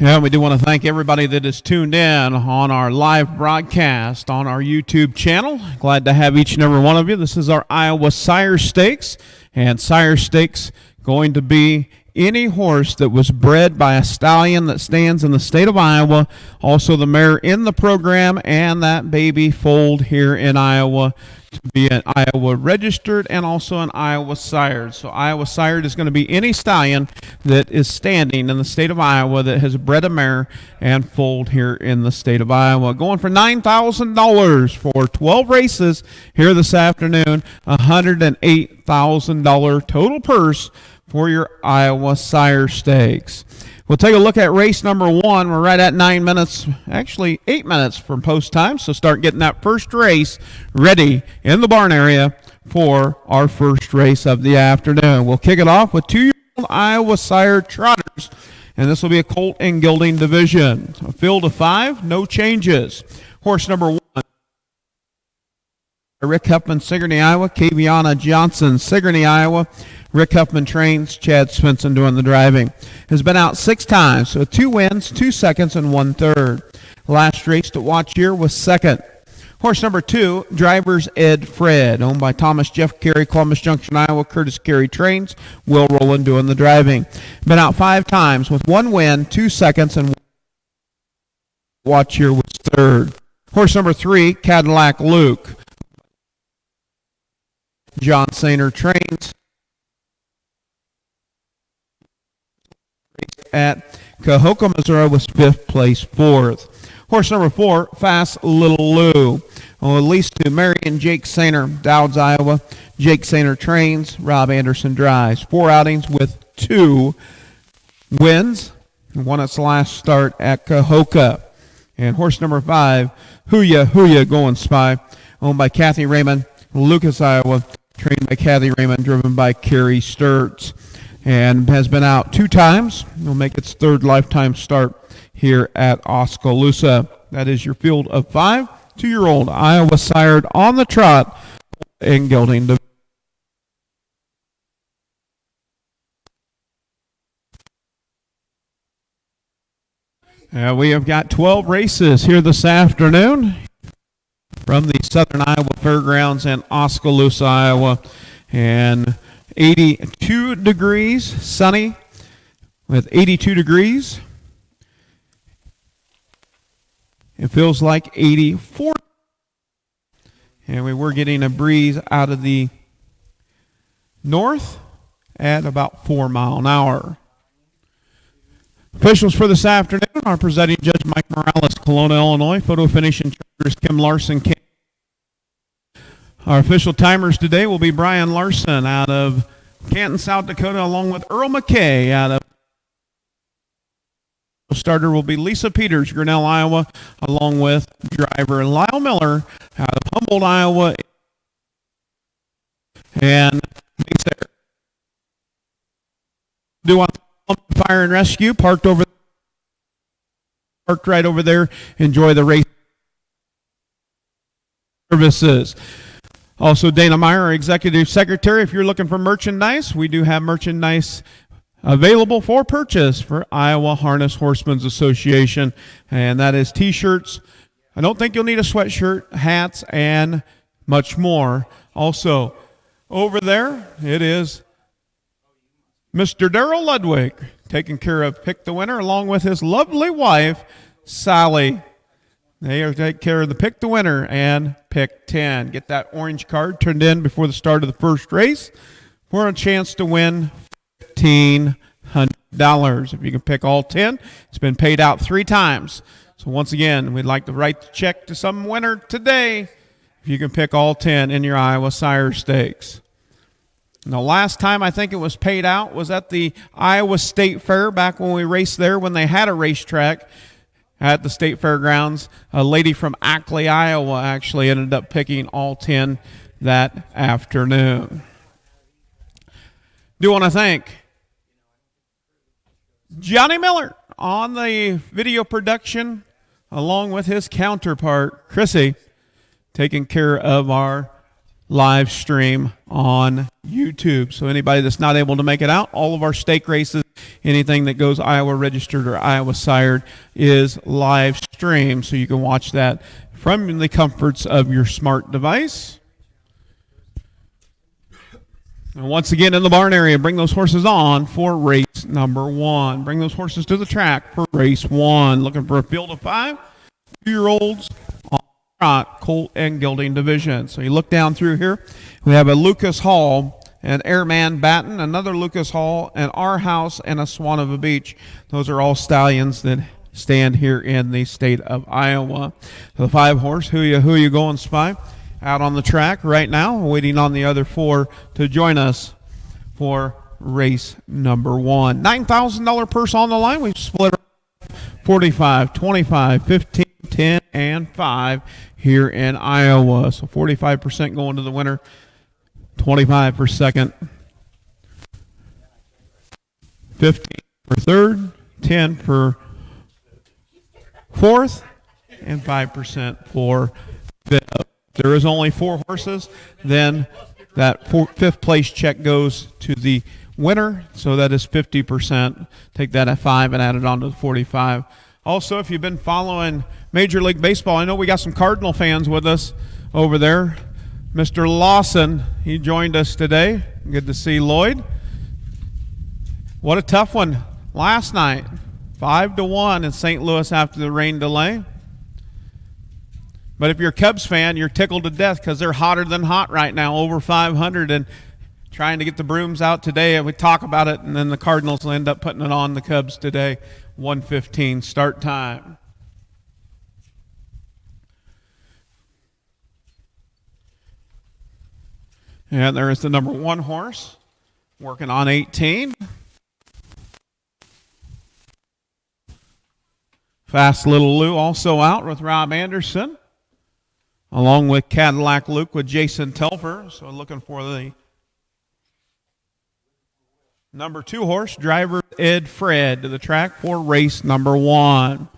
Yeah, we do want to thank everybody that is tuned in on our live broadcast on our YouTube channel. Glad to have each and every one of you. This is our Iowa Sire Stakes, and Sire Stakes going to be any horse that was bred by a stallion that stands in the state of Iowa, also the mare in the program, and that baby foaled here in Iowa to be an Iowa registered and also an Iowa sired. So Iowa sired is going to be any stallion that is standing in the state of Iowa that has bred a mare and foaled here in the state of Iowa. Going for $9,000 for 12 races here this afternoon, $108,000 total purse for your Iowa Sire Stakes. We'll take a look at race number 1. We're right at 9 minutes, actually 8 minutes from post time, so start getting that first race ready in the barn area for our first race of the afternoon. We'll kick it off with 2-year-old Iowa Sire Trotters, and this will be a colt and gelding division. A field of 5, no changes. Horse number 1. Rick Huffman, Sigourney, Iowa. Kaviana Johnson, Sigourney, Iowa. Rick Huffman trains, Chad Svensson doing the driving. Has been out 6 times, so 2 wins, 2 seconds, and 1/3. Last race to watch here was second. Horse number 2, Drivers Ed Fred, owned by Thomas Jeff Carey, Columbus Junction, Iowa. Curtis Carey trains, Will Rowland doing the driving. Been out 5 times with 1 win, 2 seconds, and watch here was 3rd. Horse number 3, Cadillac Luke. John Sainer trains at Cahokia, Missouri, was 5th place 4th. Horse number 4, Fast Little Lou. Leased to Mary and Jake Sainer, Dowds, Iowa. Jake Sainer trains, Rob Anderson drives. 4 outings with 2 wins. Won its last start at Cahokia. And horse number 5, Hooya Going Spy, owned by Kathy Raymond, Lucas, Iowa. Trained by Kathy Raymond, driven by Carrie Sturts, and has been out 2 times. It'll make its 3rd lifetime start here at Oskaloosa. That is your field of 5, 2-year-old Iowa sired on the trot and gelding. We have got 12 races here this afternoon from the Southern Iowa Fairgrounds in Oskaloosa, Iowa, and 82 degrees, sunny with 82 degrees. It feels like 84, and we were getting a breeze out of the north at about 4 miles an hour. Officials for this afternoon are presiding Judge Mike Morales, Kelowna, Illinois. Photo finish and charters Kim Larson. Our official timers today will be Brian Larson out of Canton, South Dakota, along with Earl McKay out of starter will be Lisa Peters, Grinnell, Iowa, along with driver Lyle Miller out of Humboldt, Iowa. And do want fire and rescue parked right over there. Enjoy the race services. Also, Dana Meyer, our executive secretary. If you're looking for merchandise, we do have merchandise available for purchase for Iowa Harness Horsemen's Association, and that is T-shirts. I don't think you'll need a sweatshirt, hats, and much more. Also, over there, it is Mr. Darrell Ludwig taking care of Pick the Winner along with his lovely wife, Sally. They are taking care of the Pick the Winner and Pick 10. Get that orange card turned in before the start of the first race for a chance to win $1,500. If you can pick all 10, it's been paid out 3 times. So once again, we'd like to write the check to some winner today if you can pick all 10 in your Iowa Sire Stakes. And the last time I think it was paid out was at the Iowa State Fair back when we raced there when they had a racetrack at the State Fairgrounds. A lady from Ackley, Iowa actually ended up picking all 10 that afternoon. Do want to thank Johnny Miller on the video production along with his counterpart, Chrissy, taking care of our live stream on YouTube. So anybody that's not able to make it out, all of our stake races anything that goes Iowa registered or Iowa sired is live streamed, so you can watch that from the comforts of your smart device. And once again, in the barn area, bring those horses on for race number 1. Bring those horses to the track for race 1. Looking for a field of 5 2-year-olds on the trot, colt and gelding division. So you look down through here. We have a Lucas Hall, an Airman Batten, another Lucas Hall, an R House, and a Swan of a Beach. Those are all stallions that stand here in the state of Iowa. The 5-horse, Who You Going Spy, out on the track right now, waiting on the other 4 to join us for race number 1. $9,000 purse on the line. We've split 45, 25, 15, 10, and 5 here in Iowa. So 45% going to the winner, 25 for second, 15 for third, 10 for fourth, and 5% for fifth. There is only 4 horses, then that 5th place check goes to the winner, so that is 50%. Take that at 5 and add it on to the 45. Also, if you've been following Major League Baseball, I know we got some Cardinal fans with us over there. Mr. Lawson, he joined us today. Good to see Lloyd. What a tough one last night. 5-1 in St. Louis after the rain delay. But if you're a Cubs fan, you're tickled to death because they're hotter than hot right now, over 500, and trying to get the brooms out today. And we talk about it, and then the Cardinals will end up putting it on the Cubs today. 1:15 start time. And there is the number 1 horse working on 18. Fast Little Lou also out with Rob Anderson, along with Cadillac Luke with Jason Telfer. So looking for the number 2 horse, driver Ed Fred, to the track for race number 1.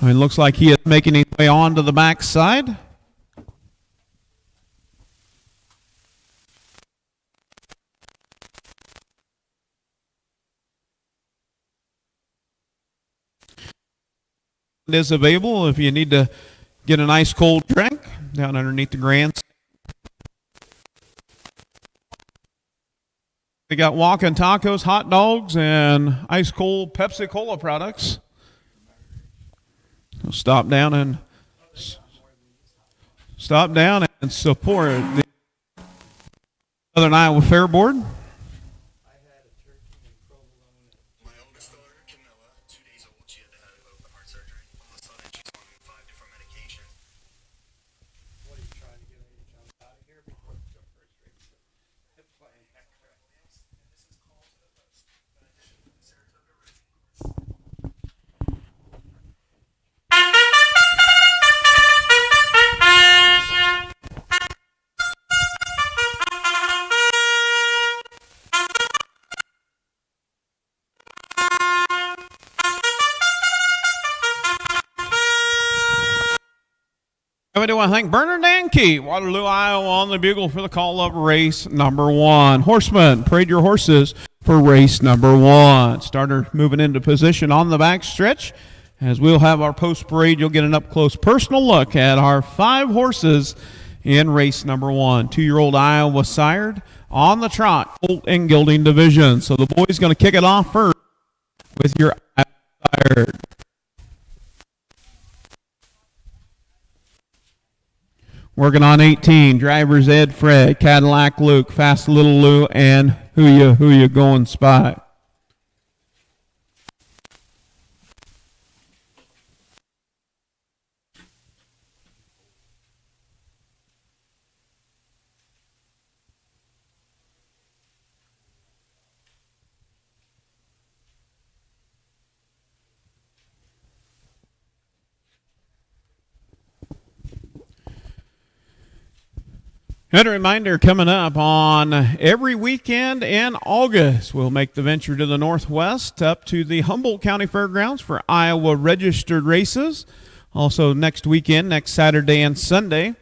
It looks like he is making his way on to the backside. It is available if you need to get a nice cold drink down underneath the grandstand. They got walking tacos, hot dogs, and ice cold Pepsi Cola products. So stop down and support the Southern Iowa Fair Board. I want to thank Bernard Danke, Waterloo, Iowa, on the bugle for the call of race number 1. Horseman, parade your horses for race number 1. Starter moving into position on the back stretch. As we'll have our post parade, you'll get an up close personal look at our 5 horses in race number 1. 2-year-old Iowa sired on the trot, colt and gelding division. So the boy's going to kick it off first with your Iowa sired. Working on 18, drivers Ed Fred, Cadillac Luke, Fast Little Lou, and Who You Going Spy. And a reminder, coming up on every weekend in August, we'll make the venture to the Northwest up to the Humboldt County Fairgrounds for Iowa registered races. Also next weekend, next Saturday and Sunday,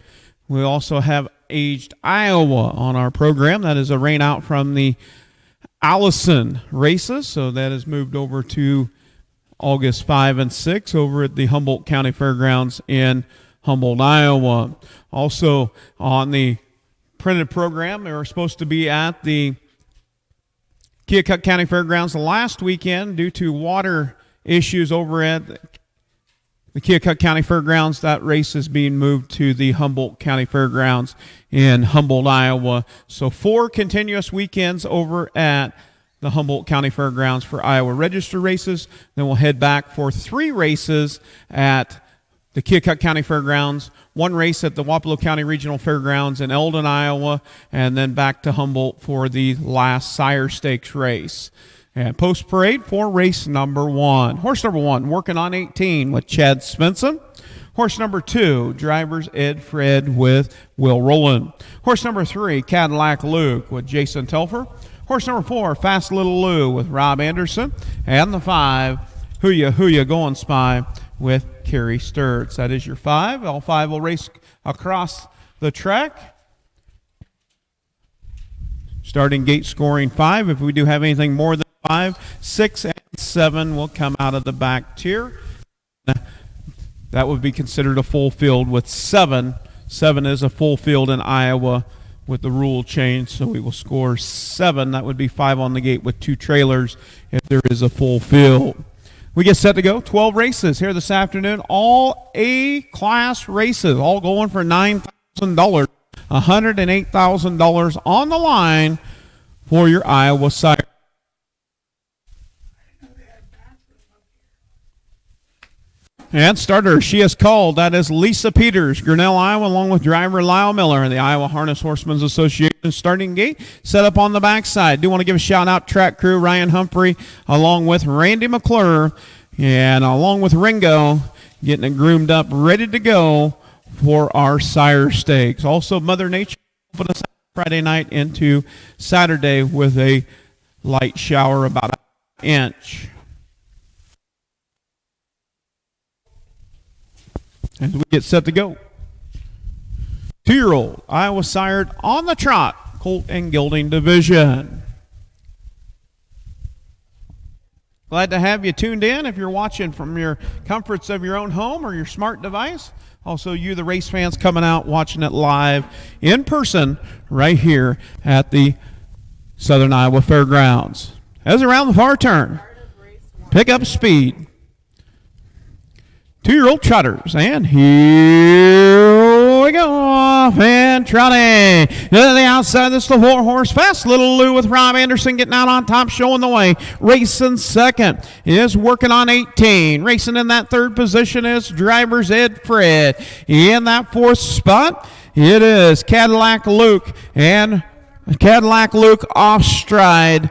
we also have Aged Iowa on our program. That is a rain out from the Allison races, so that is moved over to August 5 and 6 over at the Humboldt County Fairgrounds in Humboldt, Iowa. Also on the printed program, they were supposed to be at the Keokuk County Fairgrounds last weekend due to water issues over at the Keokuk County Fairgrounds. That race is being moved to the Humboldt County Fairgrounds in Humboldt, Iowa. So 4 continuous weekends over at the Humboldt County Fairgrounds for Iowa Register races. Then we'll head back for 3 races at the Keokuk County Fairgrounds, 1 race at the Wapello County Regional Fairgrounds in Eldon, Iowa, and then back to Humboldt for the last Sire Stakes race. And post-parade for race number 1. Horse number 1, working on 18 with Chad Svensson. Horse number 2, drivers Ed Fred with Will Rowland. Horse number 3, Cadillac Luke with Jason Telfer. Horse number 4, Fast Little Lou with Rob Anderson. And the 5, Hooya Going Spy with Kerry Sturts. That is your 5. All 5 will race across the track. Starting gate scoring 5. If we do have anything more than 5, 6, and 7 will come out of the back tier. That would be considered a full field with 7. 7 is a full field in Iowa with the rule change, so we will score 7. That would be 5 on the gate with 2 trailers if there is a full field. We get set to go. 12 races here this afternoon. All A-class races, all going for $9,000. $108,000 on the line for your Iowa sire. And starter, she is called. That is Lisa Peters, Grinnell, Iowa, along with driver Lyle Miller. The Iowa Harness Horsemen's Association starting gate set up on the backside. Do want to give a shout out track crew, Ryan Humphrey, along with Randy McClure, and along with Ringo, getting it groomed up, ready to go for our Sire Stakes. Also, Mother Nature opened us Friday night into Saturday with a light shower about an inch. As we get set to go. 2-year-old Iowa sired on the trot, Colt and Gelding division. Glad to have you tuned in if you're watching from your comforts of your own home or your smart device. Also, you, the race fans, coming out watching it live in person right here at the Southern Iowa Fairgrounds. As around the far turn, pick up speed. 2-year-old trotters, and here we go, off and trotting to the outside. This is the 4-horse, Fast Little Lou with Rob Anderson getting out on top, showing the way. Racing second is working on 18. Racing in that 3rd position is drivers Ed Fred. In that 4th spot, it is Cadillac Luke, and Cadillac Luke off stride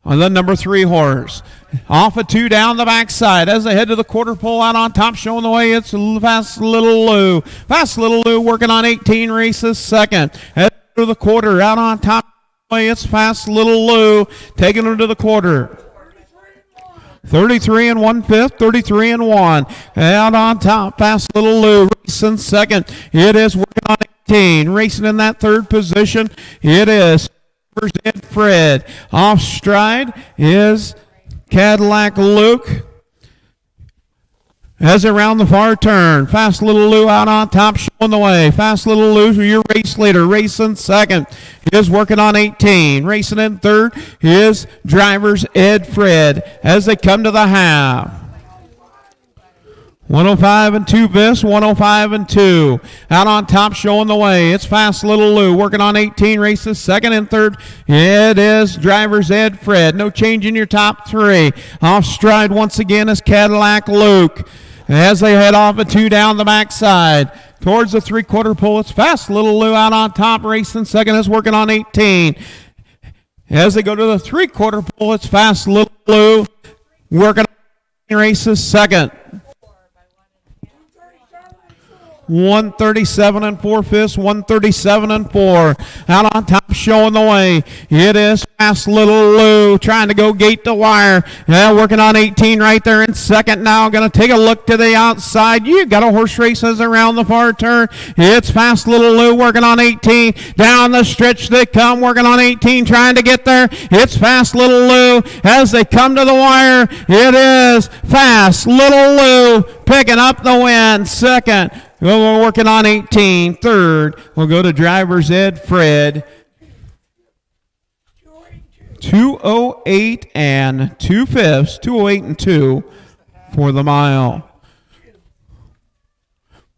on the number 3 horse. Off a 2 down the backside as they head to the quarter pole out on top, showing the way. It's Fast Little Lou. Fast Little Lou working on 18, races second. Head to the quarter out on top. It's Fast Little Lou taking her to the quarter. 33 and 1/5, 33 and 1. Out on top, Fast Little Lou racing second. It is working on 18. Racing in that 3rd position, it is Ed Fred. Off stride is Cadillac Luke. As around the far turn, Fast Little Lou out on top, showing the way. Fast Little Lou, your race leader, racing second. He is working on 18. Racing in 3rd is drivers Ed Fred as they come to the half. 105 and 2 this, 105 and 2. Out on top, showing the way. It's Fast Little Lou working on 18 races. 2nd and 3rd, it is drivers Ed Fred. No change in your top 3. Off stride once again is Cadillac Luke. As they head off a 2 down the backside. Towards the 3/4 pole, it's Fast Little Lou out on top. Racing second is working on 18. As they go to the 3/4 pole, it's Fast Little Lou working on 18 races second. 137 and 4/5, 137 and 4. Out on top, showing the way. It is Fast Little Lou trying to go gate to wire. Yeah, working on 18 right there in second now. Going to take a look to the outside. You got a horse races around the far turn. It's Fast Little Lou working on 18. Down the stretch they come, working on 18, trying to get there. It's Fast Little Lou as they come to the wire. It is Fast Little Lou picking up the win. Second. We're working on 18. Third, we'll go to driver's ed Fred. 2:08 and 2/5, 2:08 and 2 for the mile.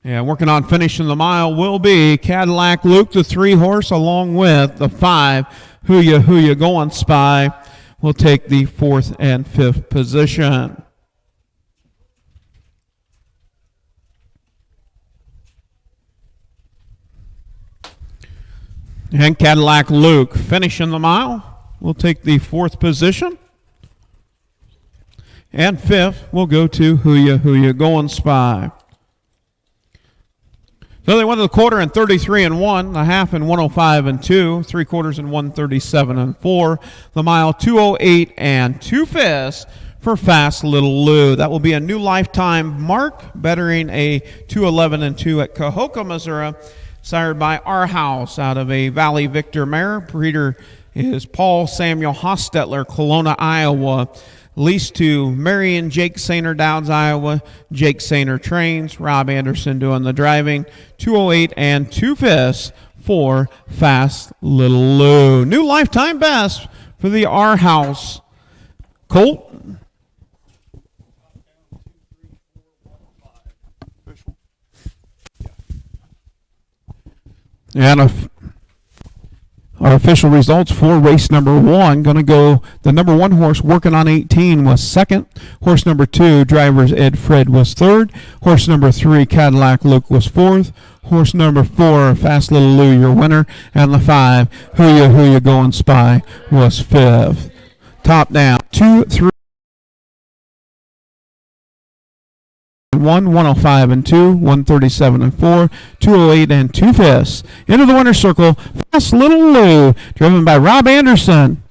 Yeah, working on finishing the mile will be Cadillac Luke, the 3 horse, along with the 5 Who Ya Going Spy. Will take the 4th and 5th position. And Cadillac Luke finishing the mile will take the 4th position. And 5th will go to Who Ya Going Spy. So they went to the quarter in 33 and 1, the half in 105 and 2, 3/4 in 137 and 4, the mile 2:08 and 2/5 for Fast Little Lou. That will be a new lifetime mark, bettering a 2:11 and 2 at Cahokia, Missouri. Sired by Our House out of a Valley Victor mare. Breeder is Paul Samuel Hostetler, Kelowna, Iowa. Leased to Marion Jake Sainer, Dowds, Iowa. Jake Sainer trains. Rob Anderson doing the driving. 2:08 and 2/5 for Fast Little Lou. New lifetime best for the Our House colt. And our official results for race number 1. Going to go, the number 1 horse working on 18 was second. Horse number 2, driver's ed Fred, was third. Horse number 3, Cadillac Luke, was fourth. Horse number 4, Fast Little Lou, your winner. And the 5, Who Ya Going Spy, was fifth. Top down, 2, 3. 105 and 2, 137 and 4, 208 and 2/5. Into the winner's circle, Fast Little Lou, driven by Rob Anderson.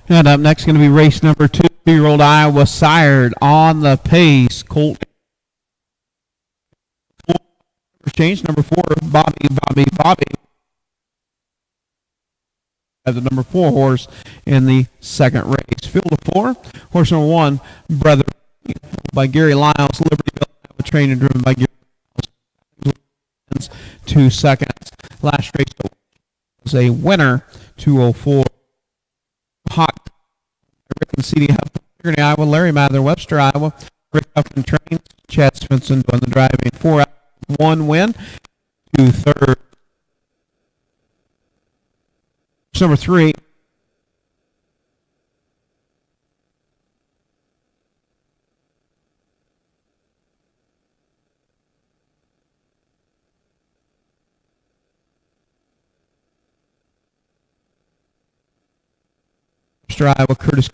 And up next going to be race number 2. 2-year-old Iowa sired on the pace. Colt Change number 4, Bobby. As the number 4 horse in the second race. Field of 4, horse number 1, Brother by Gary Lyles, Libertyville, trained and driven by Gary Lyles. 2 seconds. Last race was a winner, 204. Hot Rick and C.D. Huffman, Iowa, Larry Mather, Webster, Iowa. Rick Huffman trains, Chad Svensson doing the driving. 4 out, 1 win, 2 third. Number 3. Iowa, Curtis.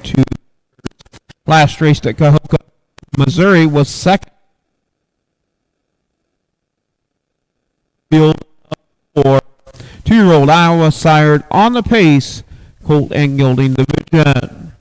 2. Last race at Cahokia, Missouri was second. Field for 2-year-old Iowa sired on the pace, Colt and Gilding Division.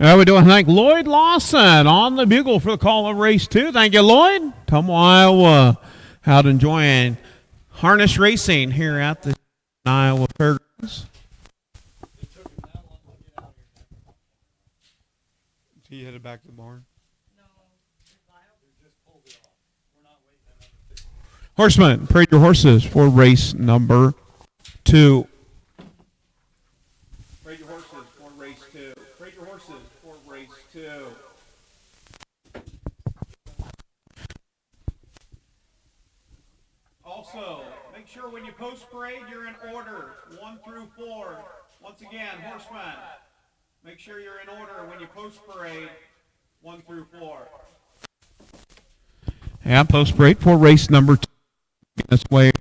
We do want to thank Lloyd Lawson on the bugle for the call of race 2. Thank you, Lloyd. Tumwa, Iowa. Out enjoying harness racing here at the Iowa Fairgrounds. He headed back to the barn. Horseman, parade your horses for race number 2. Parade your horses for race 2. Parade your horses for race 2. Also, make sure when you post parade, you're in order 1 through 4. Once again, Horseman, make sure you're in order when you post parade 1 through 4. And post parade for race number 2. This way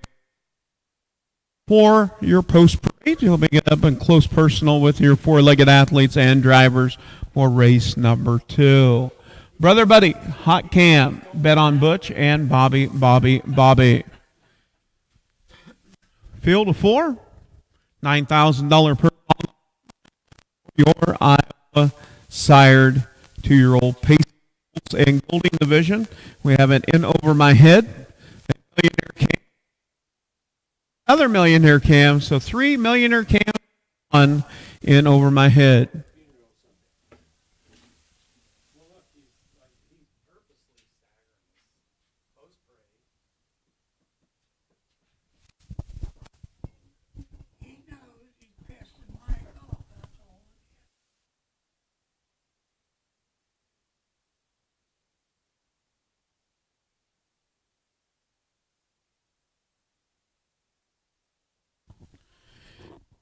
for your post parade, you'll be up and close personal with your 4-legged athletes and drivers for race number 2. Brother Buddy, Hot Cam, Bet on Butch, and Bobby. Field of 4, $9,000 per your Iowa sired 2-year-old pace and Golding division. We have an In Over My Head. Millionaire cam, another millionaire cam, so 3 millionaire cam, 1 In Over My Head.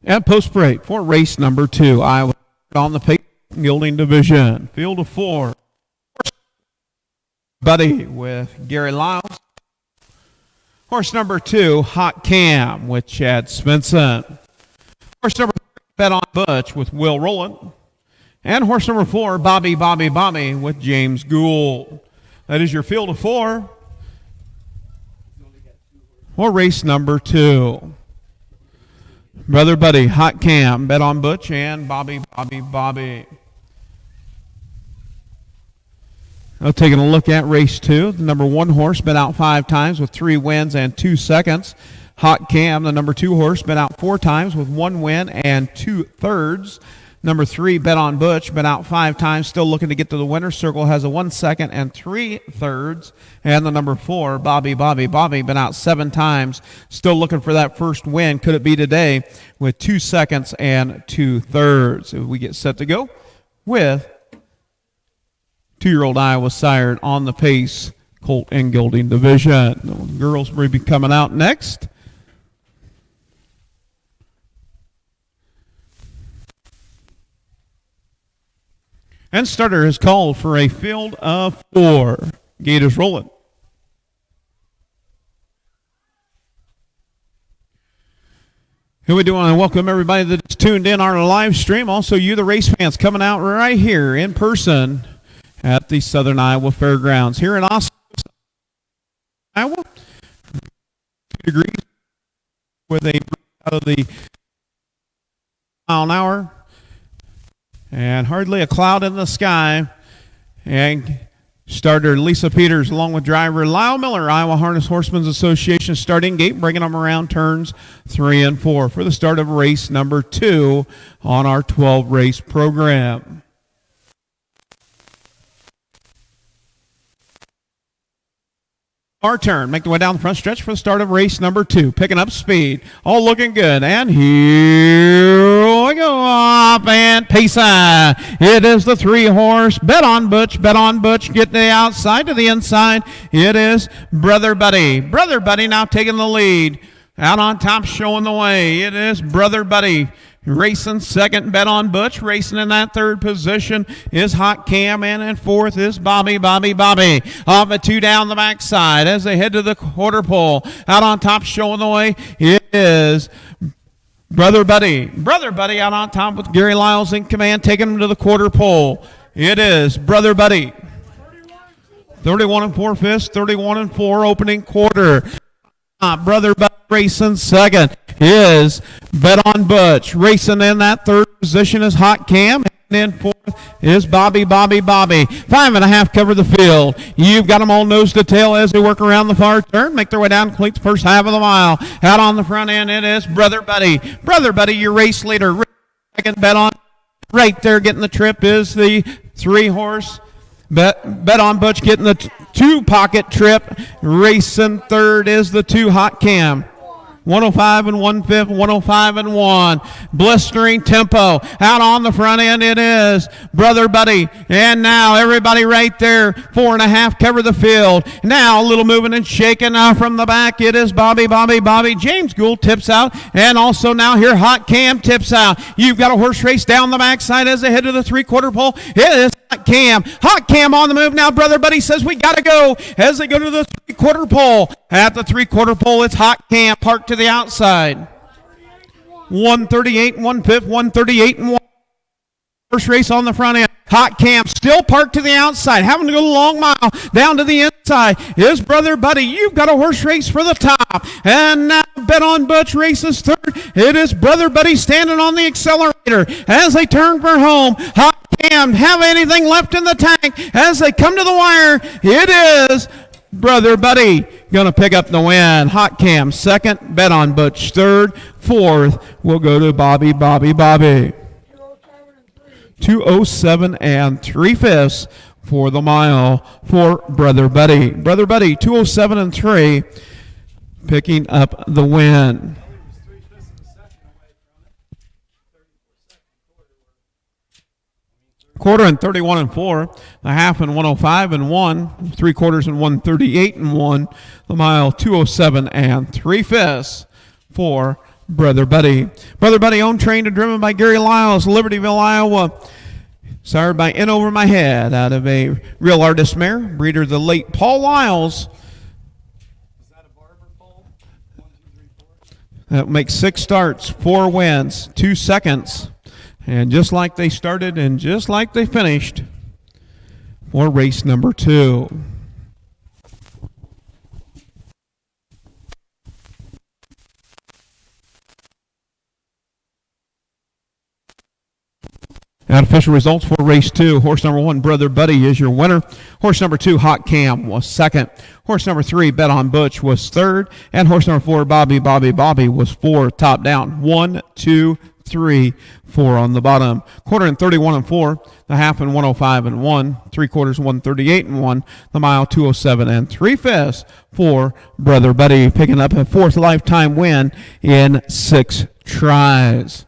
And post parade for race number 2, Iowa on the pace Gilding division. Field of 4. Buddy with Gary Lyles. Horse number 2, Hot Cam with Chad Svensson. Horse number 3, Bet on Butch with Will Rowland. And horse number 4, Bobby with James Gould. That is your field of 4 for race number 2. Brother Buddy, Hot Cam, Bet on Butch, and Bobby. Now taking a look at race 2. The number 1 horse been out 5 times with 3 wins and 2 seconds. Hot Cam, the number 2 horse, been out 4 times with 1 win and 2 thirds. Number 3, Bet on Butch, been out 5 times, still looking to get to the winner's circle, has a 1 second and 3 thirds. And the number 4, Bobby, been out 7 times, still looking for that first win. Could it be today with 2 seconds and 2 thirds? So we get set to go with 2-year-old Iowa sired on the pace, Colt and Gilding division. The girls will be coming out next. And starter is called for a field of 4. Gate is rolling. Here we do want to welcome everybody that's tuned in our live stream. Also, you, the race fans, coming out right here in person at the Southern Iowa Fairgrounds here in Oskaloosa, Iowa. 2 degrees with a out of the mile an hour. And hardly a cloud in the sky. And starter Lisa Peters along with driver Lyle Miller, Iowa Harness Horsemen's Association starting gate, bringing them around turns 3 and 4 for the start of race number 2 on our 12-race program. Our turn. Make the way down the front stretch for the start of race number 2. Picking up speed. All looking good. And here we go. Up and pace. It is the 3-horse. Bet on Butch. Get the outside to the inside. It is Brother Buddy. Brother Buddy now taking the lead. Out on top, showing the way. It is Brother Buddy. Racing second, Bet on Butch. Racing in that third position is Hot Cam, and in fourth is Bobby. Off at 2 down the backside as they head to the quarter pole. Out on top, showing the way, it is Brother Buddy. Brother Buddy out on top with Gary Lyles in command, taking him to the quarter pole. It is Brother Buddy. 31 4/5, 31 4 opening quarter. Brother Buddy racing second is Bet on Butch. Racing in that third position is Hot Cam. in fourth is Bobby. 5.5 cover the field. You've got them all nose to tail as they work around the far turn, make their way down, complete the first half of the mile. Out on the front end, it is Brother Buddy. Brother Buddy, your race leader. Second, bet on. Right there getting the trip is the 3-horse. Bet on Butch getting the 2-pocket trip. Racing third is the 2 Hot Cam. 105 and 1/5, 105 and 1. Blistering tempo. Out on the front end it is Brother Buddy. And now everybody right there. 4.5 cover the field. Now a little moving and shaking from the back. It is Bobby. James Gould tips out. And also now here Hot Cam tips out. You've got a horse race down the backside as they head to the 3/4 pole. It is Hot Cam on the move now. Brother Buddy says we got to go as they go to the 3/4 pole. At the 3/4 pole, it's Hot Cam parked to the outside. 138 and 1/5, 138 and 1. First race on the front end. Hot Cam still parked to the outside, having to go the long mile down to the inside. Is Brother Buddy. You've got a horse race for the top. And now Bet on Butch races third. It is Brother Buddy standing on the accelerator as they turn for home. Hot Cam have anything left in the tank as they come to the wire. It is Brother Buddy going to pick up the win. Hot Cam second. Bet on Butch third. Fourth will go to Bobby. 2:07 and 3/5 for the mile for Brother Buddy. Brother Buddy, 2:07 and 3, picking up the win. Quarter and 31 and 4, the half and 105 and 1, 3/4 and 138 and 1, the mile 2:07 and 3/5 for Brother Buddy. Brother Buddy, owned, trained, and driven by Gary Lyles, Libertyville, Iowa. Sired by In Over My Head out of a real artist mare, breeder the late Paul Lyles. Is that a barber pole? 1, 2, 3, 4. That makes 6 starts, 4 wins, 2 seconds. And just like they started and just like they finished for race number 2. And official results for race 2. Horse number 1, Brother Buddy, is your winner. Horse number 2, Hot Cam, was second. Horse number 3, Bet on Butch, was third. And horse number 4, Bobby, was fourth. Top down. 1, 2, 3, 4 on the bottom. Quarter and 31 and 4. The half and 105 and 1. 3/4 138 and 1. The mile 2:07 and 3/5 for Brother Buddy, picking up a 4th lifetime win in 6 tries.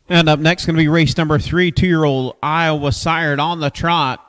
And up next, going to be race number 3, 2-year-old Iowa sired on the trot.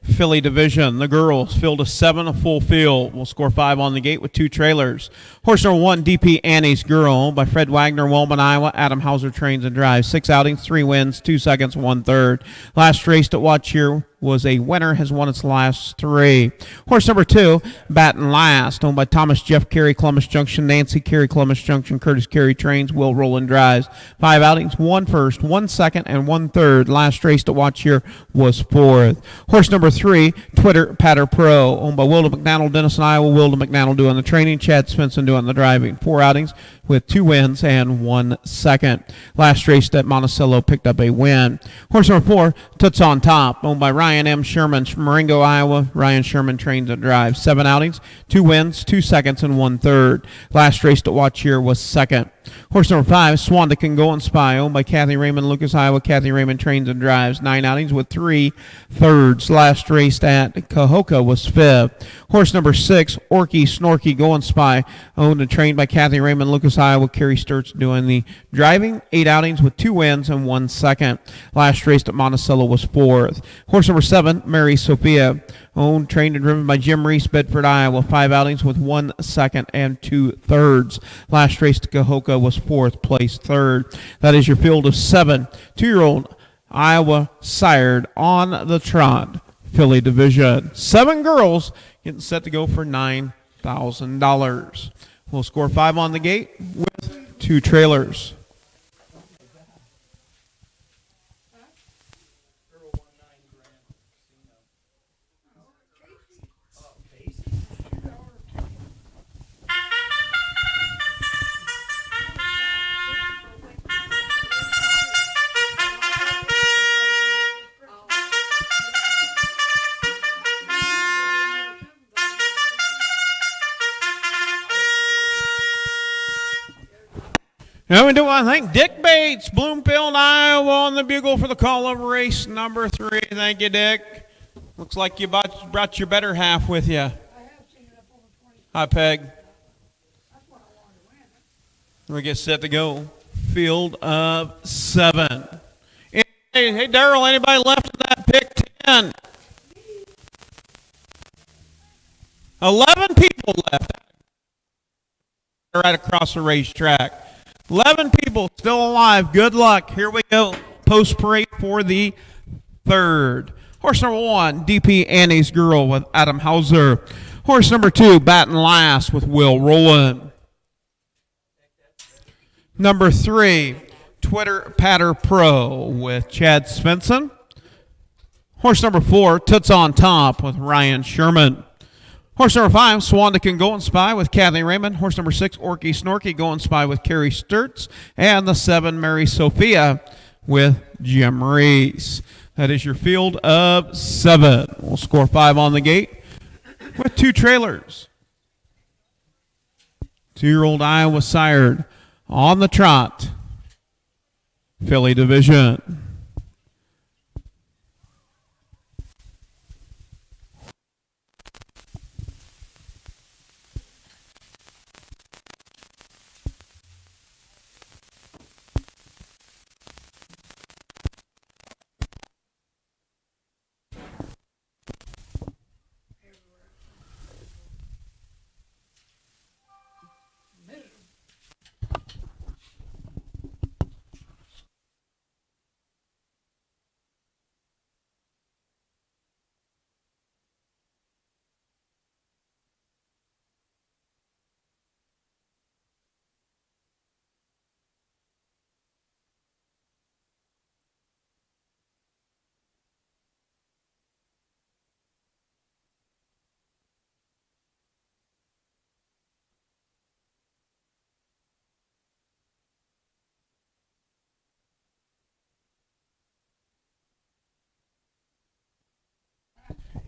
Filly division. The girls field of 7, a full field. Will score 5 on the gate with 2 trailers. Horse number 1, DP Annie's Girl, owned by Fred Wagner, Wellman, Iowa. Adam Hauser trains and drives. 6 outings, 3 wins, 2 seconds, 1/3. Last race to watch here was a winner, has won its last 3. Horse number 2, Batten Last, owned by Thomas Jeff Carey, Columbus Junction, Nancy Carey, Columbus Junction, Curtis Carey trains, Will Rowland drives. 5 outings, 1 first, 1 second, and 1/3. Last race to watch here was 4th. Horse number 3, Twitter Patter Pro, owned by Wilda McDonald, Denison, Iowa. Wilda McDonald doing the training, Chad Svensson doing the driving. 4 outings with 2 wins and 1 second. Last race at Monticello picked up a win. Horse number 4, Toots on Top, owned by Ryan M. Sherman, Marengo, Iowa. Ryan Sherman trains and drives. 7 outings, 2 wins, 2 seconds, and 1/3. Last race to watch here was 2nd. Horse number 5, Swan Can Go and Spy, owned by Kathy Raymond, Lucas, Iowa. Kathy Raymond trains and drives. 9 outings with 3/3. Last race at Cahokia was 5th. Horse number 6, Orky Snorky Go and Spy, owned and trained by Kathy Raymond, Lucas, Iowa. Carrie Sturts doing the driving. 8 outings with 2 wins and 1 second. Last race at Monticello was 4th. Horse number 7, Mary Sophia, owned, trained, and driven by Jim Reese, Bedford, Iowa. 5 outings with 1 second and 2/3. Last race to Cahokia was 4th, place 3rd. That is your field of 7. 2-year-old Iowa sired on the trot. Filly division. 7 girls getting set to go for $9,000. We'll score 5 on the gate with 2 trailers. Now we do want to thank Dick Bates, Bloomfield, Iowa, on the bugle for the call of race number 3. Thank you, Dick. Looks like you brought your better half with you. I have seen it up over 20. Hi, Peg. That's what I wanted to win. We get set to go. Field of 7. Hey, Darrell, anybody left in that pick 10? 11 people left right across the racetrack. 11 people still alive. Good luck. Here we go. Post parade for the 3rd. Horse number 1, DP Annie's Girl with Adam Hauser. Horse number 2, Batten Last with Will Rowland. Number 3, Twitter Patter Pro with Chad Svensson. Horse number 4, Toots on Top with Ryan Sherman. Horse number 5, Swan Can Go and Spy with Kathy Raymond. Horse number 6, Orky Snorky Go and Spy with Carrie Sturts. And the 7, Mary Sophia with Jim Reese. That is your field of 7. We'll score 5 on the gate with 2 trailers. 2-year-old Iowa sired on the trot. Filly division.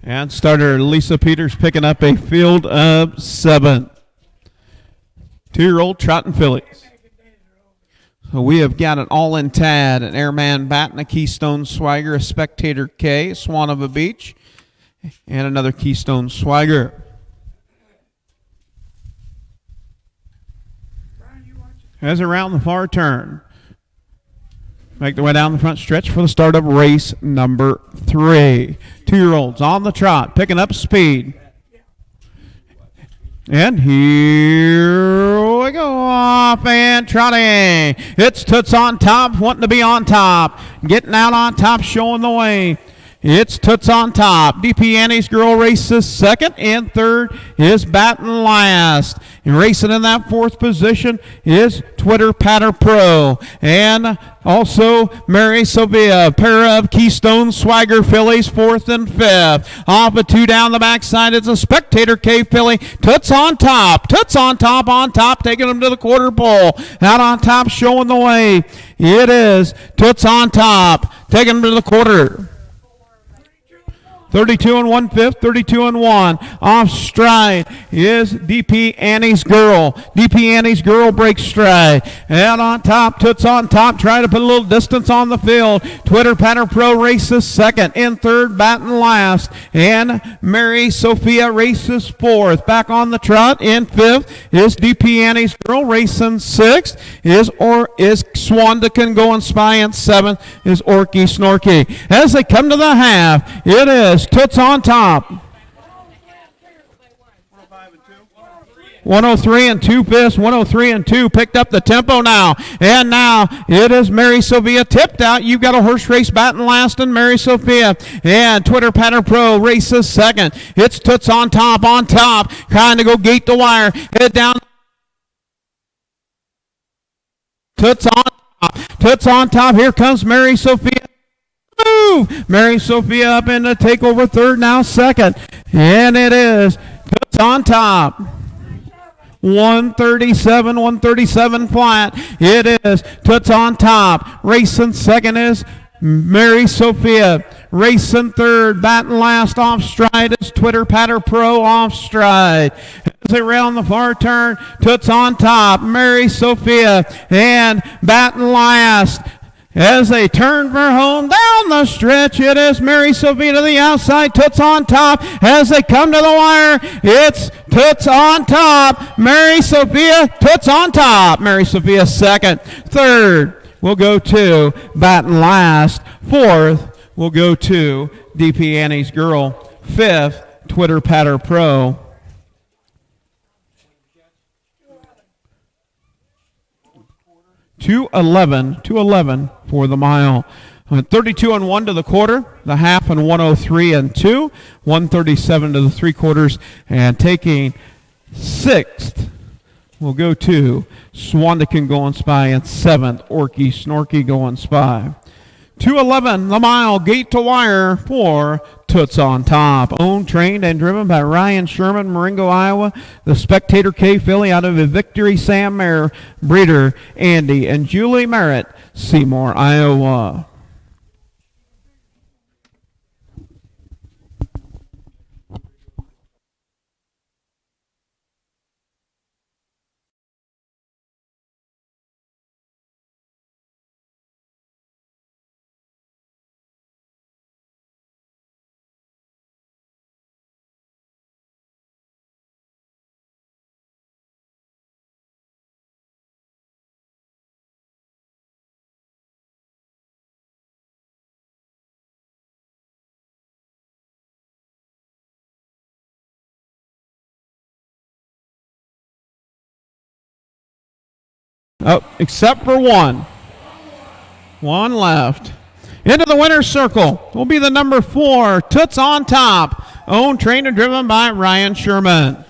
And starter Lisa Peters picking up a field of 7. 2-year-old trotting fillies. So we have got an all-in Tad, an Airman Batten, a Keystone Swagger, a Spectator K, a Swan of a Beach, and another Keystone Swagger. As around the far turn. make their way down the front stretch for the start of race number 3. 2-year-olds on the trot, picking up speed. And here we go, off and trotting. It's Toots on top, wanting to be on top. Getting out on top, showing the way. It's Toots on top. DP Annie's Girl races second, and third is batting last. And racing in that 4th position is Twitter Patter Pro. And also Mary Sophia, pair of Keystone Swagger fillies, 4th and 5th. Off a 2 down the backside, it's a Spectator K filly. Toots on top, on top, taking them to the quarter pole. Out on top, showing the way. It is Toots on top, taking them to the quarter. 32 and 1/5, 32 and 1. Off stride is DP Annie's Girl. DP Annie's Girl breaks stride. Out on top, Toots on top, trying to put a little distance on the field. Twitter Patter Pro races second, and third, batting last. And Mary Sophia races 4th. Back on the trot in 5th is DP Annie's Girl racing 6th. Is Swandakin going spy, and 7th is Orky Snorky. As they come to the half, it is Toots on top. 103 and 2/5, 103 and 2, picked up the tempo now. And now it is Mary Sophia tipped out. You've got a horse race batting last in Mary Sophia. And Twitter Patter Pro races second. It's Toots on top, trying to go gate the wire. Head down. Toots on top. Here comes Mary Sophia. Mary Sophia up in the takeover third, now second. And it is Toots on top. 137 flat. It is Toots on top. Racing second is Mary Sophia. Racing third, batting last off stride is Twitter Patter Pro off stride. As they round the far turn, Toots on top, Mary Sophia, and batting last. As they turn for home down the stretch, it is Mary Sophia to the outside, Toots on top. As they come to the wire, it's Toots on top, Mary Sophia, Toots on top. Mary Sophia second. Third will go to batting last. 4th will go to DP Annie's Girl. 5th, Twitter Patter Pro. 2:11 for the mile. 32 and 1 to the quarter, the half, and 103 and 2, 137 to the 3/4, and taking 6th will go to Swandakin going spy, and 7th, Orky Snorky going spy. 2:11 the mile, gate to wire for Toots on top. Owned, trained, and driven by Ryan Sherman, Marengo, Iowa. The Spectator K filly out of a Victory Sam Mare, breeder Andy and Julie Merritt, Seymour, Iowa. Oh, except for one. One left. Into the winner's circle will be the number 4, Toots on top. Owned, trained, and driven by Ryan Sherman.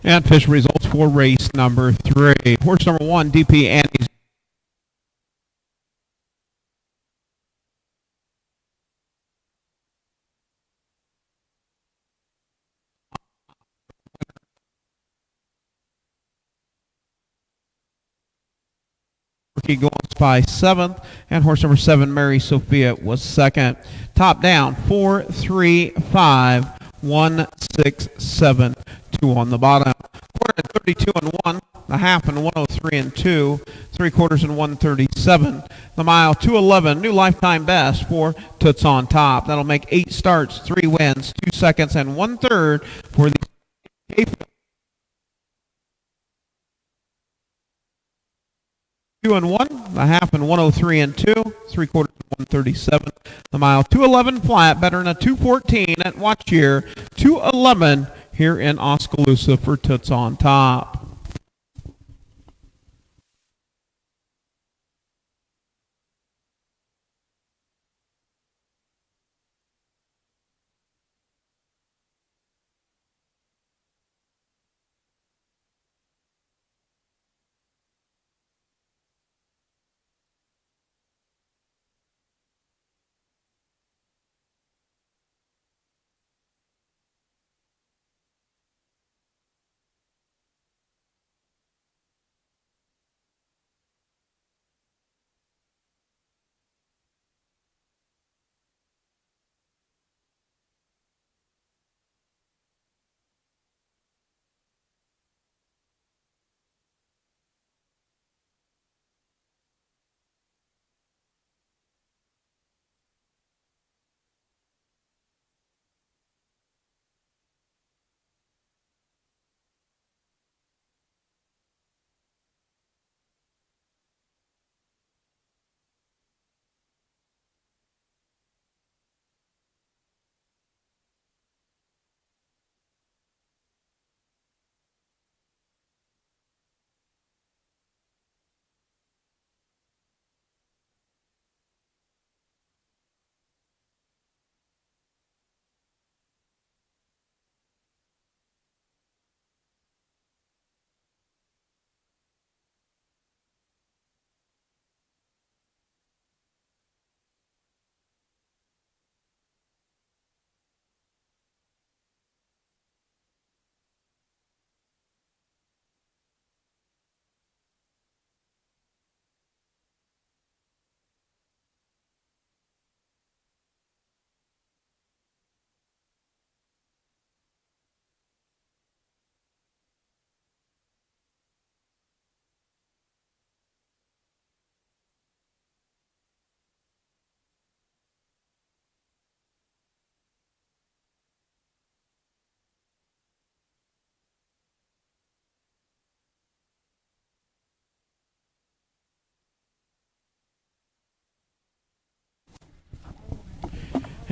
And official results for race number 3. Horse number 1, DP Annie's going by 7th, and horse number 7, Mary Sophia, was 2nd. Top down, 4, 3, 5, 1, 6, 7, 2 on the bottom. Quarter at 32 and 1, the half and 103 and 2, 3/4 and 137. The mile 211, new lifetime best for Toots on Top. That'll make 8 starts, 3 wins, 2 seconds, and 1/3 for the 2 and 1, the half and 103 and 2, 3/4 and 137. The mile 211 flat, better than a 214 at watch here. 211 here in Oskaloosa for Toots on Top.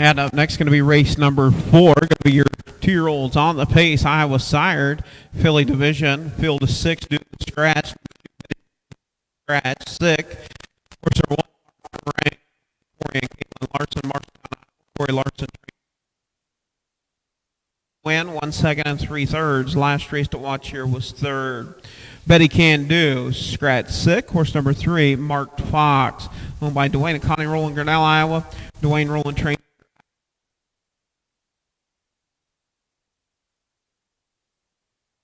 And up next going to be race number 4. Going to be your 2-year-olds on the pace. Iowa sired, Philly division, field of 6, do the scratch, sick. Horse number 1, Rank, Corey and Caitlin Larson, Marshall, Corey Larson. Win 1 second and 3/3. Last race to watch here was 3rd. Betty Can Do, scratch sick. Horse number 3, Marked Fox, owned by Dwayne and Connie Rowland, Grinnell, Iowa. Dwayne Rowland trained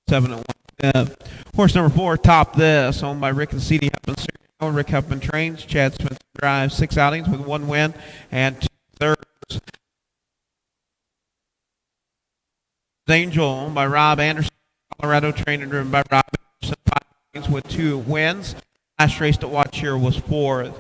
7 and 1. Horse number 4, Top This, owned by Rick and C.D. Huffman. Rick Huffman trains. Chad Smith drives 6 outings with 1 win and 2/3. Angel, owned by Rob Anderson. Colorado, trained and driven by Rob Anderson. 5 outings with 2 wins. Last race to watch here was 4th.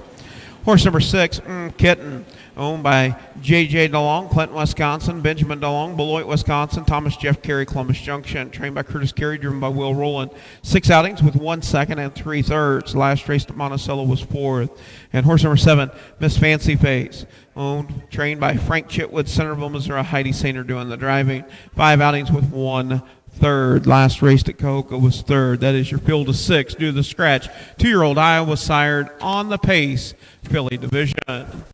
Horse number 6, Kitten, owned by J.J. DeLong, Clinton, Wisconsin, Benjamin DeLong, Beloit, Wisconsin, Thomas Jeff Carey, Columbus Junction, trained by Curtis Carey, driven by Will Rowland. 6 outings with 1 second and 3/3. Last race at Monticello was 4th. And horse number 7, Miss Fancy Face, owned, trained by Frank Chitwood, Centerville, Missouri, Heidi Sainer doing the driving. 5 outings with 1/3. Last race at Cahokia was 3rd. That is your field of 6. Do the scratch. 2-year-old Iowa sired on the pace, Philly division.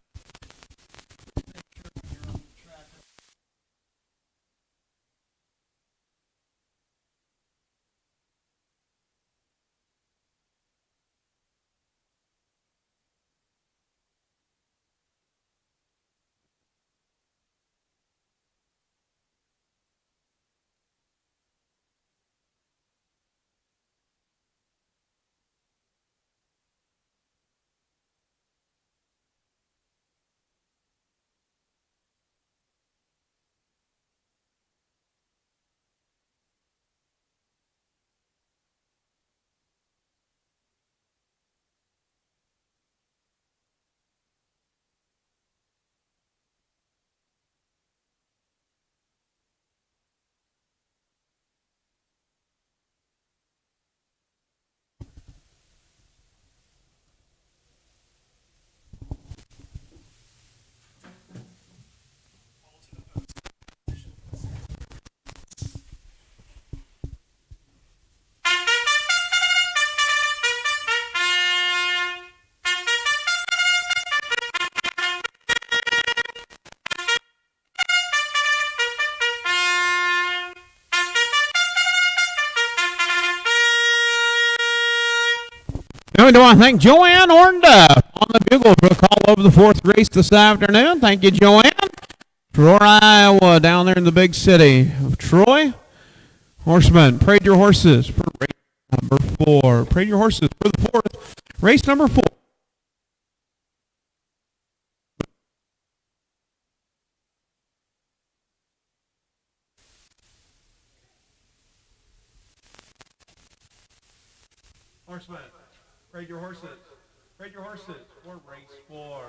And we do want to thank Joanne Ornda on the bugle for a call over the fourth race this afternoon. Thank you, Joanne. Troy, Iowa, down there in the big city of Troy. Horseman, parade your horses for race number 4. Parade your horses for the fourth. Race number 4. Horseman, parade your horses. Parade your horses for race 4.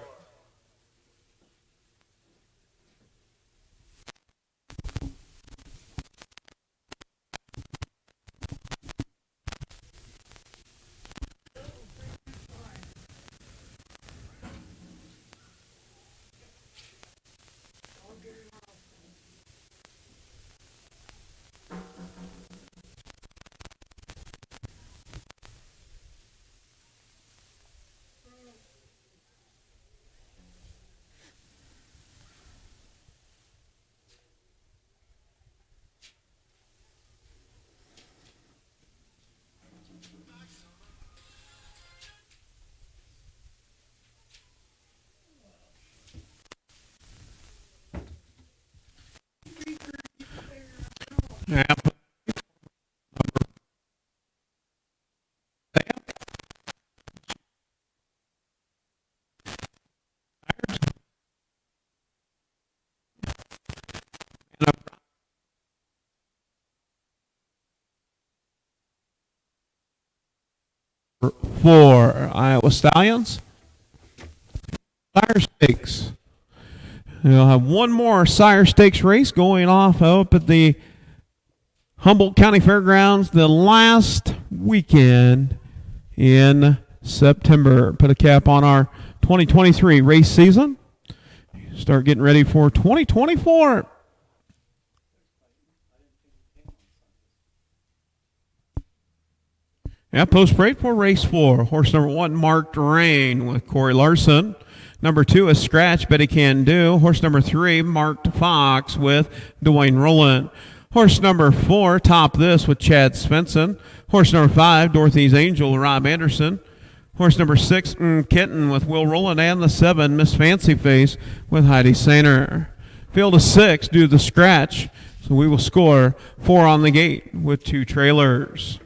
Yeah. For Iowa Stallions, Sire Stakes. We'll have one more Sire Stakes race going off up at the Humboldt County Fairgrounds the last weekend in September. Put a cap on our 2023 race season. Start getting ready for 2024. Yeah, post parade for race 4. Horse number 1, Marked Rain with Corey Larson. Number 2 is Scratch, Betty Can Do. Horse number 3, Marked Fox with Dwayne Rowland. Horse number 4, Top This with Chad Svensson. Horse number 5, Dorothy's Angel, Rob Anderson. Horse number 6, Kitten with Will Rowland. And the 7, Miss Fancy Face with Heidi Sainer. Field of 6 due to the scratch. So we will score 4 on the gate with 2 trailers.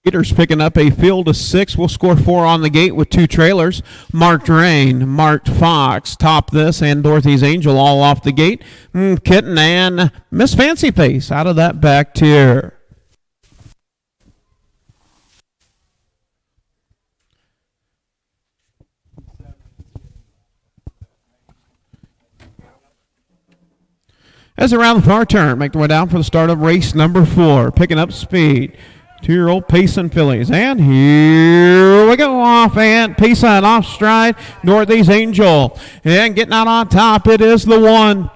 Gators picking up a field of 6. We'll score 4 on the gate with 2 trailers. Marked Rain, Marked Fox, Top This, and Dorothy's Angel all off the gate. Kitten and Miss Fancy Face out of that back tier. As around the far turn, make their way down for the start of race number 4. Picking up speed. 2-year-old Payson fillies. And here we go off. And Payson off stride. Dorothy's Angel. And getting out on top, it is the 1.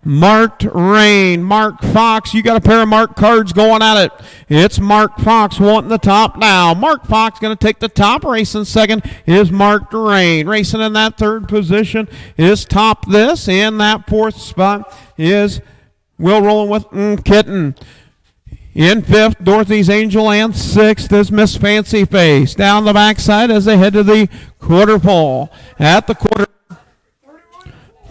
Marked Rain. Mark Fox. You got a pair of marked cards going at it. It's Mark Fox wanting the top now. Mark Fox going to take the top. Racing second is Marked Rain. Racing in that 3rd position is Top This. In that 4th spot is Will Rowland with Kitten. In fifth, Dorothy's Angel, and sixth is Miss Fancy Face. Down the backside as they head to the quarter pole. At the quarter,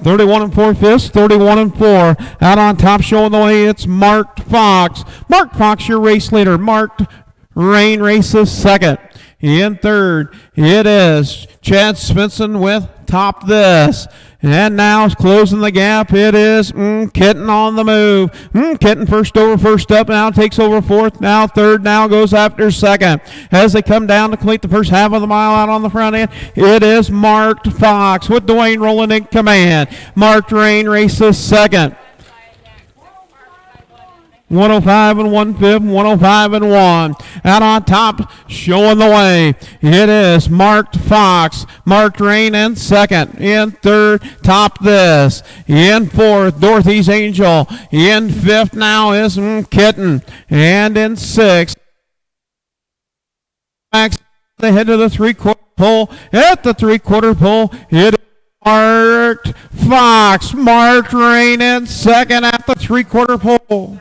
31 and 4 fifths, 31 and 4. Out on top, showing the way, it's Marked Fox. Marked Fox, your race leader. Marked Rain races second. In third, it is Chad Svensson with Top This. And now closing the gap, it is Kitten on the move. Kitten first over, first up, now takes over fourth, now third, now goes after second. As they come down to complete the first half of the mile out on the front end, it is Marked Fox with Dwayne Rowland in command. Marked Rain races second. 105 and 1 fifth, 105 and 1. Out on top, showing the way, it is Marked Fox. Marked Rain in second. In third, Top This. In fourth, Dorothy's Angel. In fifth now is Kitten. And in sixth, they head to the three-quarter pole. At the three-quarter pole, it is Marked Fox. Marked Rain in second at the three-quarter pole.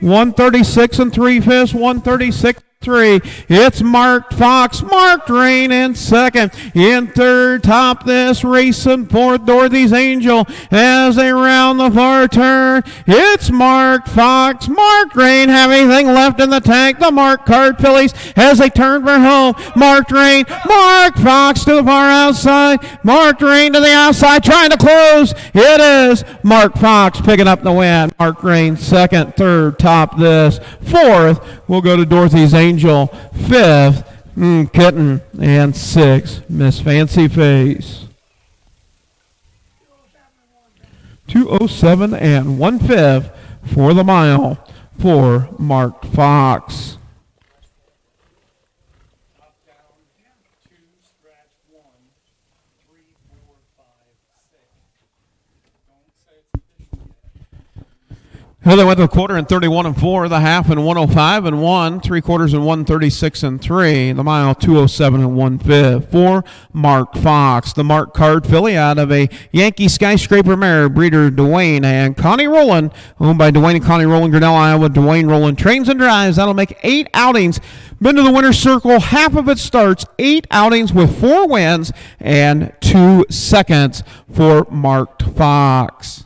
136 and 3 fifths, 136 3. It's Marked Fox. Marked Rain in second. In third, Top This. Racing fourth, Dorothy's Angel. As they round the far turn, it's Marked Fox. Marked Rain have anything left in the tank. The Marked Card fillies as they turn for home. Marked Rain. Marked Fox to the far outside. Marked Rain to the outside, trying to close. It is Marked Fox picking up the win. Marked Rain second, third, Top This. Fourth will go to Dorothy's Angel. Fifth, Kitten, and sixth, Miss Fancy Face. 2:07 and 1 fifth for the mile for Marked Fox. Well, they went to the quarter in 31 and 4, the half in 105 and 1, three quarters in 136 and 3, the mile 2:07 and 1 fifth for Marked Fox. The Marked Card filly out of a Yankee Skyscraper mare, breeder Dwayne and Connie Rowland, owned by Dwayne and Connie Rowland, Grinnell, Iowa. Dwayne Rowland trains and drives. That'll make 8 outings. Been to the winner's circle, half of it starts, 8 outings with 4 wins and 2 seconds for Marked Fox.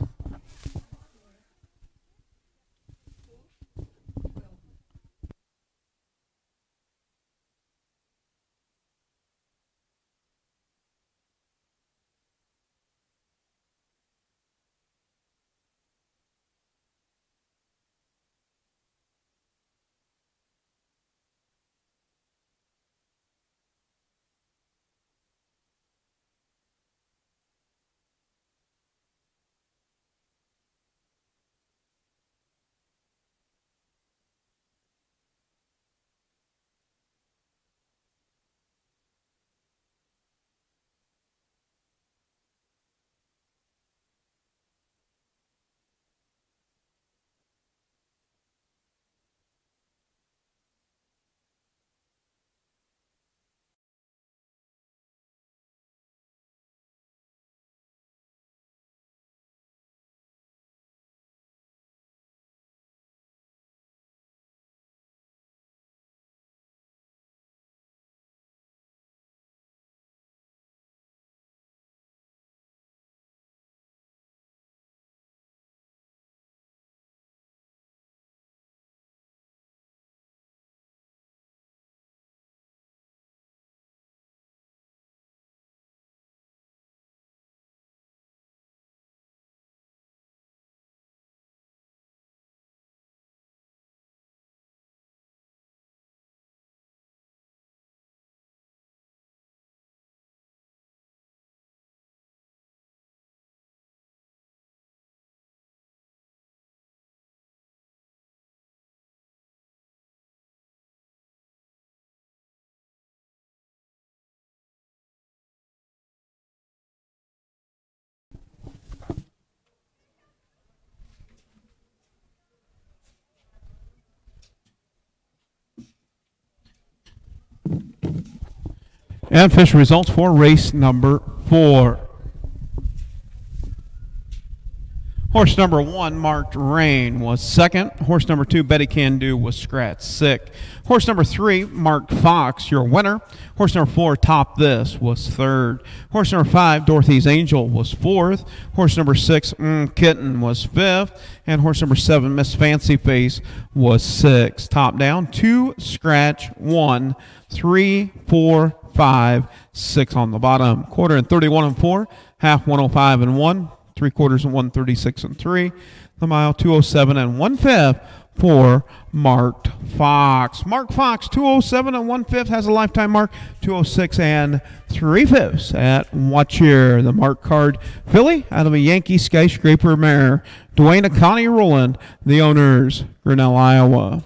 And official results for race number 4. Horse number 1, Marked Rain, was second. Horse number 2, Betty Can Do, was scratched sick. Horse number 3, Marked Fox, your winner. Horse number 4, Top This, was third. Horse number 5, Dorothy's Angel, was fourth. Horse number 6, Kitten, was fifth. And horse number 7, Miss Fancy Face, was sixth. Top down, 2, scratch, 1, 3, 4, 5, 6 on the bottom. Quarter and 31 and 4, half 105 and 1. 3/4 and 136 and 3. The mile 207 and 1/5 for Marked Fox. Marked Fox 207 and 1/5 has a lifetime mark 206 and 3/5 at Watch Here. The mark card filly out of a Yankee Skyscraper mare. Dwayne Connie Rowland, the owners, Grinnell, Iowa.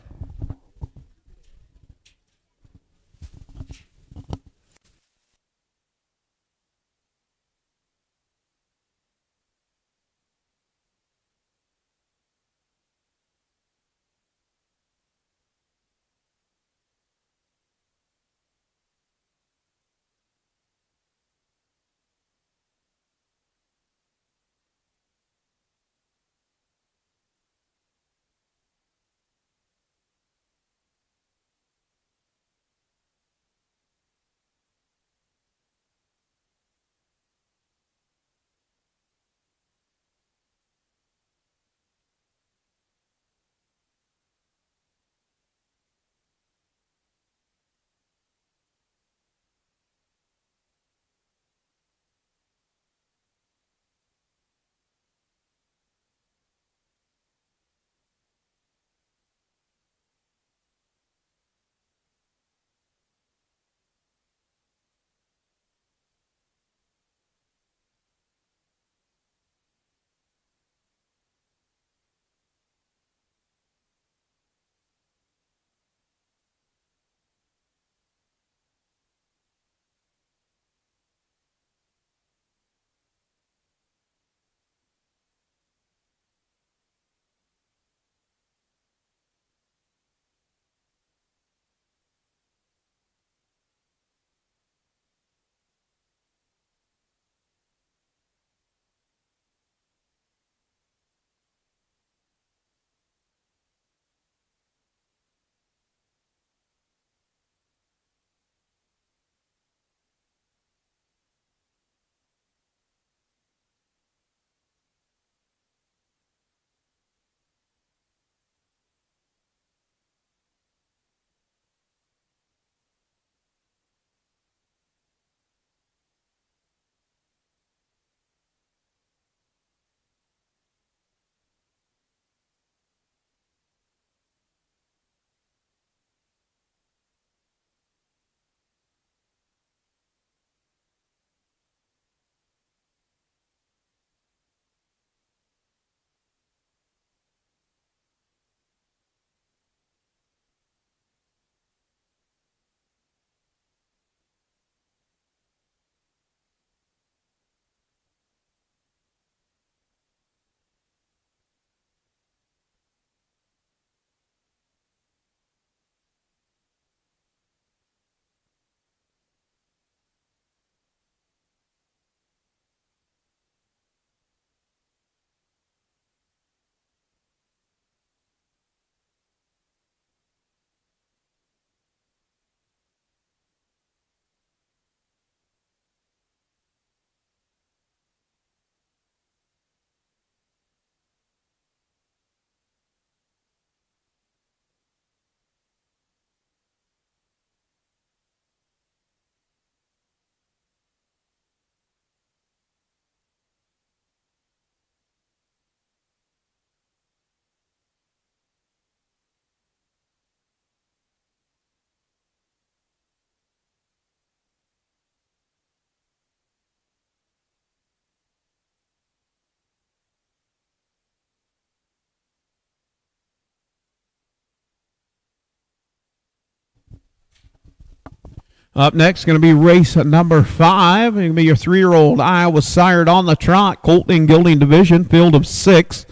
Up next, going to be race number 5. It's going to be your 3-year-old Iowa sired on the trot, Colt and Gelding division, field of 6.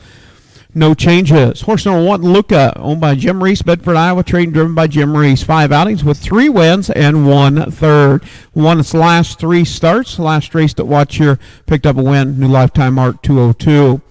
No changes. Horse number 1, Luca, owned by Jim Reese, Bedford, Iowa, trained driven by Jim Reese. 5 outings with 3 wins and 1 third. Won its last 3 starts. Last race at Watch Here picked up a win, new lifetime mark 202.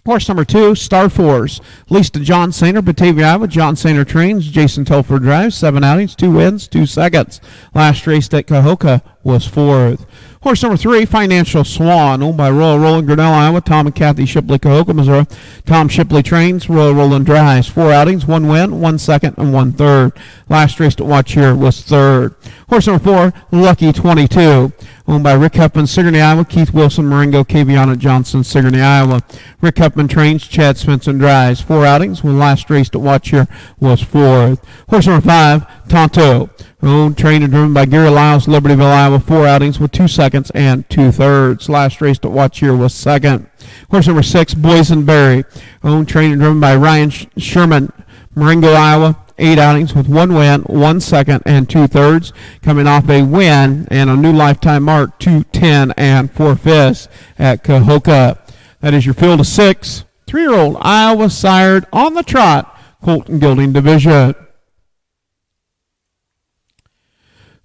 Horse number 2, Star Force. Leased to John Sainer, Batavia, Iowa. John Sainer trains. Jason Telford drives. 7 outings, 2 wins, 2 seconds. Last race at Cahokia was 4th. Horse number 3, Financial Swan, owned by Royal Roland, Grinnell, Iowa. Tom and Kathy Shipley, Cahokia, Missouri. Tom Shipley trains. Royal Roland drives. 4 outings, 1 win, 1 second, and 1 third. Last race to watch here was 3rd. Horse number 4, Lucky 22, owned by Rick Huffman, Sigourney, Iowa. Keith Wilson, Marengo, Kaviana Johnson, Sigourney, Iowa. Rick Huffman trains. Chad Svensson drives. 4 outings. The last race to watch here was 4th. Horse number 5, Tonto, owned, trained, and driven by Gary Lyles, Libertyville, Iowa. 4 outings with 2 seconds and 2 thirds. Last race to watch here was 2nd. Horse number 6, Boysenberry, owned, trained, and driven by Ryan Sherman, Marengo, Iowa. 8 outings with 1 win, 1 second, and 2 thirds. Coming off a win and a new lifetime mark, 2-10 and 4/5 at Cahokia. That is your field of 6. 3-year-old Iowa sired on the trot, Colton Gilding Division.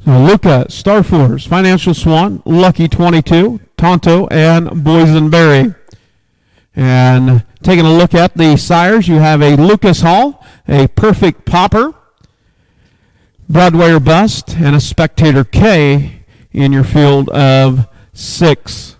So Luca, Star Force, Financial Swan, Lucky 22, Tonto, and Boysenberry. And taking a look at the sires, you have a Lucas Hall, a Perfect Popper, Broadway Bust, and a Spectator K in your field of 6.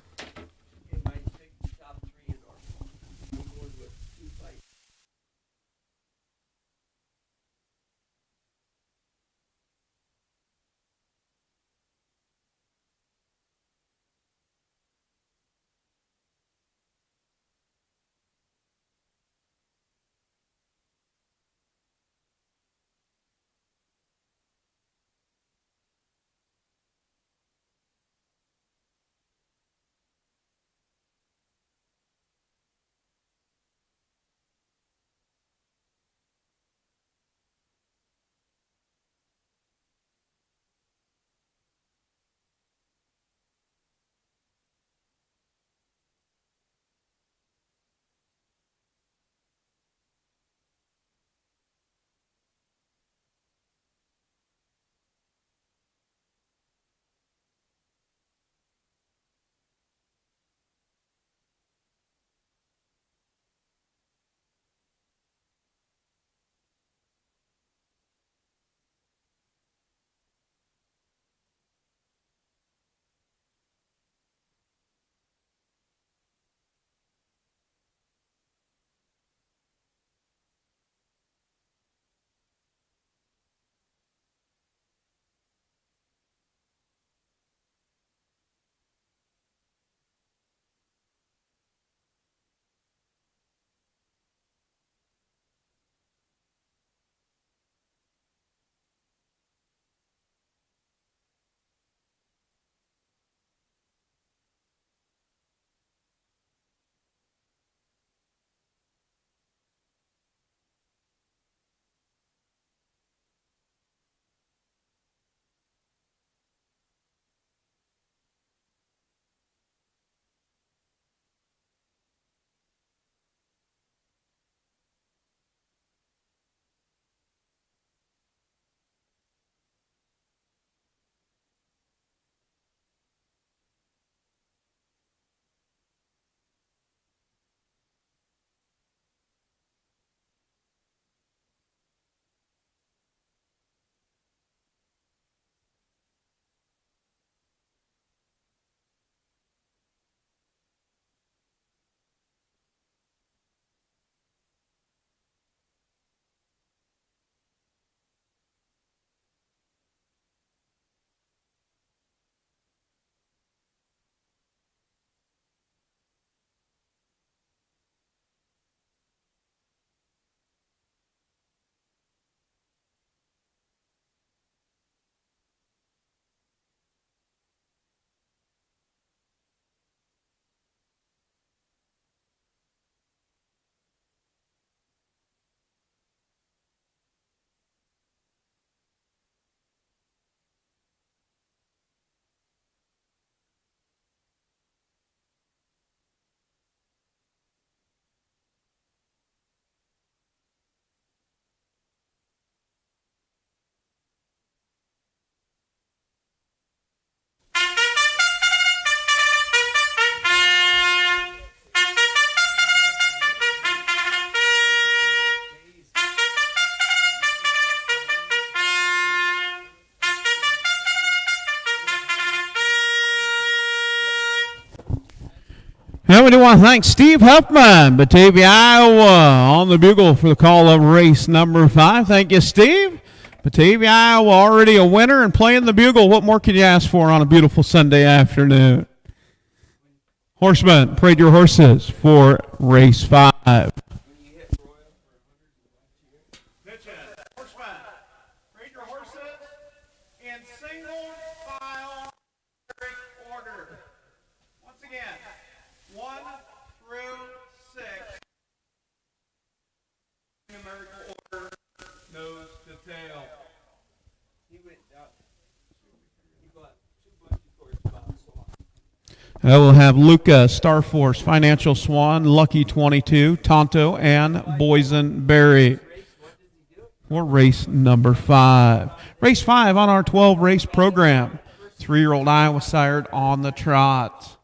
And we do want to thank Steve Huffman, Batavia, Iowa, on the bugle for the call of race number 5. Thank you, Steve. Batavia, Iowa, already a winner and playing the bugle. What more could you ask for on a beautiful Sunday afternoon? Horseman, parade your horses for race 5. I will have Luca, Star Force, Financial Swan, Lucky 22, Tonto, and Boysenberry for race number 5. Race 5 on our 12-race program. 3-year-old Iowa sired on the trot.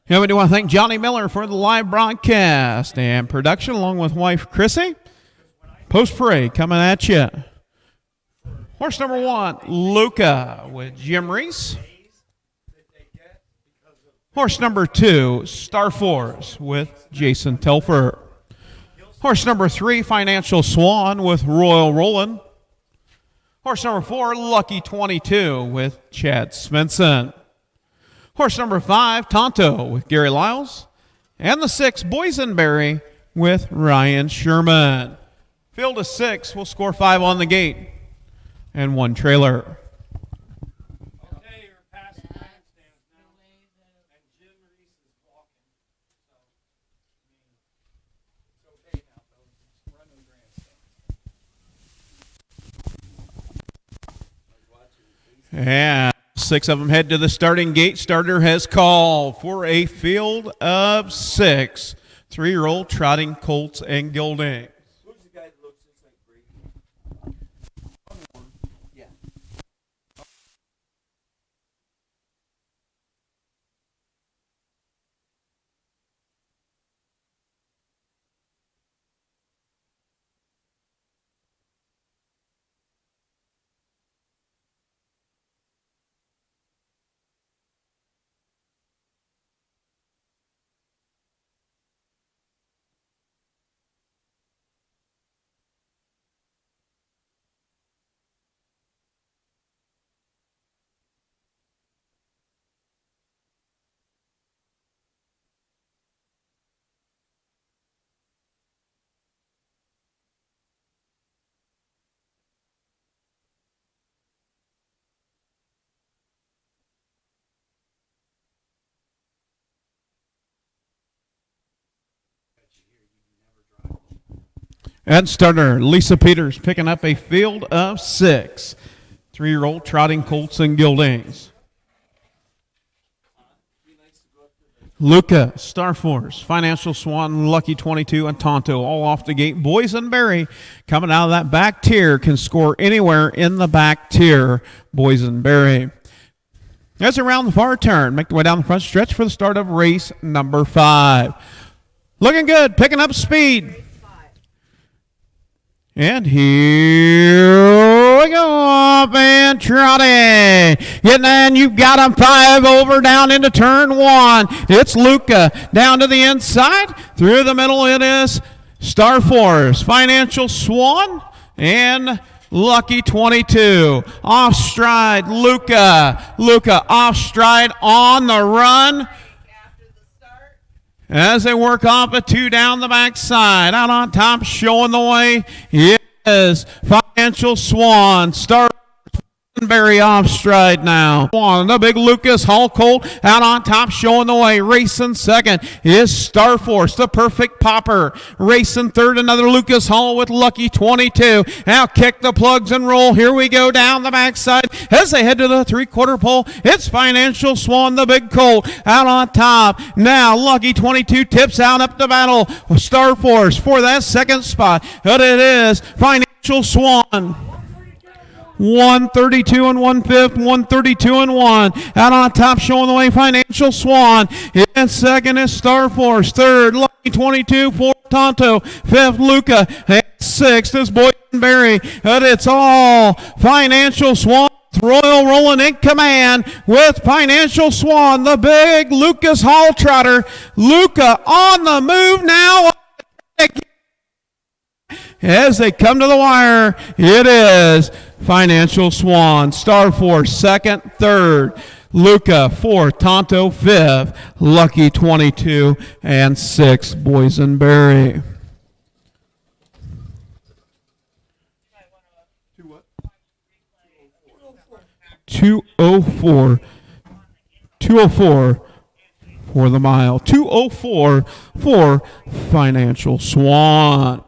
And we do want to thank Johnny Miller for the live broadcast and production, along with wife Chrissy. Post-parade coming at you. Horse number 1, Luca with Jim Reese. Horse number 2, Star Force with Jason Telfer. Horse number 3, Financial Swan with Royal Roland. Horse number 4, Lucky 22 with Chad Svensson. Horse number 5, Tonto with Gary Lyles. And the 6, Boysenberry with Ryan Sherman. Field of 6, we'll score 5 on the gate and 1 trailer. Okay, you're past the grandstands now, and Jim Reese is walking. So, it's okay now, folks. We're running grandstands. And 6 of them head to the starting gate. Starter has called for a field of 6. 3-year-old trotting colts and geldings. And starter, Lisa Peters picking up a field of 6. 3-year-old trotting colts and geldings. Luca, Star Force, Financial Swan, Lucky 22, and Tonto all off the gate. Boysenberry coming out of that back tier can score anywhere in the back tier. Boysenberry. As around the far turn, make the way down the front stretch for the start of race number 5. Looking good, picking up speed. And here we go, up and trotting. Getting in, you've got them 5 over down into turn 1. It's Luca down to the inside. Through the middle it is Star Force, Financial Swan, and Lucky 22. Off stride, Luca. Luca off stride on the run. As they work off a 2 down the backside. Out on top, showing the way, is Financial Swan. Very off stride now. The big Lucas Hall Colt out on top, showing the way. Racing second is Star Force, the perfect popper. Racing third, another Lucas Hall with Lucky 22. Now kick the plugs and roll. Here we go down the backside as they head to the 3/4 pole. It's Financial Swan, the big colt, out on top. Now Lucky 22 tips out up the battle. Star Force for that second spot. But it is Financial Swan. 132 and 1/5, 132 and 1. Out on top, showing the way, Financial Swan. In second is Star Force. Third, Lucky 22. Fourth, Tonto. Fifth, Luca. And sixth is Boydenberry. But it's all Financial Swan. Royal rolling in command with Financial Swan, the big Lucas Hall trotter. Luca on the move now. As they come to the wire, it is Financial Swan. Star Force second, third. Luca fourth, Tonto fifth, Lucky 22, and sixth, Boysenberry. 204. 204 for the mile. 204 for Financial Swan.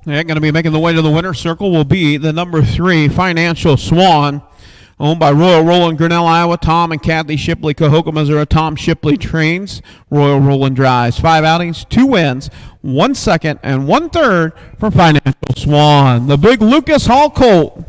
Yeah, going to be making the way to the winner's circle will be the number 3, Financial Swan, owned by Royal Roland, Grinnell, Iowa. Tom and Kathy Shipley, Cahokia, Missouri. Tom Shipley trains. Royal Roland drives. 5 outings, 2 wins, 1 second, and 1 third for Financial Swan. The big Lucas Hall Colt.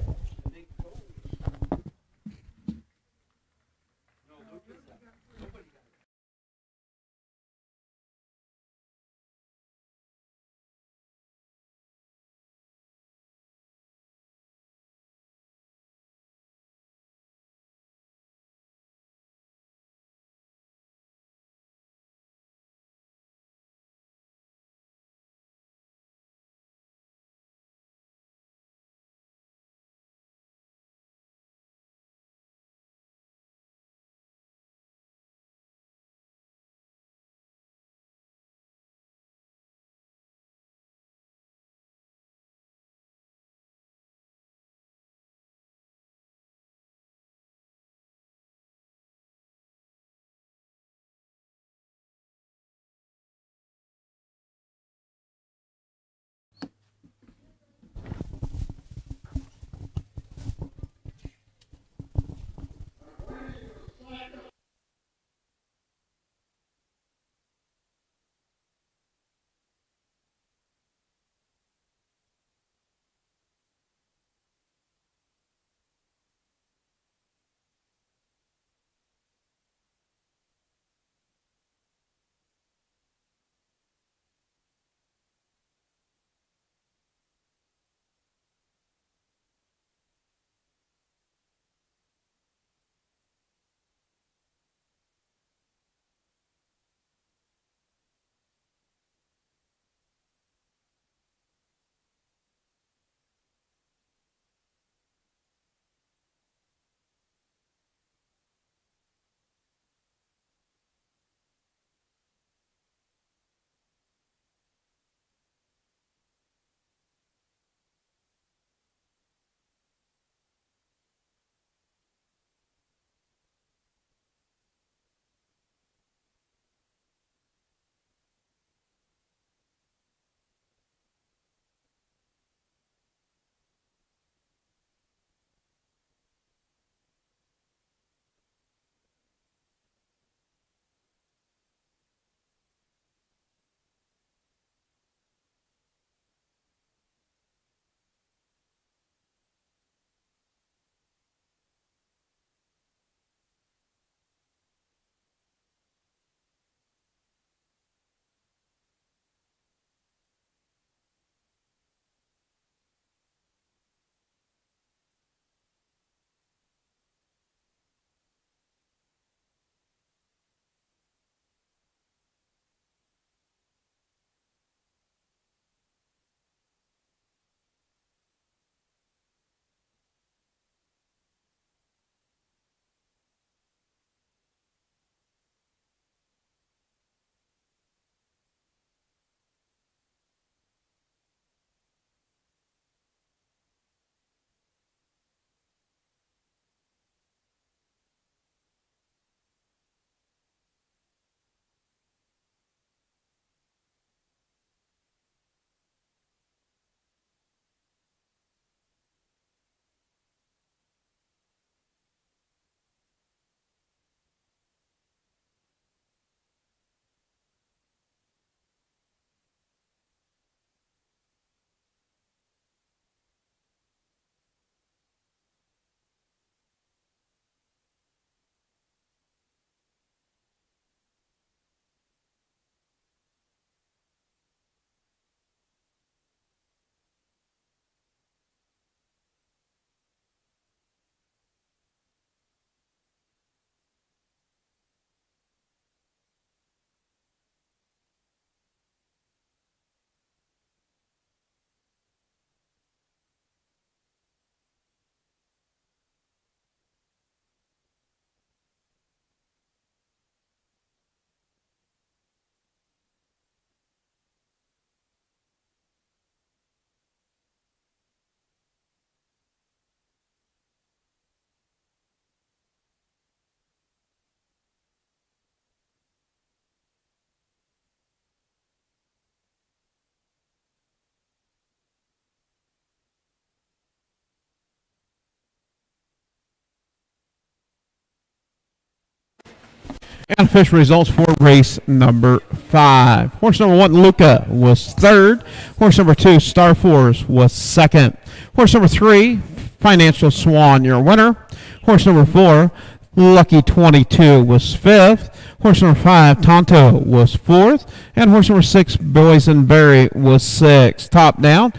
And official results for race number 5. Horse number 1, Luca, was third. Horse number 2, Star Force, was second. Horse number 3, Financial Swan, your winner. Horse number 4, Lucky 22, was fifth. Horse number 5, Tonto, was fourth. And horse number 6, Boysenberry, was sixth. Top down,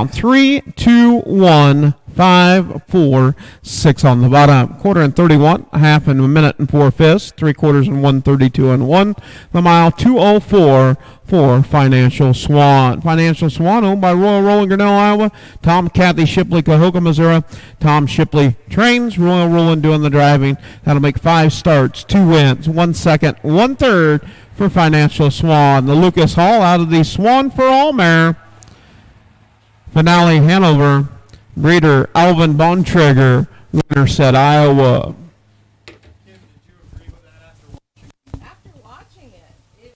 3, 2, 1, 5, 4, 6 on the bottom. Quarter and 31, half and a minute and 4/5, 3/4 and 1:32 and 1. The mile 2:04 for Financial Swan. Financial Swan owned by Royal Rolling, Grinnell, Iowa. Tom Kathy Shipley, Cahokia, Missouri. Tom Shipley trains. Royal Rolling doing the driving. That'll make 5 starts, 2 wins, 1 second, 1 third for Financial Swan. The Lucas Hall out of the Swan for All mare. Finale Hanover. Breeder Alvin Bontrager, winner said Iowa. Kim, did you agree with that After watching it,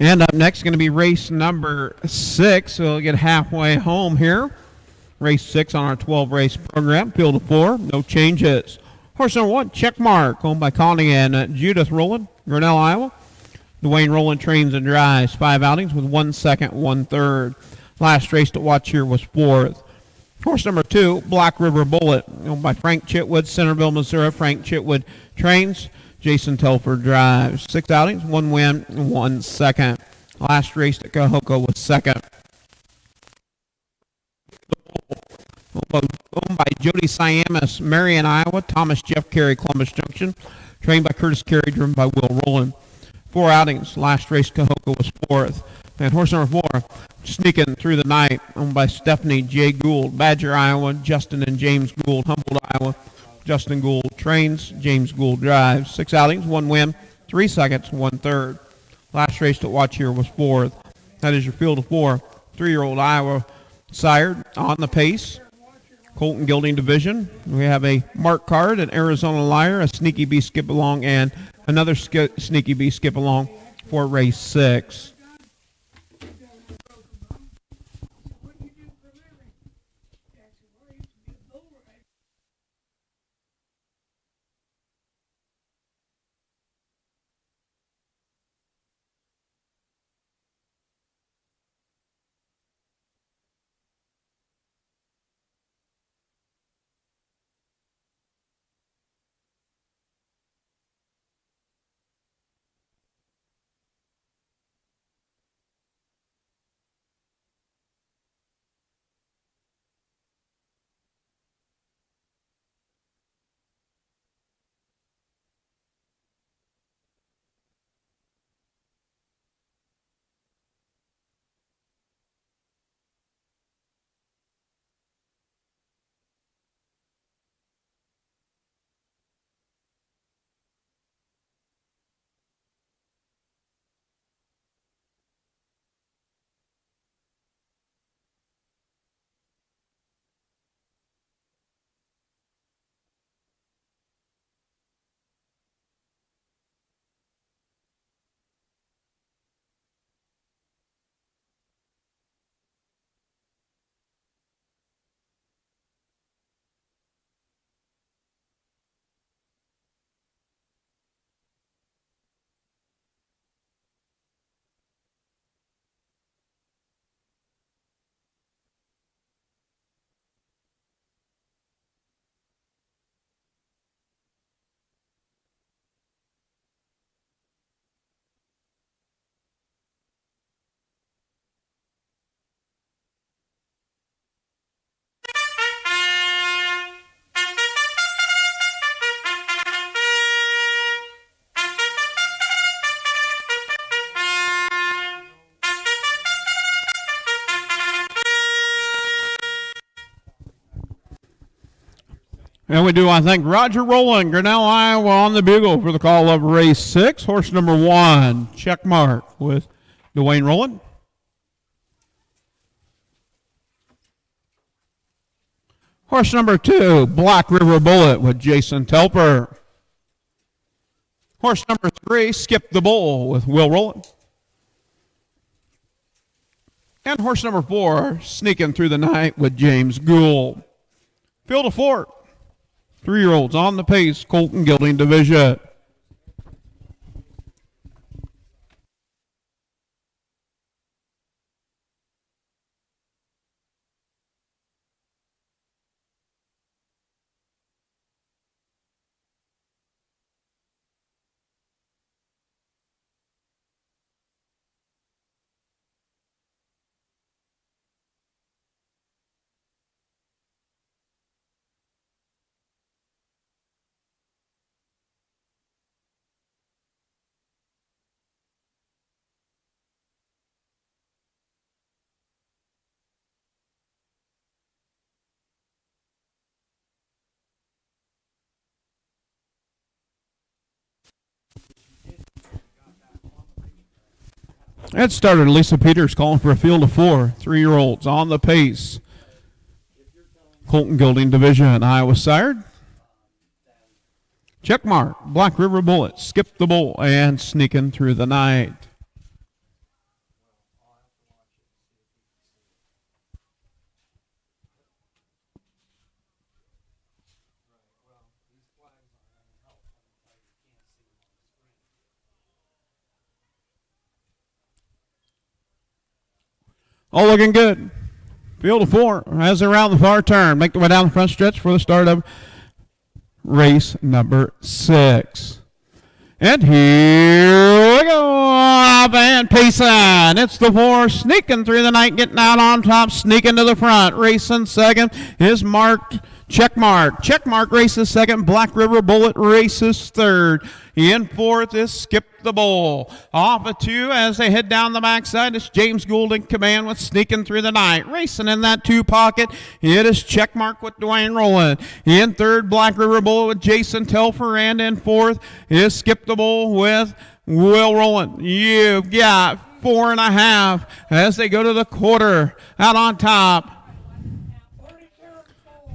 And up next is going to be race number 6. So we'll get halfway home here. Race 6 on our 12-race program. Field of 4, no changes. Horse number 1, Checkmark, owned by Connie and Judith Rowland, Grinnell, Iowa. Dwayne Rowland trains and drives. 5 outings with 1 second, 1 third. Last race to watch here was 4th. Horse number 2, Black River Bullet, owned by Frank Chitwood, Centerville, Missouri. Frank Chitwood trains. Jason Telford drives. 6 outings, 1 win, 1 second. Last race at Cahokia was 2nd. Owned by Jody Siamis, Marion, Iowa. Thomas Jeff Carey, Columbus Junction. Trained by Curtis Carey, driven by Will Rowland. 4 outings. Last race Cahokia was 4th. And horse number 4, sneaking through the night, owned by Stephanie J. Gould, Badger, Iowa. Justin and James Gould, Humboldt, Iowa. Justin Gould trains. James Gould drives. 6 outings, 1 win, 3 seconds, 1 third. Last race to watch here was 4th. That is your field of 4. 3-year-old Iowa sired on the pace. Colton Gilding Division. We have a Mark Card, an Arizona Liar, a Sneaky Bee Skip Along, and another Sneaky Bee Skip Along for race 6. And we do want to thank Roger Rowland, Grinnell, Iowa, on the bugle for the call of race 6. Horse number 1, check mark with Dwayne Rowland. Horse number 2, Black River Bullet with Jason Telper. Horse number 3, Skip the Bull with Will Rowland. And horse number 4, Sneaking Through the Night with James Gould. Field of 4. 3-year-olds on the pace, Colton Gilding Division. It started Lisa Peters calling for a field of 4, 3-year-olds on the pace. Colton Gilding Division, Iowa sired. Checkmark, Black River Bullet, Skip the Bull, and Sneaking Through the Night. All looking good. Field of 4 as they're around the far turn. Make their way down the front stretch for the start of race number 6. And here we go. Up and pacing. It's the 4 Sneaking Through the Night, getting out on top, sneaking to the front. Racing second is marked Checkmark. Checkmark races second. Black River Bullet races third. In fourth is Skip the Bull. Off of 2 as they head down the backside. It's James Gould in command with Sneaking Through the Night. Racing in that 2 pocket. It is Checkmark with Dwayne Rowland. In third, Black River Bull with Jason Telfer. And in fourth is Skip the Bull with Will Rowland. You've got 4.5 as they go to the quarter. Out on top,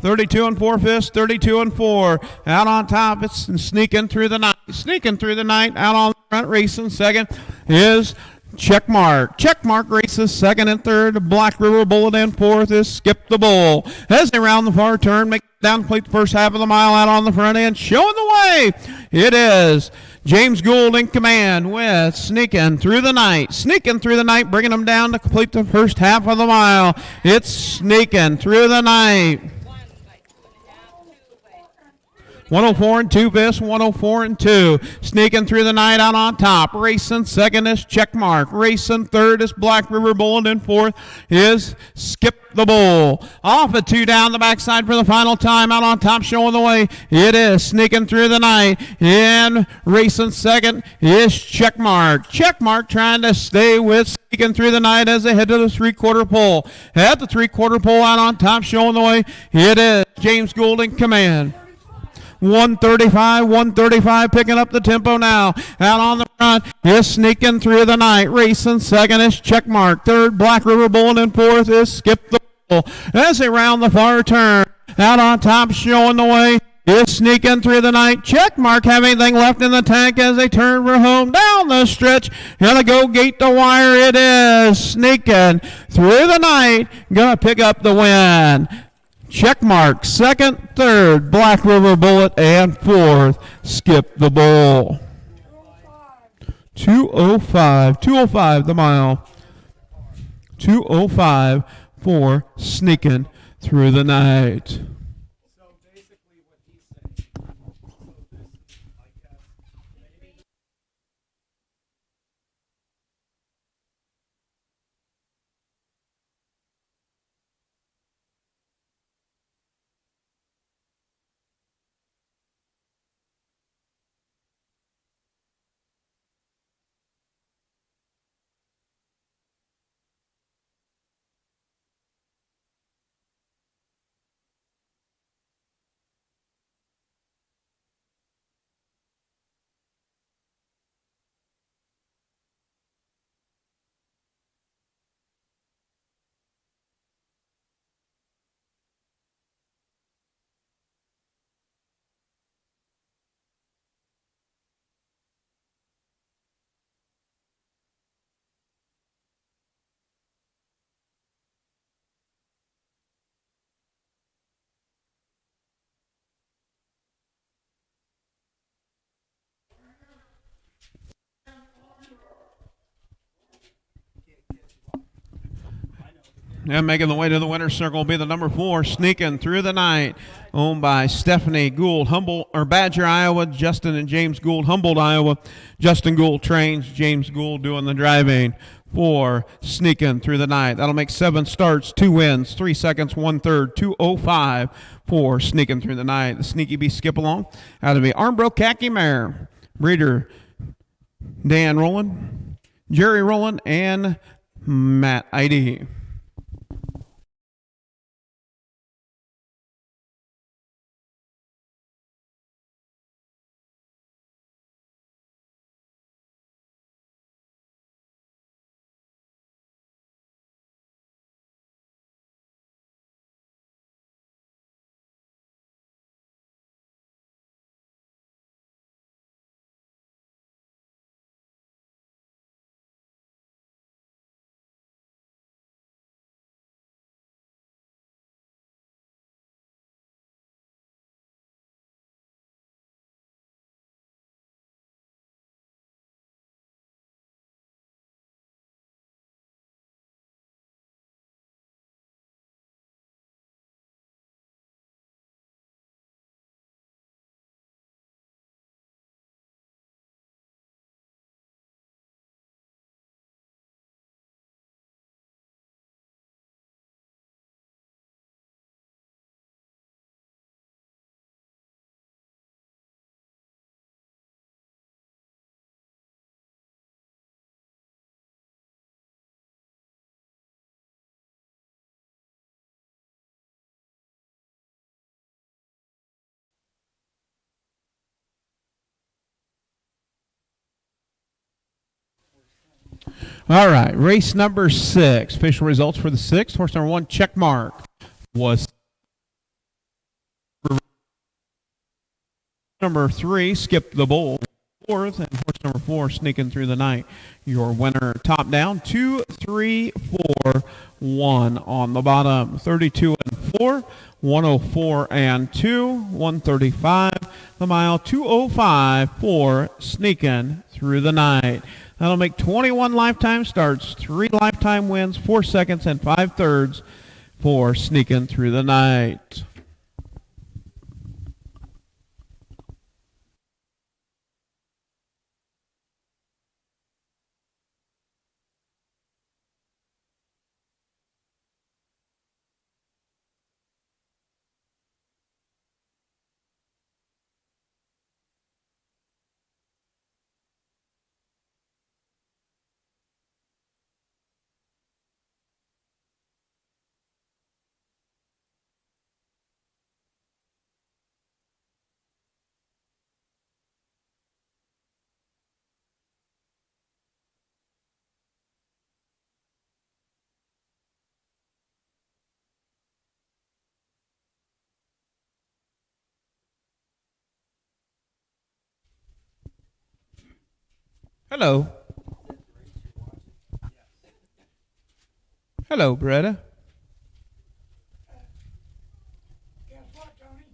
32 and 4 fifths, 32 and 4. Out on top, it's Sneaking Through the Night. Sneaking Through the Night. Out on the front, racing second is Checkmark. Checkmark races second and third. Black River Bullet in fourth is Skip the Bull. As they round the far turn, make down complete the first half of the mile. Out on the front end, showing the way. It is James Gould in command with Sneaking Through the Night. Sneaking Through the Night, bringing them down to complete the first half of the mile. It's Sneaking Through the Night. 104 and 2 fifths, 104 and 2. Sneaking Through the Night out on top. Racing second is Checkmark. Racing third is Black River Bull. And fourth is Skip the Bull. Off of 2 down the backside for the final time. Out on top, showing the way. It is Sneaking Through the Night. And racing second is Checkmark. Checkmark trying to stay with Sneaking Through the Night as they head to the 3/4 pole. At the 3/4 pole out on top, showing the way. It is James Gould in command. 135, picking up the tempo now. Out on the front is Sneaking Through the Night. Racing second is Checkmark. Third, Black River Bull. And fourth is Skip the Bull. As they round the far turn, out on top, showing the way is Sneaking Through the Night. Checkmark have anything left in the tank as they turn for home down the stretch. Gonna go gate the wire. It is Sneaking Through the Night. Gonna pick up the win. Checkmark second, third, Black River Bullet, and fourth, Skip the Bull. 205 the mile. 205 for Sneaking Through the Night. So basically what he's saying, so this is, I guess, maybe And making the way to the winner's circle will be the number 4, Sneaking Through the Night, owned by Stephanie Gould, Badger, Iowa. Justin and James Gould, Humboldt, Iowa. Justin Gould trains, James Gould doing the driving for Sneaking Through the Night. That'll make 7 starts, 2 wins, 3 seconds, 1/3, 2:05 for Sneaking Through the Night. The Sneaky Bee skip along out of the Armbro Khaki Mare. Breeder Dan Rowland, Jerry Rowland, and Matt Idy. All right, race number 6. Official results for the 6th. Horse number 1, Checkmark, was number 3, Skip the Bull, 4th, and horse number 4, Sneaking Through the Night. Your winner, top down, 2, 3, 4, 1 on the bottom. 32 and 4, 104 and 2, 135 the mile, 205 for Sneaking Through the Night. That'll make 21 lifetime starts, 3 lifetime wins, 4 seconds and 5/3 for Sneaking Through the Night. Hello. Hello, Beretta. Guess what, Tony?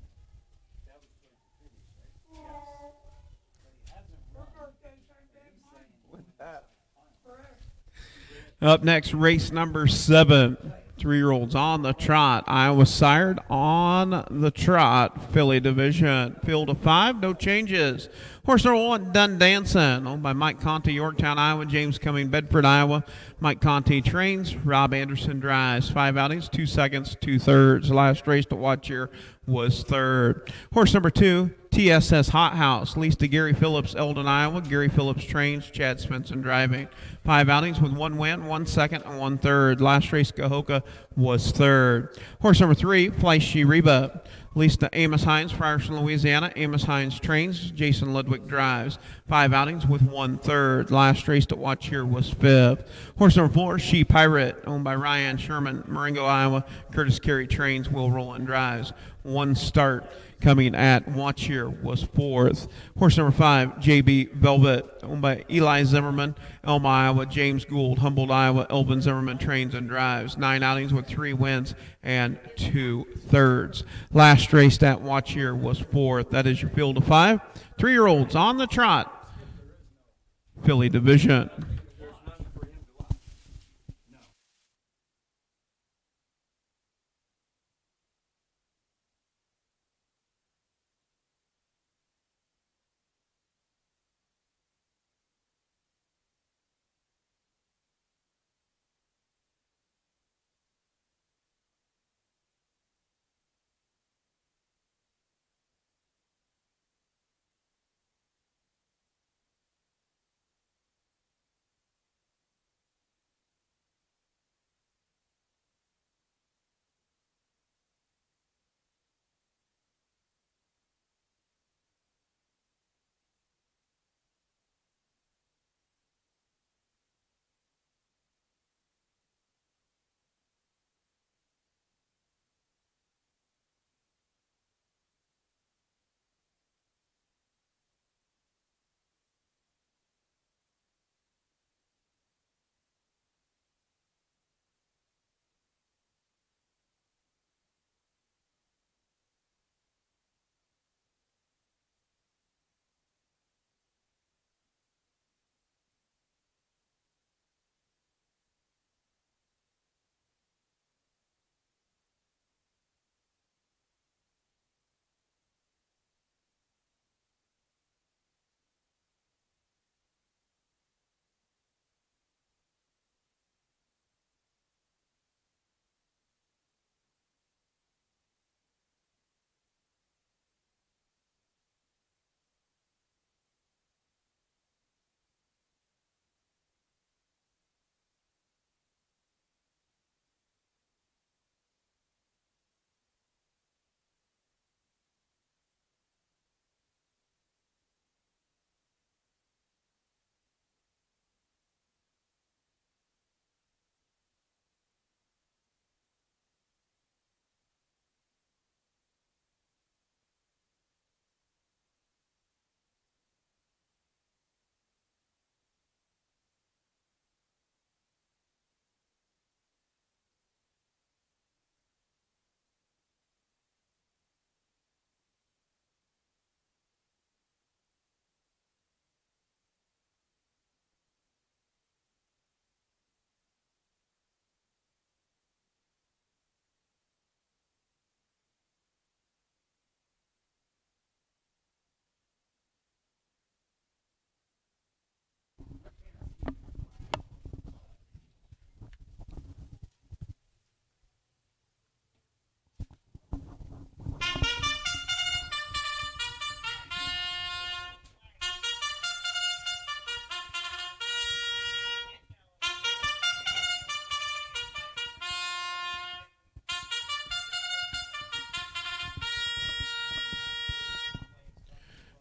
Her birthday same day as mine. Up next, race number 7. 3-year-olds on the trot. Iowa sired on the trot. Filly division. Field of 5, no changes. Horse number 1, Done Dancing, owned by Mike Conti, Yorktown, Iowa. James Cumming, Bedford, Iowa. Mike Conti trains. Rob Anderson drives. 5 outings, 2 seconds, 2/3. The last race to watch here was 3rd. Horse number 2, TSS Hot House, leased to Gary Phillips, Eldon, Iowa. Gary Phillips trains. Chad Svensson driving. 5 outings with 1 win, 1 second, and 1/3. Last race, Cahokia, was 3rd. Horse number 3, Fleishy Reba, leased to Amos Hines, Frierson, Louisiana. Amos Hines trains. Jason Ludwig drives. 5 outings with 1/3. Last race to watch here was 5th. Horse number 4, She Pirate, owned by Ryan Sherman, Marengo, Iowa. Curtis Carey trains. Will Rowland drives. 1 start coming at watch here was 4th. Horse number 5, JB Velvet, owned by Eli Zimmerman, Elma, Iowa. James Gould, Humboldt, Iowa. Elvin Zimmerman trains and drives. 9 outings with 3 wins and 2/3. Last race at watch here was 4th. That is your field of 5. 3-year-olds on the trot. Filly division.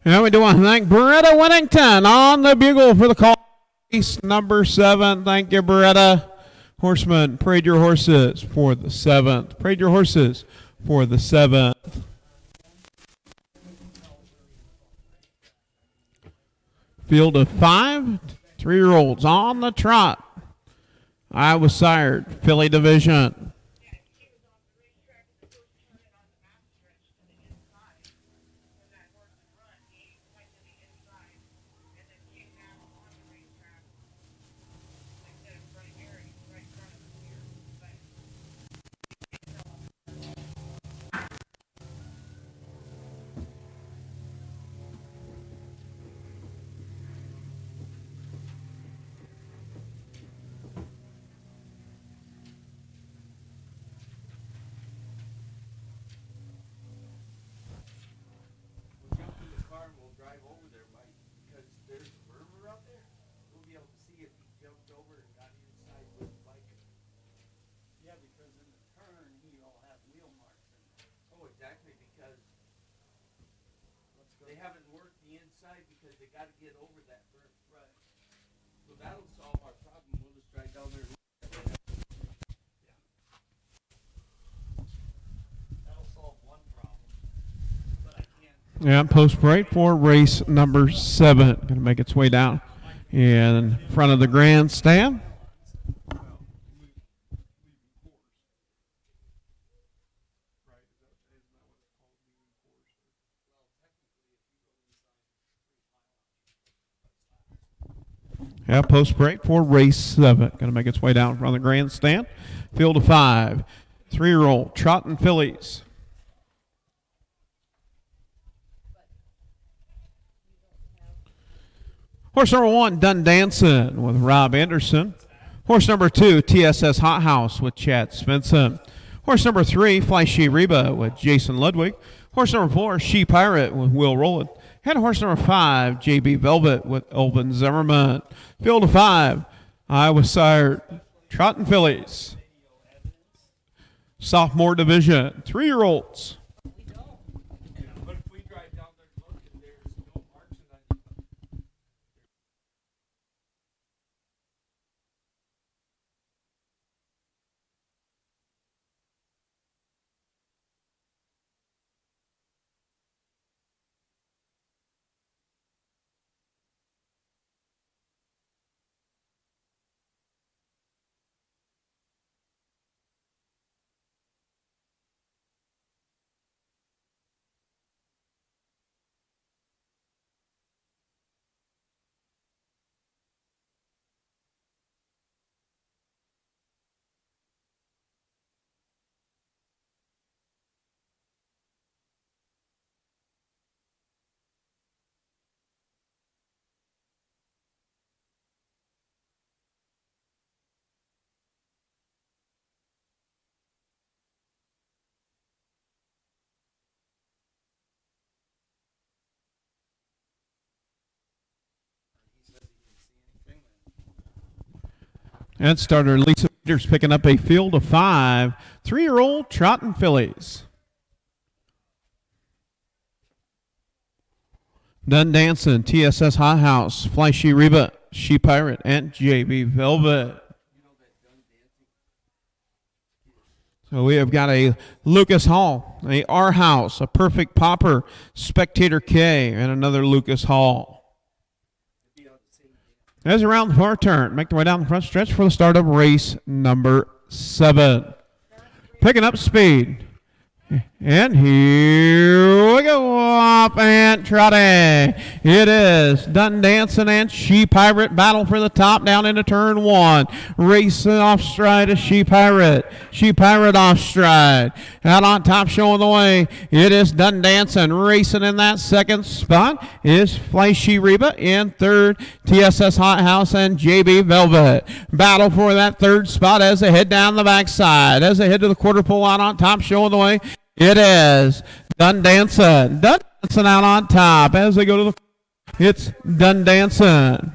And we do want to thank Beretta Winnington on the bugle for the call. Race number 7. Thank you, Beretta. Horseman, parade your horses for the 7th. Parade your horses for the 7th. Field of 5 3-year-olds on the trot. Iowa sired, Philly division. Yeah, post break for race number 7. Going to make its way down in front of the grandstand. Yeah, post break for race 7. Going to make its way down in front of the grandstand. Field of 5. 3-year-old trotting fillies. Horse number 1, Done Dancing with Rob Anderson. Horse number 2, TSS Hot House with Chad Svensson. Horse number 3, Fly She Reba with Jason Ludwig. Horse number 4, She Pirate with Will Rowland. And horse number 5, JB Velvet with Elvin Zimmerman. Field of 5, Iowa sired, trotting fillies. Sophomore division, 3-year-olds. And starter Lisa Peters picking up a field of 5 3-year-old trotting fillies. Done Dancing, TSS Hot House, Fly She Reba, She Pirate, and JB Velvet. So we have got a Lucas Hall, a R House, a Perfect Popper, Spectator K, and another Lucas Hall. As around the far turn, make their way down the front stretch for the start of race number 7. Picking up speed. And here we go, up and trotting. It is Done Dancing and She Pirate battle for the top down into turn 1. Racing off stride is She Pirate. She Pirate off stride. Out on top showing the way. It is Done Dancing. Racing in that second spot is Fly She Reba. In third, TSS Hot House and JB Velvet. Battle for that third spot as they head down the backside. As they head to the quarter pole out on top showing the way. It is Done Dancing. Done Dancing out on top as they go to the. It's Done Dancing.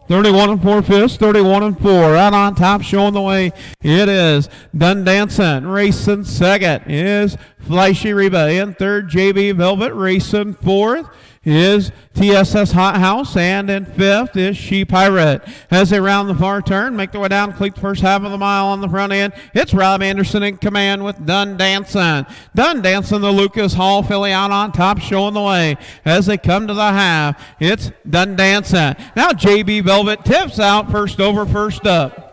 31 and 4 fifths, 31 and 4. Out on top, showing the way. It is Dun Dancing. Racing second is Flashy Reba. In third, JB Velvet. Racing fourth is TSS Hot House, and in fifth is She Pirate. As they round the far turn, make their way down, complete the first half of the mile on the front end. It's Rob Anderson in command with Dun Dancing. Dun Dancing, the Lucas Hall filly out on top, showing the way. As they come to the half, it's Dun Dancing. Now JB Velvet tips out, first over, first up.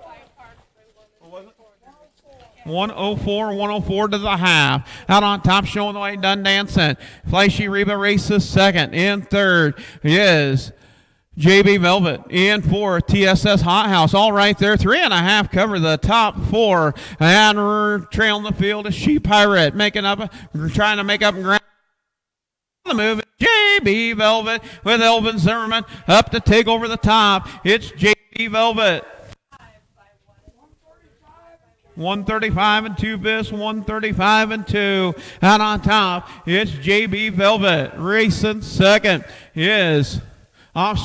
104 to the half. Out on top, showing the way, Dun Dancing. Flashy Reba races second. In third is JB Velvet. In fourth, TSS Hot House. All right there. 3.5 cover the top four. And we're trailing the field is She Pirate. Trying to make up ground. The move, JB Velvet with Elvin Zimmerman up to take over the top. It's JB Velvet. 135 and 2 fifths, 135 and 2. Out on top, it's JB Velvet. Racing second is off,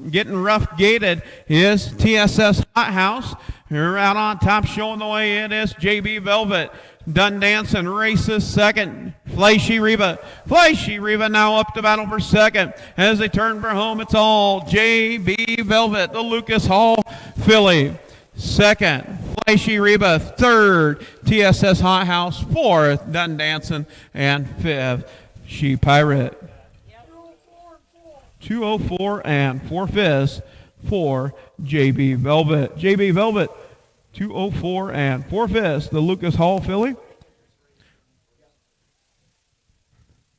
getting rough gated is TSS Hot House. Here out on top, showing the way, it is JB Velvet. Dun Dancing races second. Flashy Reba. Flashy Reba now up to battle for second. As they turn for home, it's all JB Velvet, the Lucas Hall filly. Second, Flashy Reba. Third, TSS Hot House. Fourth, Dun Dancing. And fifth, She Pirate. 204 and 4 fifths for JB Velvet. JB Velvet, 204 and 4 fifths. The Lucas Hall filly.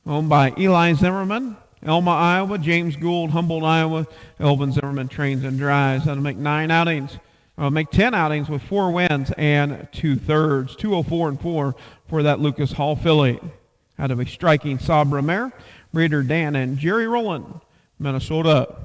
Owned by Eli Zimmerman, Elma, Iowa, James Gould, Humboldt, Iowa. Elvin Zimmerman trains and drives. That'll make 9 outings. Make 10 outings with 4 wins and 2/3. 204 and 4 for that Lucas Hall filly. Out of a striking Sabra mare, breeder Dan and Jerry Rowland, Minnesota.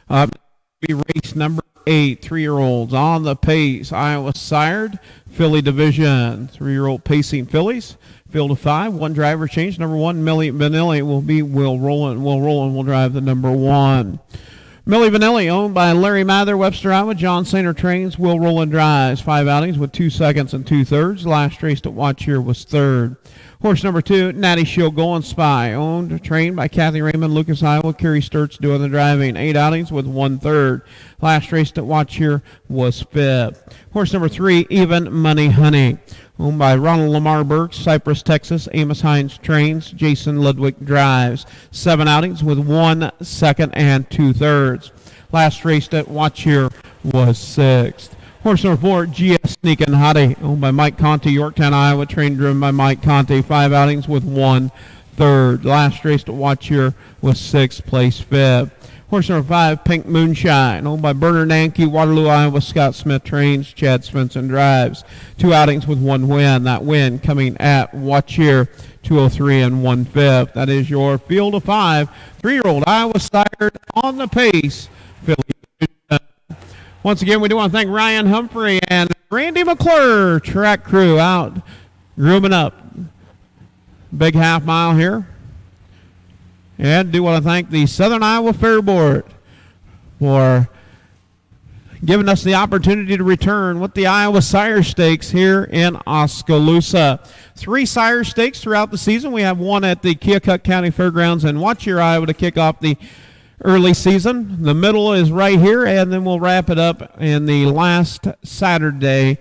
Be race number 8, 3-year-olds on the pace. Iowa sired, Filly division, 3-year-old pacing fillies. Field of 5, one driver change. Number 1, Millie Vanilli will roll and will drive the number 1. Millie Vanilli, owned by Larry Mather, Webster, Iowa. John Sainer trains. Will Roland drives. 5 outings with 2 seconds and 2/3. Last race to watch here was 3rd. Horse number 2, Natty Shield Going Spy, owned, trained by Kathy Raymond, Lucas, Iowa. Kerry Sturts doing the driving. 8 outings with 1/3. Last race to watch here was 5th. Horse number 3, Even Money Honey, owned by Ronald Lamar Burks, Cypress, Texas. Amos Hines trains. Jason Ludwig drives. 7 outings with 1 second and 2/3. Last race to watch here was 6th. Horse number 4, GS Sneakin' Hottie, owned by Mike Conte, Yorktown, Iowa. Trained driven by Mike Conte. 5 outings with 1/3. Last race to watch here was 6th, place 5th. Horse number 5, Pink Moonshine, owned by Bernard Nanke, Waterloo, Iowa. Scott Smith trains. Chad Svensson drives. 2 outings with 1 win. That win coming at watch here 203 and 1/5. That is your field of 5. 3-year-old Iowa sired on the pace. Philly. Once again, we do want to thank Ryan Humphrey and Randy McClure, track crew, out grooming up. Big half mile here. And do want to thank the Southern Iowa Fair Board for giving us the opportunity to return with the Iowa Sire Stakes here in Oskaloosa. 3 Sire Stakes throughout the season. We have one at the Keokuk County Fairgrounds and Watch Your Iowa to kick off the early season. The middle is right here, and then we'll wrap it up in the last Saturday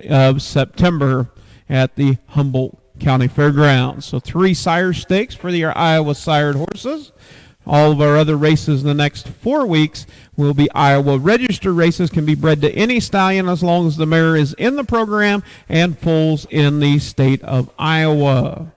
of September at the Humboldt County Fairgrounds. So 3 Sire Stakes for the Iowa sired horses. All of our other races in the next 4 weeks will be Iowa registered races, can be bred to any stallion as long as the mare is in the program and foals in the state of Iowa.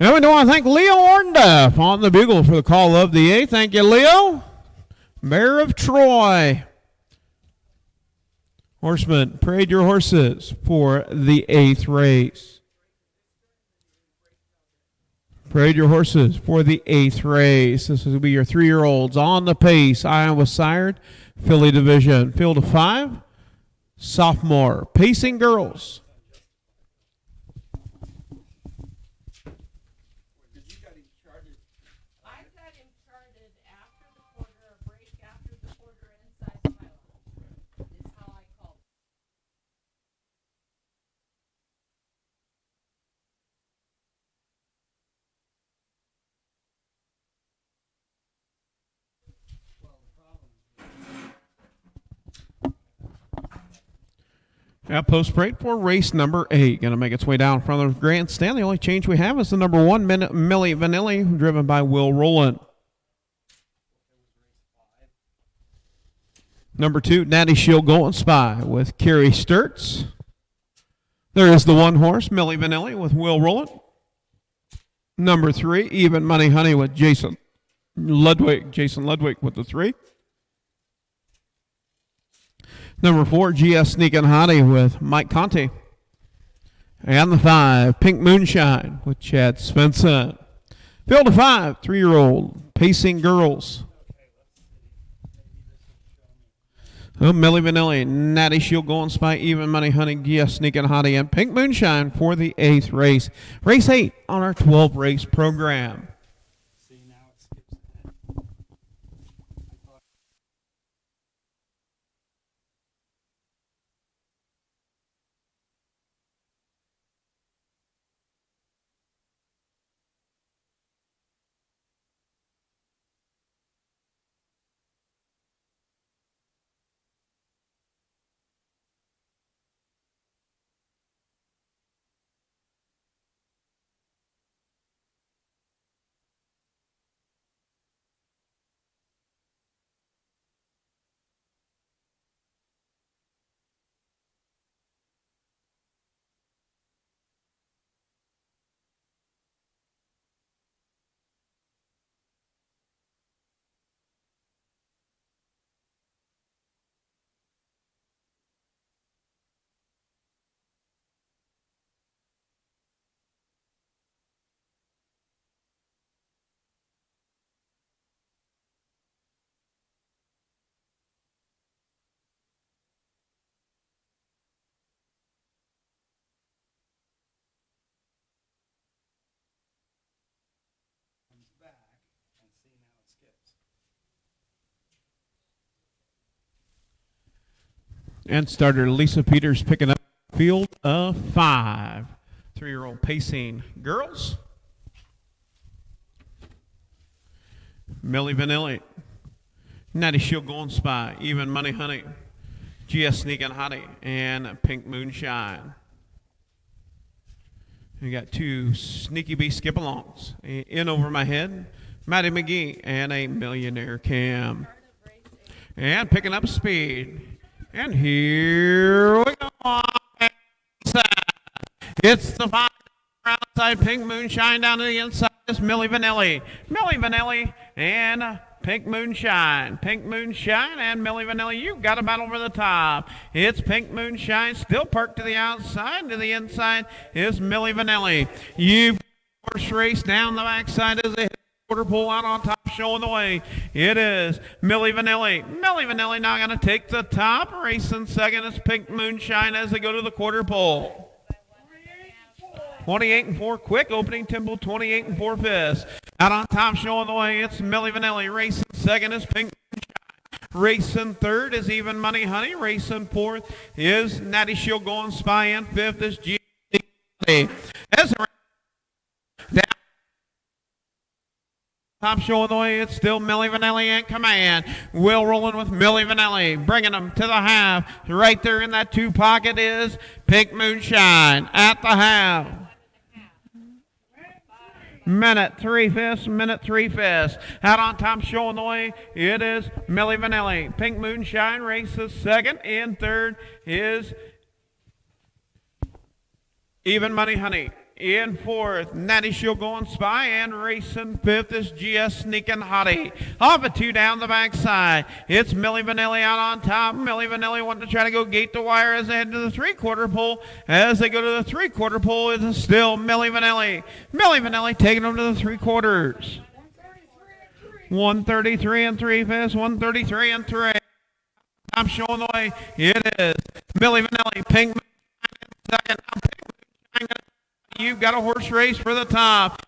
And we do want to thank Leo Ornduff on the bugle for the call of the 8th. Thank you, Leo. Mayor of Troy. Horseman, parade your horses for the 8th race. Parade your horses for the 8th race. This will be your 3-year-olds on the pace. Iowa sired, filly division. Field of 5, sophomore, pacing girls. I got him charted after the quarter, a break after the quarter inside the pylon. Is how I called it. Post parade for race number 8. Going to make its way down in front of the grandstand. The only change we have is the number 1, Millie Vanilli, driven by Will Rowland. Number 2, Natty Shield Golden Spy with Carrie Sturts. There is the 1 horse, Millie Vanilli with Will Rowland. Number 3, Even Money Honey with Jason Ludwig. Jason Ludwig with the 3. Number 4, GS Sneakin' Hottie with Mike Conte. And the 5, Pink Moonshine with Chad Svensson. Field of 5, 3-year-old pacing girls. Millie Vanilli, Natty Shield Golden Spy, Even Money Honey, GS Sneakin' Hottie, and Pink Moonshine for the 8th race. Race 8 on our 12-race program. And starter Lisa Peters picking up field of 5. 3-year-old pacing girls. Millie Vanilli, Natty Shield Golden Spy, Even Money Honey, GS Sneakin' Hottie, and Pink Moonshine. We got 2 Sneaky Bee skip-alongs. In Over My Head, Maddie McGee, and a Millionaire Cam. And picking up speed. And here we go. It's the 5 outside, Pink Moonshine down to the inside. It's Millie Vanilli. Millie Vanilli and Pink Moonshine. Pink Moonshine and Millie Vanilli. You've got a battle over the top. It's Pink Moonshine still parked to the outside. To the inside is Millie Vanilli. You've got horse race down the backside as they hit the quarter pole out on top. Showing the way, it is Millie Vanilli. Millie Vanilli now going to take the top. Racing second is Pink Moonshine as they go to the quarter pole. 28-4 quick opening tempo, 28-4 fifths. Out on top showing the way, it's Millie Vanilli. Racing second is Pink Moonshine. Racing third is Even Money Honey. Racing fourth is Natty Shield Golden Spy. And fifth is G. As down top showing the way, it's still Millie Vanilli in command. Will Rowland with Millie Vanilli, bringing them to the half. Right there in that 2 pocket is Pink Moonshine at the half. Minute 3 fifths. Out on top showing the way, it is Millie Vanilli. Pink Moonshine races second. In third is Even Money Honey. In fourth, Natty Shield going Spy, and racing fifth is GS Sneaking Hottie. Off at 2 down the backside. It's Millie Vanilli out on top. Millie Vanilli wanting to try to go gate to wire as they head to the 3/4 pole. As they go to the 3/4 pole, it's still Millie Vanilli. Millie Vanilli taking them to the 3/4. 133 and 3 fifths, 133 and 3. I'm showing the way. It is Millie Vanilli, Pink second. You've got a horse race for the top.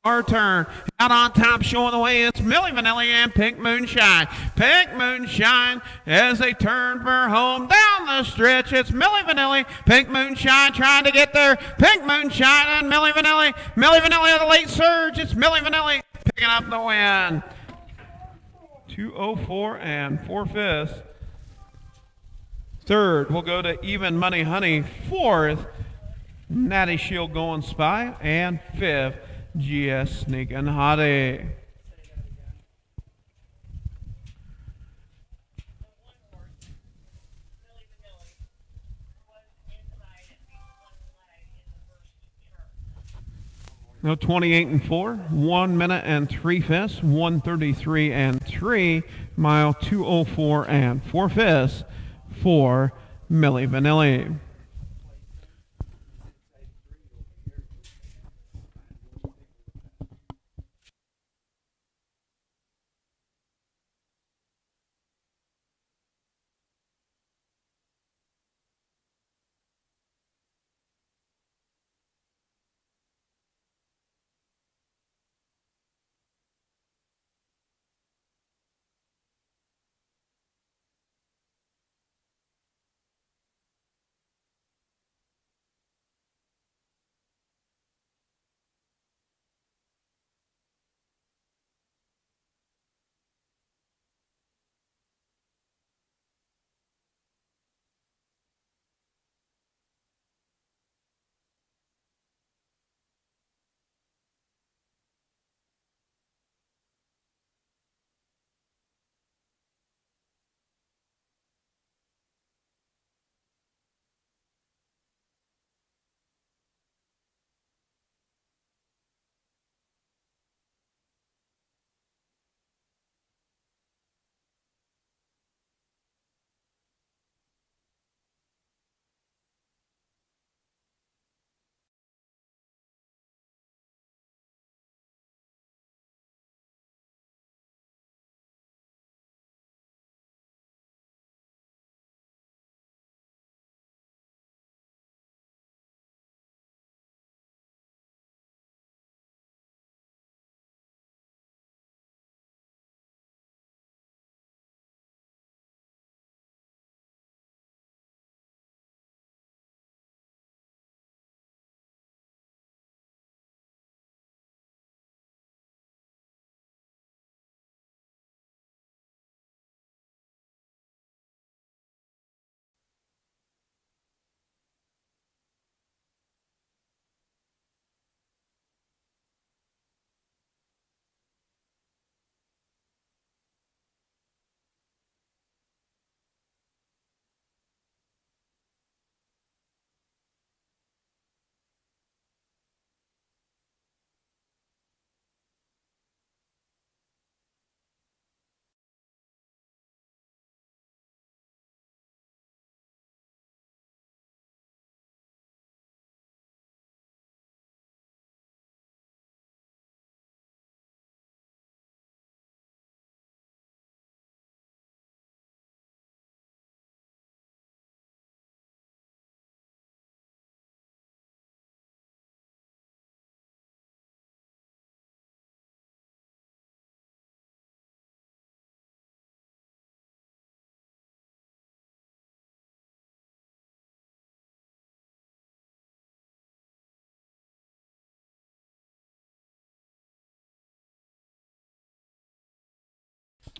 Our turn. Out on top showing the way. It's Millie Vanilli and Pink Moonshine. Pink Moonshine as they turn for home. Down the stretch, it's Millie Vanilli. Pink Moonshine trying to get there. Pink Moonshine and Millie Vanilli. Millie Vanilli with a late surge. It's Millie Vanilli picking up the win. 2:04 and 4 fifths. Third, we'll go to Even Money Honey. Fourth, Natty Shield going Spy. And fifth, GS Sneaking Hottie. No, 28 and 4, 1 minute and 3 fifths, 133 and 3, mile 2:04 and 4 fifths for Millie Vanilli.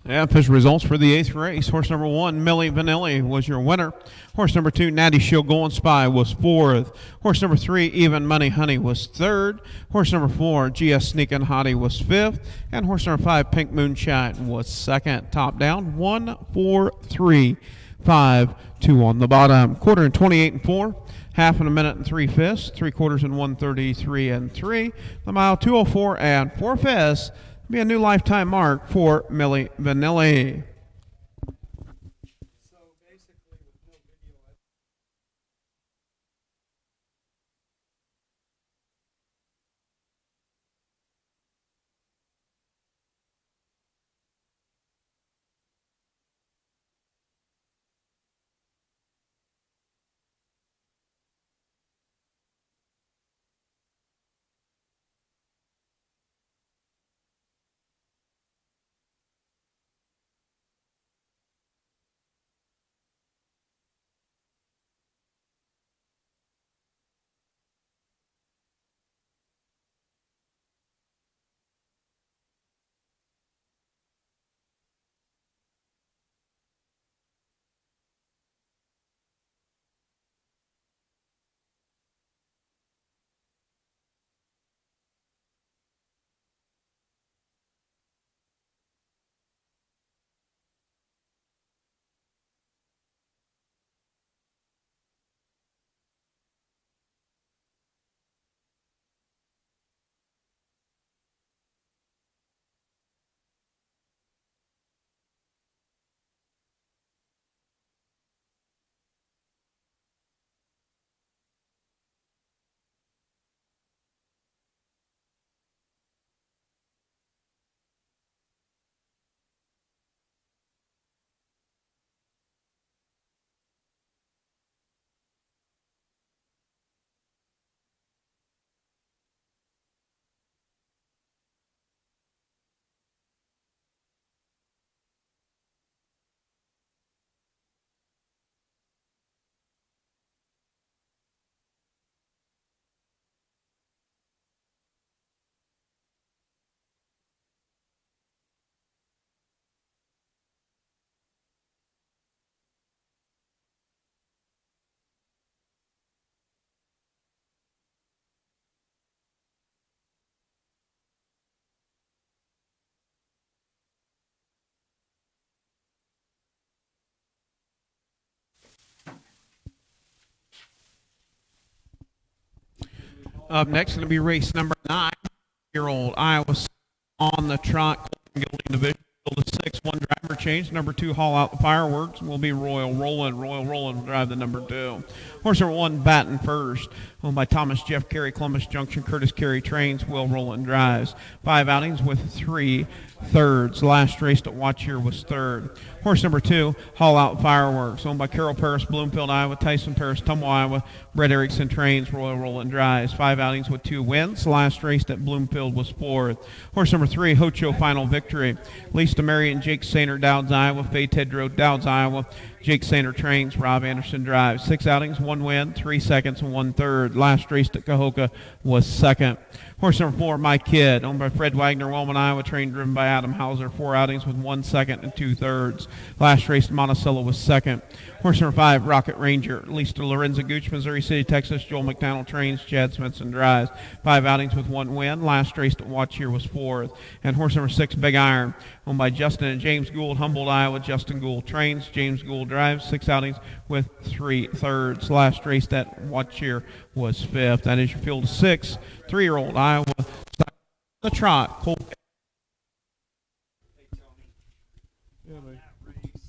Yeah, official results for the 8th race. Horse number 1, Millie Vanilli, was your winner. Horse number 2, Natty Shield Going Spy, was 4th. Horse number 3, Even Money Honey, was 3rd. Horse number 4, GS Sneakin' Hottie, was 5th. And horse number 5, Pink Moonshine, was 2nd. Top down, 1, 4, 3, 5, 2 on the bottom. Quarter and 28 and 4. half in a minute and 3/5, 3/4 in 1:33 and 3. The mile 2:04 and 4/5. Be a new lifetime mark for Millie Vanilli. So basically, with no video, Up next, going to be race number 9-year-old Iowa on the trot. Gilding division. The 6-1 driver change. Number 2, haul out the fireworks. Will be Royal Roland. Royal Roland will drive the number 2. Horse number 1, batting first. Owned by Thomas Jeff Carey, Columbus Junction. Curtis Carey trains. Will Roland drives. 5 outings with 3 thirds. Last race to watch here was 3rd. Horse number 2, haul out fireworks. Owned by Carroll Paris, Bloomfield, Iowa. Tyson Paris, Tumble, Iowa. Brett Erickson trains. Royal Roland drives. 5 outings with 2 wins. Last race at Bloomfield was 4th. Horse number 3, Hocho Final Victory. Lisa Marion, Jake Sainer, Dowds, Iowa. Faye Tedrow, Dowds, Iowa. Jake Sainer trains. Rob Anderson drives. 6 outings, 1 win, 3 seconds, and 1 third. Last race at Cahokia was 2nd. Horse number 4, My Kid, owned by Fred Wagner, Wellman, Iowa, trained driven by Adam Hauser. 4 outings with 1 second and 2 thirds. Last race at Monticello was 2nd. Horse number 5, Rocket Ranger, Lisa Lorenzo Gooch, Missouri City, Texas. Joel McDonald trains. Chad Smithson drives. 5 outings with 1 win. Last race to watch here was 4th. And horse number 6, Big Iron, owned by Justin and James Gould, Humboldt, Iowa. Justin Gould trains. James Gould drives. 6 outings with 3 thirds. Last race that watch here was 5th. That is your field of 6. 3-year-old Iowa. The trot. Colt. hey Tony, on that race,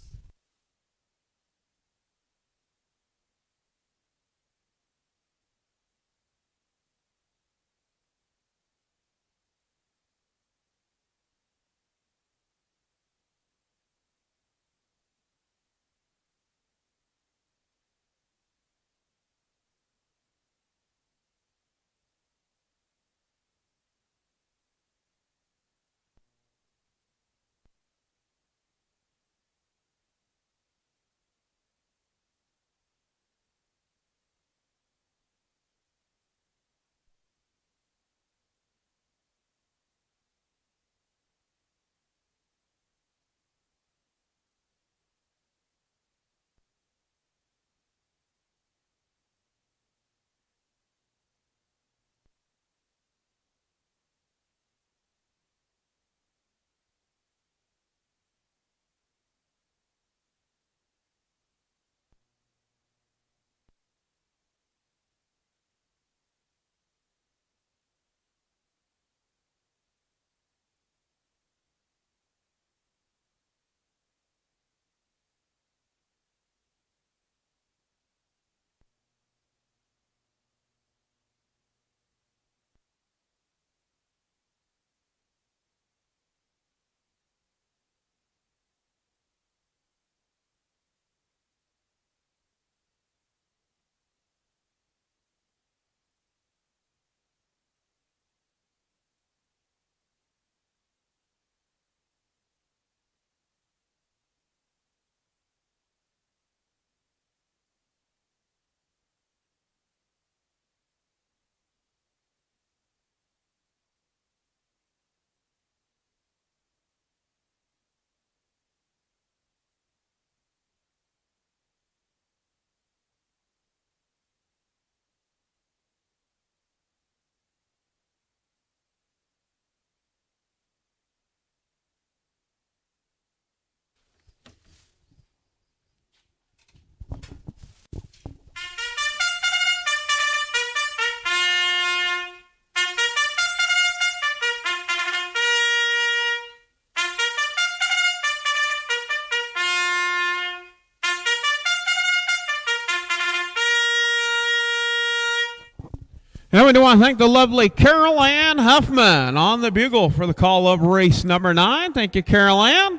And we do want to thank the lovely Carol Ann Huffman on the bugle for the call of race number 9. Thank you, Carol Ann.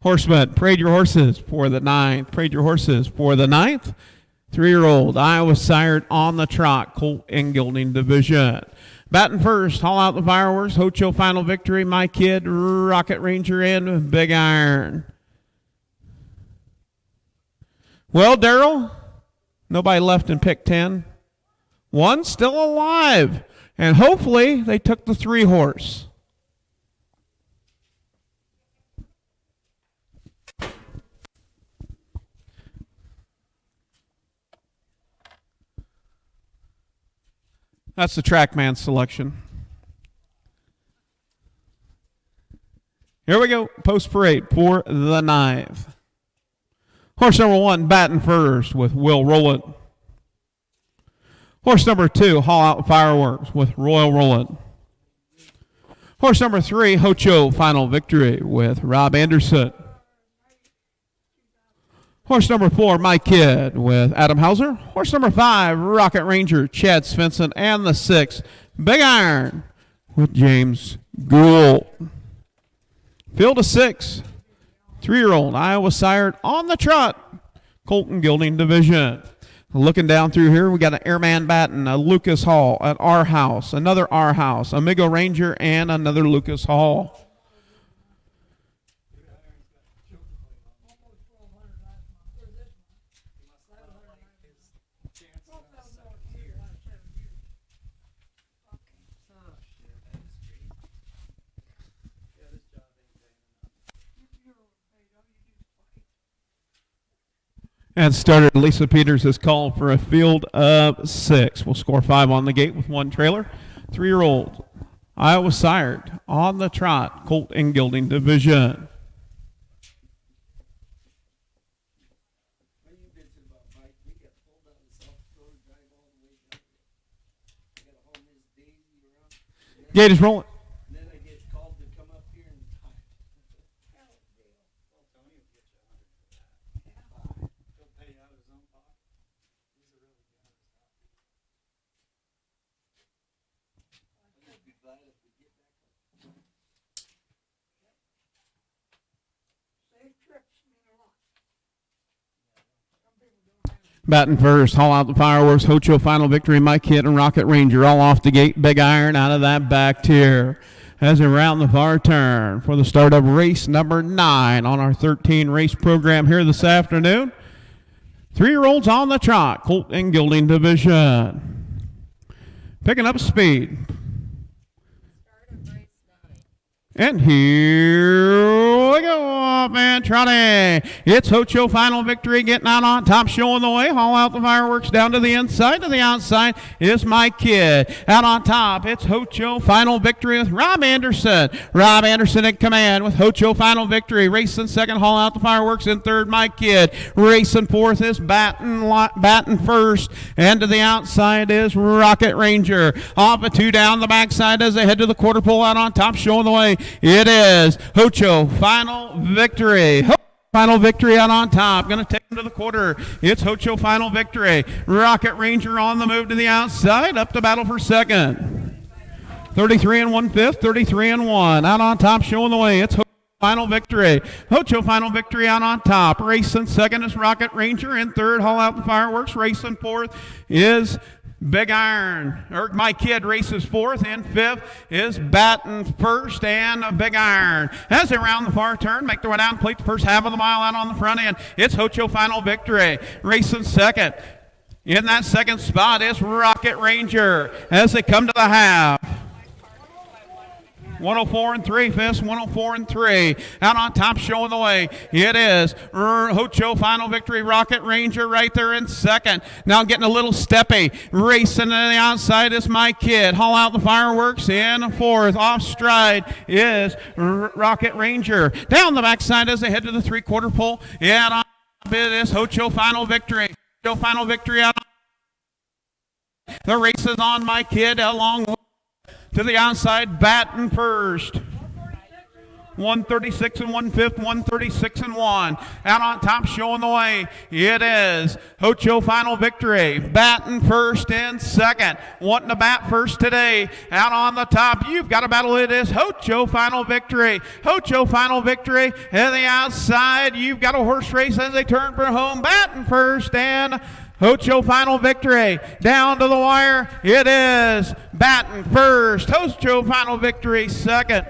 Horseman, parade your horses for the 9th. Parade your horses for the 9th. 3-year-old Iowa sired on the trot, colt and gelding division. Batting first, haul out the fireworks, Hocho Final Victory, My Kid, Rocket Ranger, and Big Iron. Well, Darrell, nobody left in pick 10. One still alive, and hopefully they took the 3-horse. That's the TrackMan selection. Here we go, post parade for the 9th. Horse number 1, batting first with Will Rowland. Horse number 2, haul out fireworks with Royal Rowland. Horse number 3, Hocho Final Victory with Rob Anderson. Horse number 4, My Kid with Adam Hauser. Horse number 5, Rocket Ranger, Chad Svensson. And the 6, Big Iron with James Gould. Field of 6, 3-year-old Iowa sired on the trot, colt and gelding division. Looking down through here, we got an Airman Batten, a Lucas Hall, an R House, another R House, a Migo Ranger, and another Lucas Hall. And started Lisa Peters has called for a field of 6. We'll score 5 on the gate with 1 trailer. 3-year-old Iowa sired on the trot, colt and gelding division. Gate is rolling. Batting first, haul out the fireworks, Hocho Final Victory, My Kid, and Rocket Ranger all off the gate. Big Iron out of that back tier as they round the far turn for the start of race number 9 on our 13 race program here this afternoon. 3-year-olds on the trot, colt and gelding division. Picking up speed. And here we go, off and trotting. It's Hocho Final Victory getting out on top, showing the way. Haul out the fireworks down to the inside. To the outside is My Kid. Out on top, it's Hocho Final Victory with Rob Anderson. Rob Anderson in command with Hocho Final Victory. Racing second, haul out the fireworks in third, My Kid. Racing fourth is Batten first. And to the outside is Rocket Ranger. Off a 2 down the backside as they head to the quarter pole. Out on top, showing the way. It is Hocho Final Victory. Final Victory out on top. Going to take him to the quarter. It's Hocho Final Victory. Rocket Ranger on the move to the outside. Up to battle for second. 33 1/5. 33 1. Out on top, showing the way. It's Hocho Final Victory. Hocho Final Victory out on top. Racing second is Rocket Ranger. In third, haul out the fireworks. Racing fourth is Big Iron, or My Kid races fourth, and fifth is Batten first and Big Iron. As they round the far turn, make their way down, plate the first half of the mile out on the front end. It's Hocho Final Victory racing second. In that second spot is Rocket Ranger as they come to the half. 104 3, fifth, 104 3. Out on top, showing the way. It is Hocho Final Victory, Rocket Ranger right there in second. Now getting a little steppy. Racing to the outside is My Kid. Haul out the fireworks in fourth. Off stride is Rocket Ranger. Down the backside as they head to the 3/4 pole. Yeah, on top it is Hocho Final Victory. Hocho Final Victory out on the race is on My Kid along with to the outside, Batten first. 136 and 1/5, 136 and 1. Out on top, showing the way. It is Ocho Final Victory. Batting first and second. Wanting to bat first today. Out on the top, you've got a battle. It is Ocho Final Victory. Ocho Final Victory. And the outside, you've got a horse race as they turn for home. Batting first and Ocho Final Victory. Down to the wire. It is batting first. Ocho Final Victory second.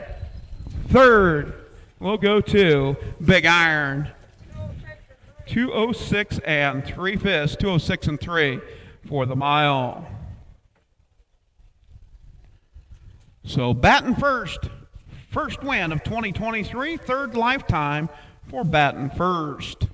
Third, we'll go to Big Iron. 206 and 3/5, 206 and 3 for the mile. So batting first, first win of 2023, third lifetime for batting first.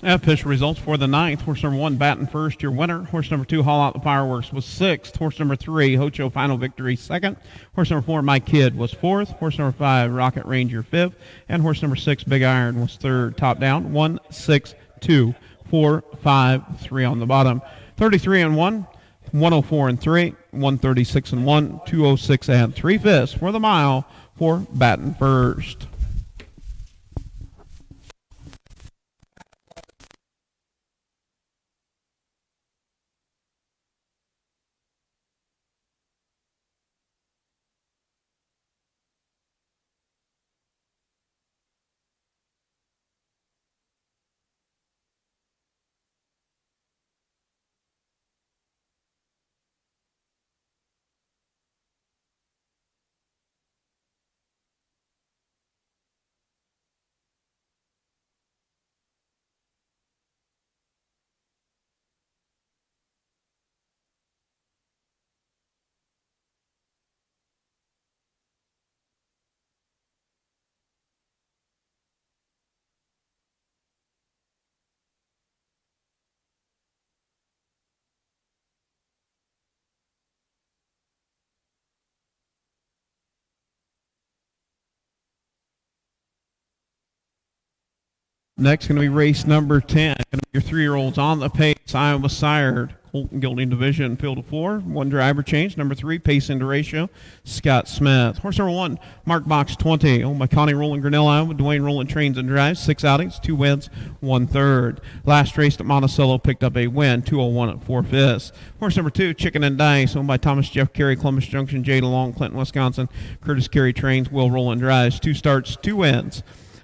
Official results for the ninth. Horse number 1, batting first, your winner. Horse number 2, Haul Out the Fireworks, was sixth. Horse number 3, Ocho Final Victory, second. Horse number 4, My Kid, was fourth. Horse number 5, Rocket Ranger, fifth. And horse number 6, Big Iron, was third. Top down, 1, 6, 2, 4, 5, 3 on the bottom. 33 and 1, 104 and 3, 136 and 1, 206 and 3/5 for the mile for batting first. Next, going to be race number 10. Going to be your 3-year-olds on the pace. Iowa sired. Colton Gilding Division, field of 4. 1 driver change. Number 3, pace into ratio, Scott Smith. Horse number 1, Mark Box 20. Owned by Connie Rowland Grinnell, Iowa. Dwayne Rowland trains and drives. 6 outings, 2 wins, 1 third. Last race at Monticello picked up a win, 201 at 4/5. Horse number 2, Chicken and Dice. Owned by Thomas Jeff Carey, Columbus Junction, Jay DeLong, Clinton, Wisconsin. Curtis Carey trains. Will Rowland drives. 2 starts, 2 wins.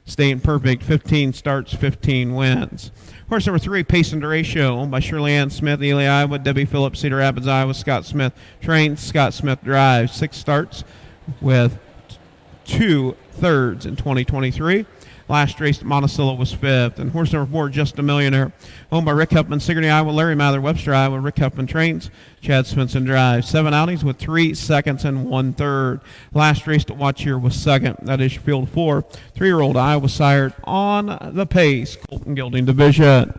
Staying perfect, 15 starts, 15 wins. Horse number 3, Pace and Ratio, owned by Shirley Ann Smith, Ely, Iowa. Debbie Phillips, Cedar Rapids, Iowa. Scott Smith trains. Scott Smith drives. 6 starts with 2 thirds in 2023. Last race at Monticello was 5th. And horse number 4, Just a Millionaire, owned by Rick Huffman, Sigourney, Iowa. Larry Mather, Webster, Iowa. Rick Huffman trains. Chad Svensson drives. 7 outings with 3 seconds and 1 third. Last race to watch here was 2nd. That is your field 4. 3-year-old Iowa sired on the pace. Colton Gilding Division.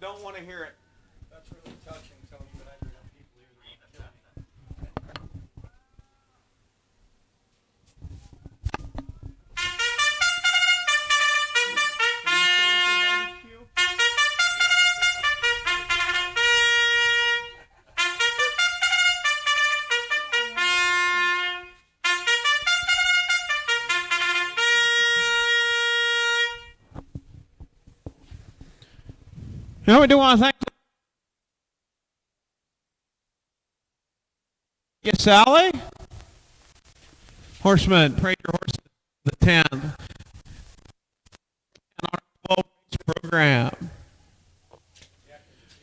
Don't want to hear it. That's really touching, Tony, but I don't want people here to kill me. You know, we do want to thank you, Sally. Horseman, Praise Your Horses, the 10th. And our 12 race program.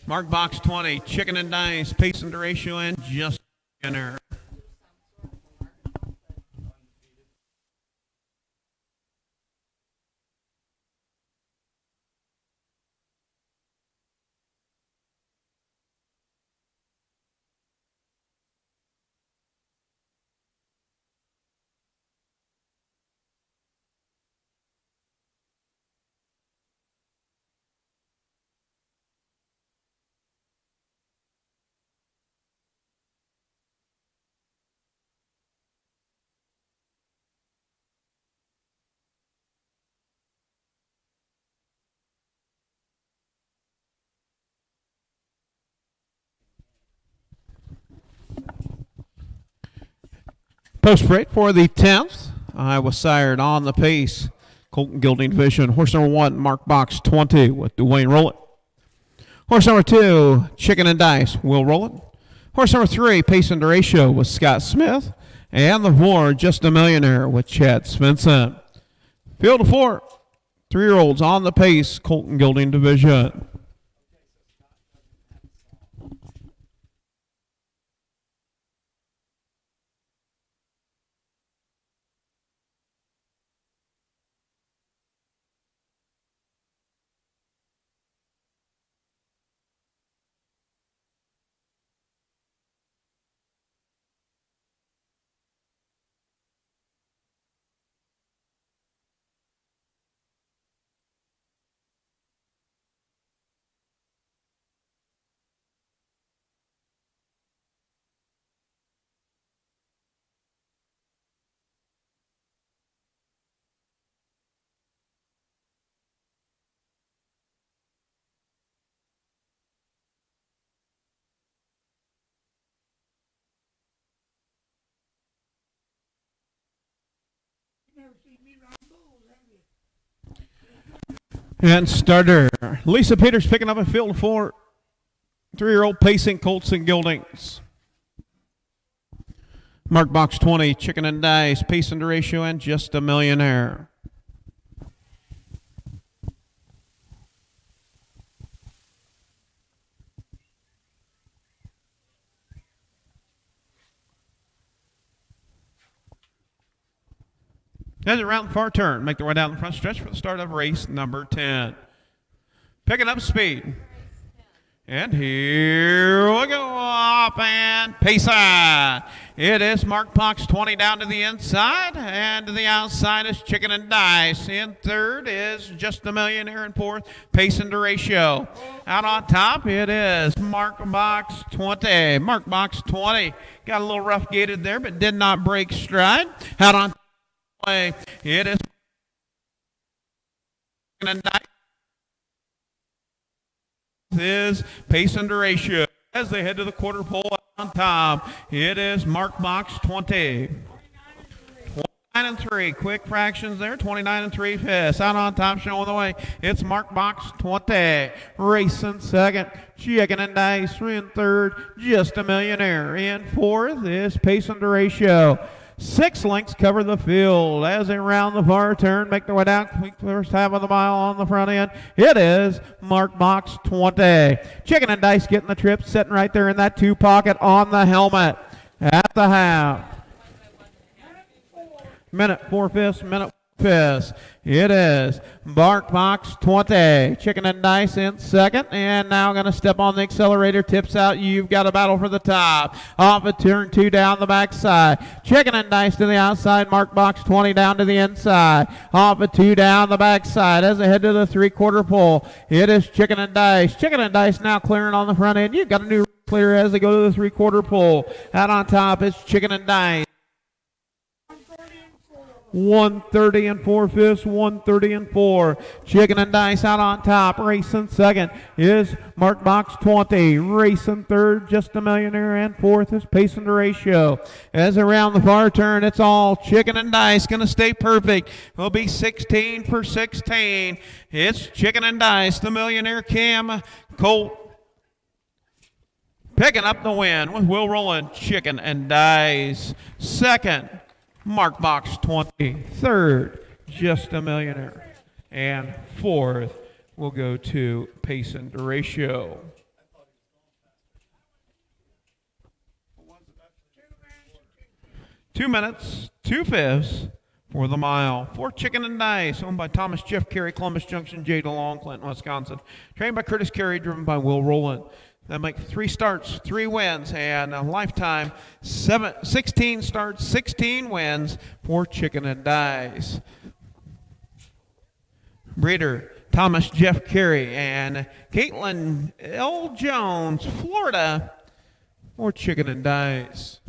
Mark Box 20, Chicken and Dice, Pace and Ratio, and Just Dinner. Post parade for the 10th. Iowa sired on the pace. Colton Gilding Division. Horse number 1, Mark Box 20 with Dwayne Rolett. Horse number 2, Chicken and Dice, Will Rolett. Horse number 3, Pace and Ratio with Scott Smith. And the 4, Just a Millionaire with Chad Svensson. Field of 4, 3-year-olds on the pace, Colton Gilding Division. And starter, Lisa Peters picking up a field of 4, 3-year-old pacing Colts and Gildings. Mark Box 20, Chicken and Dice, Pace and Ratio, and Just a Millionaire. As around the far turn, make their way down the front stretch for the start of race number 10. Picking up speed. And here we go, up and pace on. It is Mark Box 20 down to the inside, and to the outside is Chicken and Dice. In third is Just a Millionaire, in fourth, Pace and Ratio. Out on top, it is Mark Box 20. Mark Box 20 got a little rough gated there, but did not break stride. Out on top, it is Chicken and Dice. Is Pace and Ratio. As they head to the quarter pole on top, it is Mark Box 20. 29 and 3, quick fractions there. 29 and 3 fifths. Out on top, showing the way. It's Mark Box 20. Racing second, Chicken and Dice. In third, Just a Millionaire. In fourth is Pace and Ratio. 6 lengths cover the field as they round the far turn, make their way down, complete the first half of the mile on the front end. It is Mark Box 20. Chicken and Dice getting the trip, sitting right there in that 2 pocket on the helmet at the half. Minute 4 fifths, minute 4 fifths. It is Mark Box 20. Chicken and Dice in second, and now going to step on the accelerator. Tips out. You've got a battle for the top. Off of turn 2 down the backside. Chicken and Dice to the outside. Mark Box 20 down to the inside. Off of 2 down the backside as they head to the 3/4 pole. It is Chicken and Dice. Chicken and Dice now clearing on the front end. You've got a new clear as they go to the 3/4 pole. Out on top is Chicken and Dice. 130 and 4 fifths, 130 and 4. Chicken and Dice out on top. Racing second is Mark Box 20. Racing third, Just a Millionaire, and fourth is Pace and Ratio. As around the far turn, it's all Chicken and Dice. Going to stay perfect. Will be 16 for 16. It's Chicken and Dice, the Millionaire Cam Colt. Picking up the win with Will Rowland. Chicken and Dice. Second, Mark Box 20. Third, Just a Millionaire. And fourth will go to Pace and Ratio. 2 minutes, 2 fifths for the mile. For Chicken and Dice, owned by Thomas Jeff Carey, Columbus Junction, J. DeLong, Clinton, Wisconsin. Trained by Curtis Carey, driven by Will Rowland. They make 3 starts, 3 wins, and a lifetime 16 starts, 16 wins for Chicken and Dice. Breeder Thomas Jeff Carey and Caitlin L. Jones, Florida, for Chicken and Dice.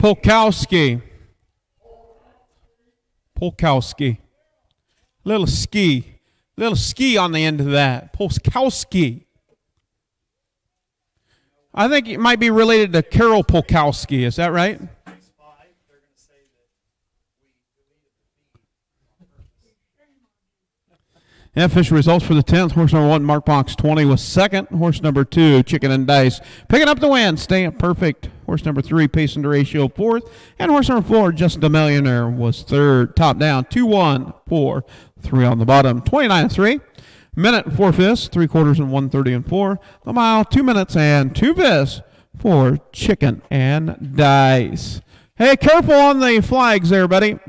Polkowski. Polkowski. Little ski. Little ski on the end of that. Polkowski. I think it might be related to Carol Polkowski. Is that right? And official results for the 10th. Horse number 1, Mark Box 20 was second. Horse number 2, Chicken and Dice, picking up the win. Staying perfect. Horse number 3, Pace and Ratio, fourth. And horse number 4, Just a Millionaire, was third. Top down, 2-1, 4, 3 on the bottom. 29-3. Minute and 4/5, 3/4 and 1:30 and 4. The mile, 2 minutes and 2/5 for Chicken and Dice. Hey, careful on the flags there, buddy.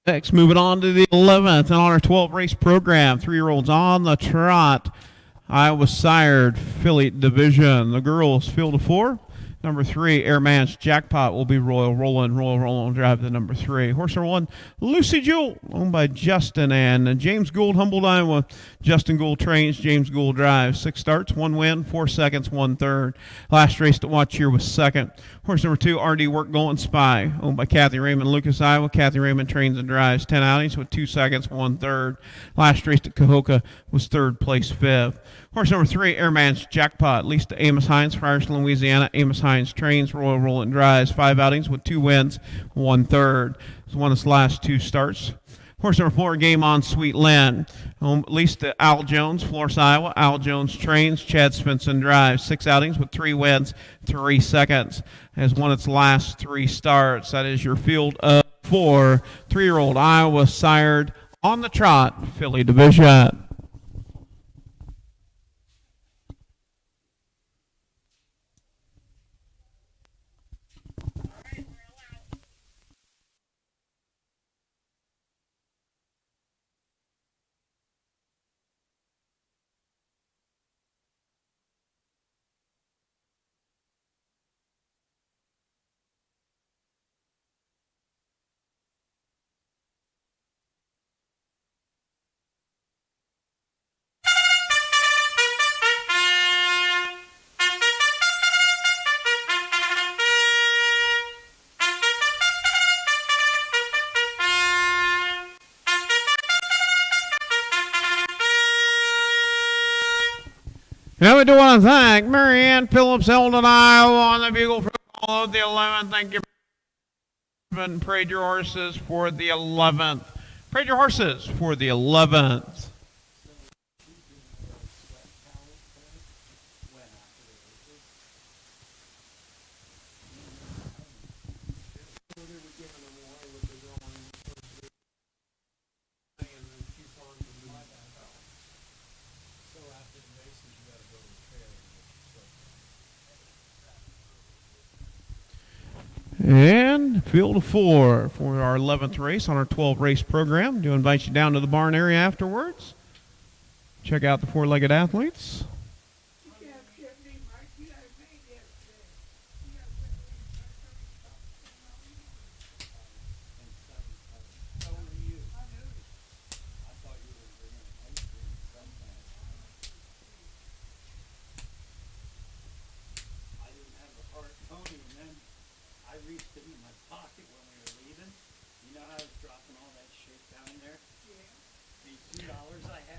Next, moving on to the 11th and on our 12 race program. 3-year-olds on the trot. Iowa sired filly division. The girls field of 4. Number 3, Airman's Jackpot, will be Royal Roland. Royal Roland drive the number 3. Horse number 1, Lucy Jewel, owned by Justin and James Gould, Humboldt, Iowa. Justin Gould trains, James Gould drives. 6 starts, 1 win, 4 seconds, 1/3. Last race to watch here was second. Horse number 2, RD Work Golden Spy, owned by Kathy Raymond, Lucas, Iowa. Kathy Raymond trains and drives. 10 outings with 2 seconds, 1/3. Last race at Cahokia was 3rd place, 5th. Horse number 3, Airman's Jackpot, leased to Amos Hines, Frierson, Louisiana. Amos Hines trains, Royal Roland drives. 5 outings with 2 wins, 1/3. It's won his last 2 starts. Horse number 4, Game On Sweet Lynn, leased to Al Jones, Florence, Iowa. Al Jones trains, Chad Svensson drives. 6 outings with 3 wins, 3 seconds. Has won its last 3 starts. That is your field of 4. 3-year-old Iowa sired on the trot, filly division. Now we do want to thank Marianne Phillips, Eldon, Iowa, on the bugle for all of the 11th. Thank you. And prayed your horses for the 11th. Prayed your horses for the 11th. And field of 4 for our 11th race on our 12 race program. Do invite you down to the barn area afterwards. Check out the 4-legged athletes.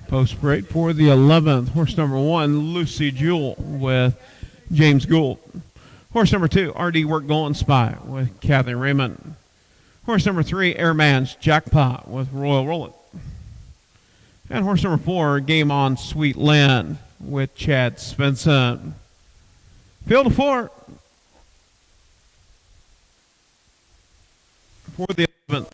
Post break for the 11th. Horse number 1, Lucy Jewel with James Gould. Horse number 2, RD Work Golden Spy with Kathy Raymond. Horse number 3, Airman's Jackpot with Royal Roland. And horse number 4, Game On Sweet Land with Chad Svensson. Field of 4 for the 11th.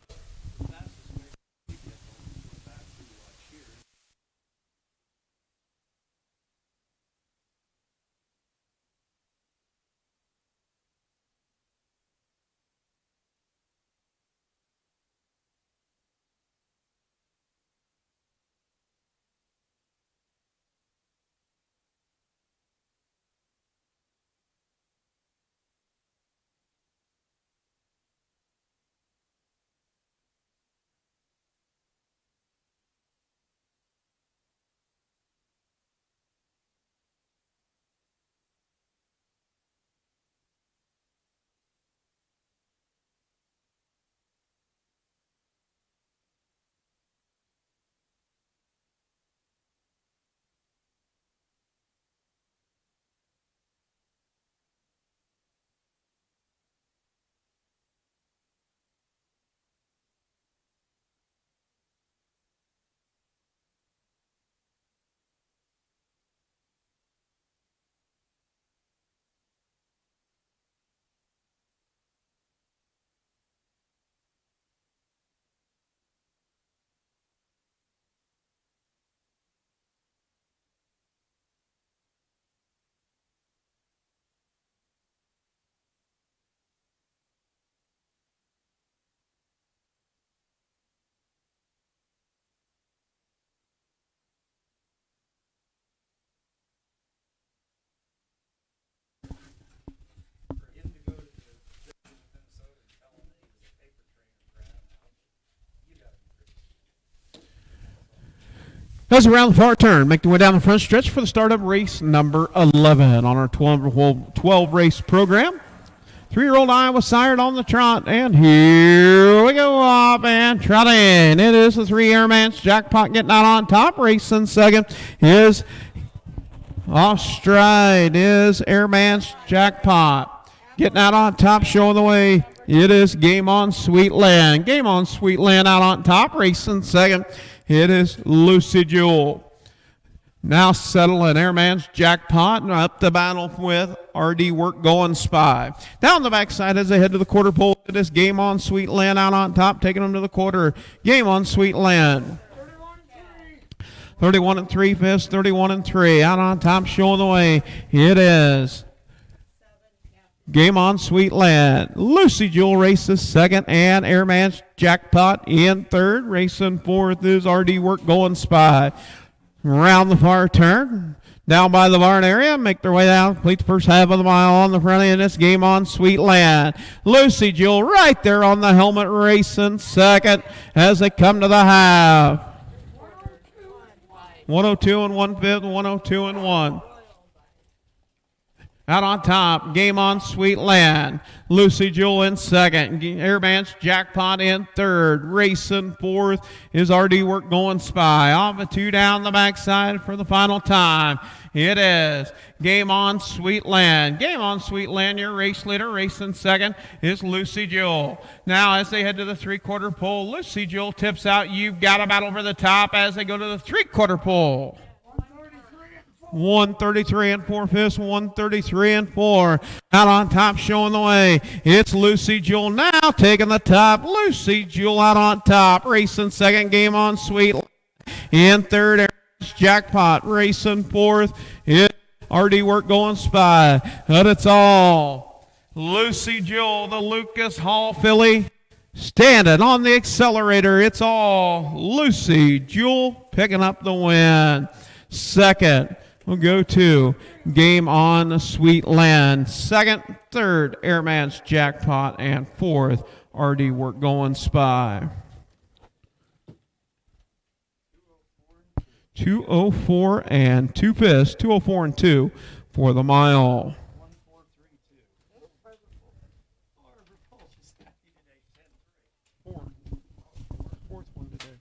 As around the far turn, make the way down the front stretch for the start of race number 11 on our 12 race program. 3-year-old Iowa sired on the trot, and here we go up and trot in. It is the 3 Airman's Jackpot getting out on top. Racing second is off stride is Airman's Jackpot. Getting out on top, showing the way. It is Game On Sweet Land. Game On Sweet Land out on top. Racing second. It is Lucy Jewel. Now settling Airman's Jackpot and up the battle with RD Work Going Spy. Down the backside as they head to the quarter pole. It is Game On Sweet Land out on top, taking them to the quarter. Game On Sweet Land. 31 and 3 fifths, 31 and 3 out on top, showing the way. It is Game On Sweet Land. Lucy Jewel races second, and Airman's Jackpot in third. Racing fourth is RD Work Going Spy. Around the far turn, down by the barn area, make their way down, complete the first half of the mile on the front end. This Game On Sweet Land. Lucy Jewel right there on the helmet, racing second as they come to the half. 102 and 1/5, 102 and 1. Out on top, Game On Sweet Land. Lucy Jewel in second. Airman's Jackpot in third. Racing fourth is RD Work Going Spy. Off of 2 down the backside for the final time. It is Game On Sweet Land. Game On Sweet Land, your race leader. Racing second is Lucy Jewel. Now as they head to the 3/4 pole, Lucy Jewel tips out. You've got a battle over the top as they go to the 3/4 pole. 133 and 4 fifths, 133 and 4. Out on top, showing the way. It's Lucy Jewel now taking the top. Lucy Jewel out on top. Racing second, Game On Sweet. In third, Airman's Jackpot. Racing fourth, it's RD Work Going Spy. But it's all Lucy Jewell, the Lucas Hall filly, standing on the accelerator. It's all Lucy Jewell picking up the win. Second, we'll go to Game on Sweet Land. Second, third, Airman's Jackpot, and fourth, RD Work Going Spy. 204 and 2 piss, 204 and 2 for the mile. 1432. Fourth one today.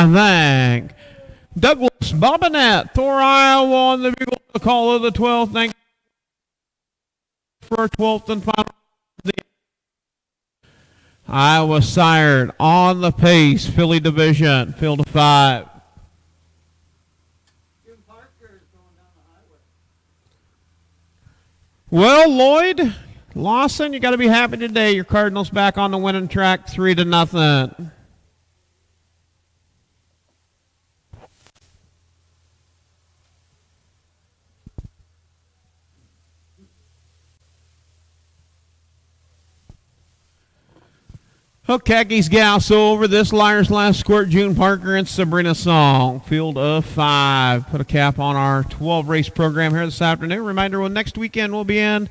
I thank Douglas Bobbinet, Thor, Iowa, on the bugle, the call of the 12th. Thank you for our 12th and final. Iowa sired on the pace, Philly division, field of 5. Jim Parker is going down the highway. Well, Lloyd Lawson, you got to be happy today. Your Cardinals back on the winning track, 3-0. Khakis gal, so over this Liars last squirt, June Parker and Sabrina Song, field of 5. Put a cap on our 12 race program here this afternoon. Reminder, well, next weekend we'll be in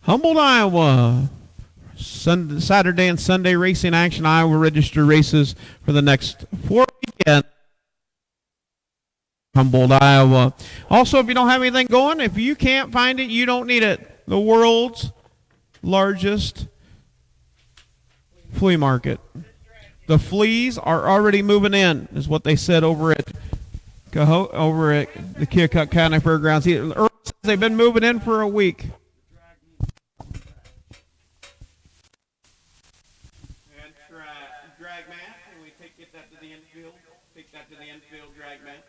Humboldt, Iowa. Saturday and Sunday racing action. Iowa register races for the next 4 weekends. Humboldt, Iowa. Also, if you don't have anything going, if you can't find it, you don't need it. The world's largest flea market. The fleas are already moving in, is what they said over at the Keokuk County Fairgrounds. Earl says they've been moving in for a week. And drag mat. Can we get that to the infield? Take that to the infield, drag mat.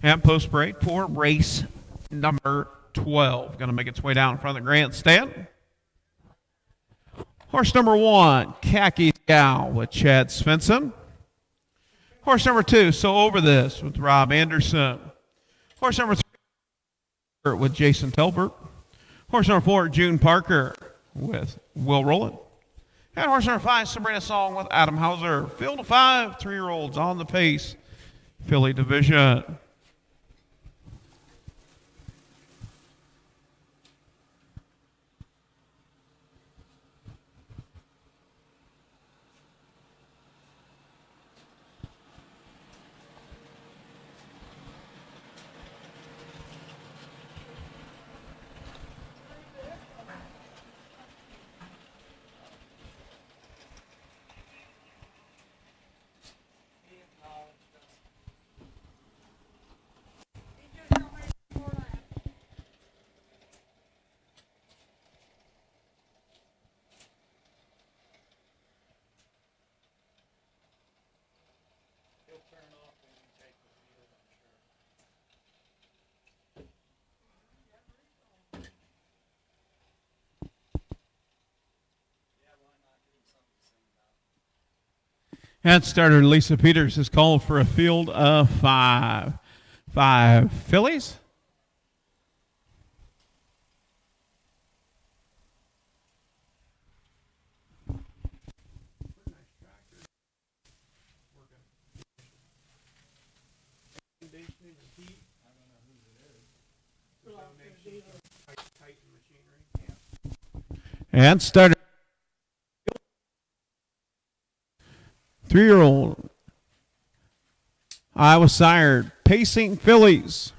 And post break for race number 12. Going to make its way down in front of the grandstand. Horse number 1, Khaki Gal with Chad Svensson. Horse number 2, So Over This with Rob Anderson. Horse number 3 with Jason Telbert. Horse number 4, June Parker with Will Rowland. And horse number 5, Sabrina Song with Adam Hauser. Field of 5, 3-year-olds on the pace, Philly division. And starter Lisa Peters is called for a field of 5. 5 fillies. And starter 3-year-old Iowa sired Pacing Fillies.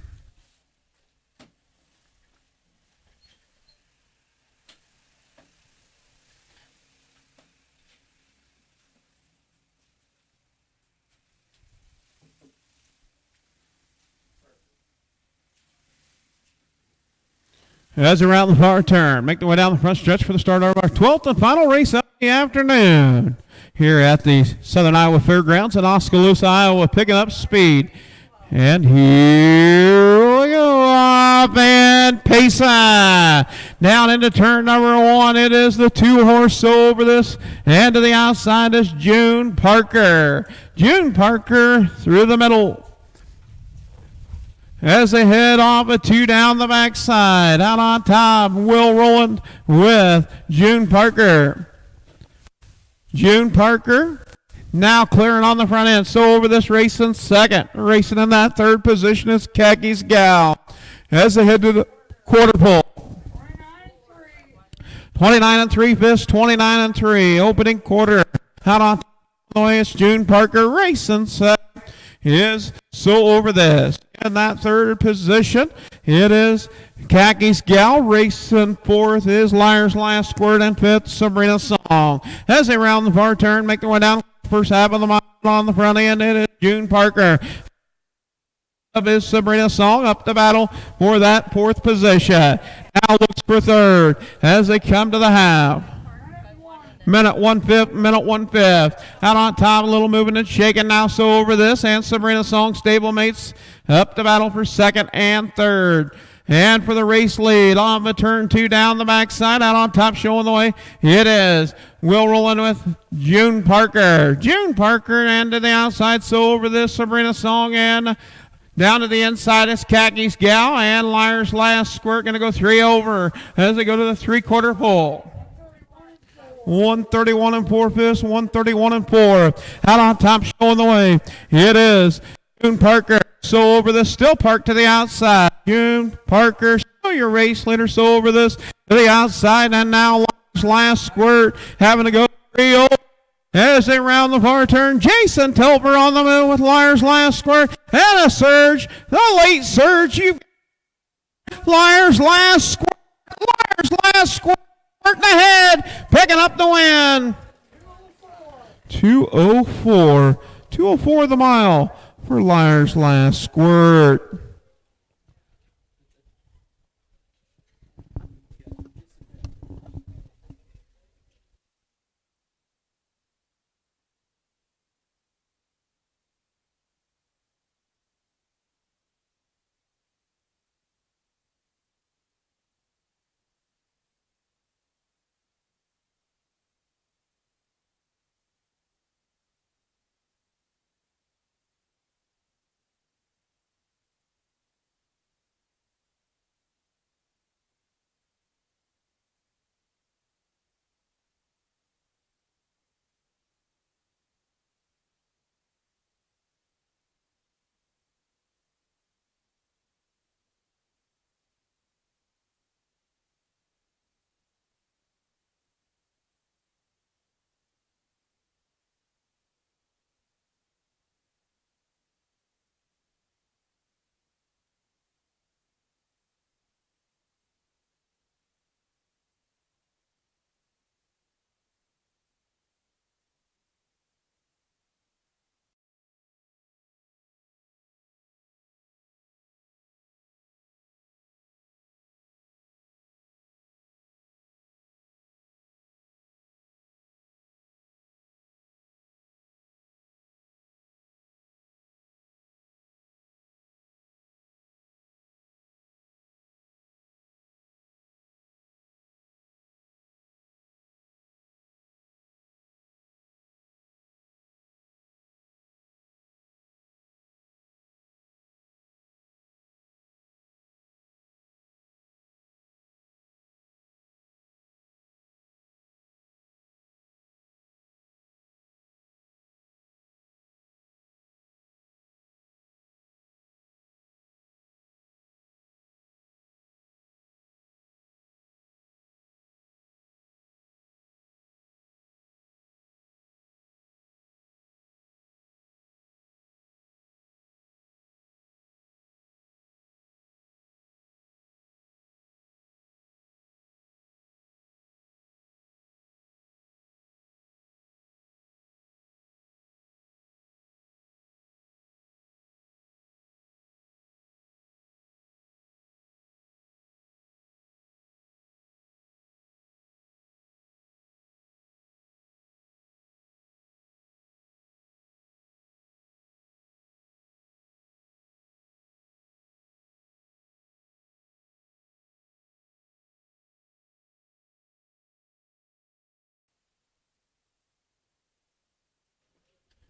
As around the far turn, make the way down the front stretch for the start of our 12th and final race of the afternoon here at the Southern Iowa Fairgrounds in Oskaloosa, Iowa, picking up speed. And here we go, up and pacing. Down into turn number 1, it is the 2-horse So Over This, and to the outside is June Parker. June Parker through the middle. As they head off a 2 down the backside. Out on top, Will Rowland with June Parker. June Parker now clearing on the front end. So Over This racing second. Racing in that third position is Khakis Gal. As they head to the quarter pole. 29 3/5, 29 3. Opening quarter. Out on top, it's June Parker racing second. Is So Over This. In that third position, it is Khakis Gal. Racing fourth is Liars Last Squirt, and fifth, Sabrina Song. As they round the far turn, make their way down First half of the mile on the front end, it is June Parker. Of his Sabrina Song up to battle for that fourth position. Now looks for third as they come to the half. Minute 1/5. Out on top, a little moving and shaking now. So over this, and Sabrina Song stablemates up to battle for second and third. And for the race lead on the turn 2 down the backside, out on top showing the way, it is Will rolling with June Parker. June Parker and to the outside, so over this, Sabrina Song, and down to the inside is Khakis Gal, and Liar's Last Squirt going to go 3 over as they go to the 3/4 pole. 131 4/5, 131 4. Out on top showing the way, it is June Parker. So over this, still parked to the outside. June Parker, still your race leader. So over this to the outside, and now Last Squirt having to go 3 over as they round the far turn. Jason Telfer on the move with Liar's Last Squirt and a surge, the late surge. You've Liar's Last Squirt, Liar's Last Squirt ahead, picking up the win. 2:04 the mile for Liar's Last Squirt.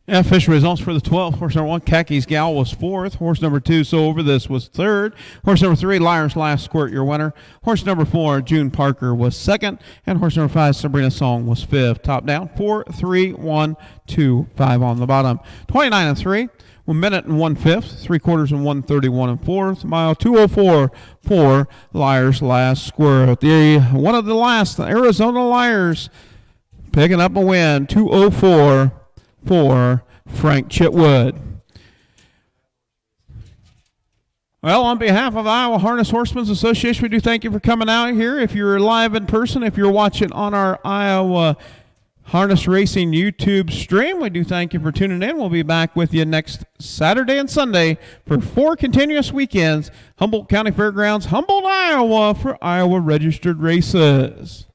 Yeah, official results for the 12th. Horse number 1, Khakis Gal, was 4th. Horse number 2, So Over This, was 3rd. Horse number 3, Liar's Last Squirt, your winner. Horse number 4, June Parker, was 2nd. And horse number 5, Sabrina Song, was 5th. Top down, 4, 3, 1, 2, 5 on the bottom. 29 3. 1 minute and 1/5, 3/4 and 131 4th. Mile 2:04 for Liar's Last Squirt. One of the last, the Arizona Liars, picking up a win, 2:04 for Frank Chitwood. Well, on behalf of Iowa Harness Horsemen's Association, we do thank you for coming out here. If you're live in person, if you're watching on our Iowa Harness Racing YouTube stream. We do thank you for tuning in. We'll be back with you next Saturday and Sunday for 4 continuous weekends. Humboldt County Fairgrounds, Humboldt, Iowa, for Iowa registered races.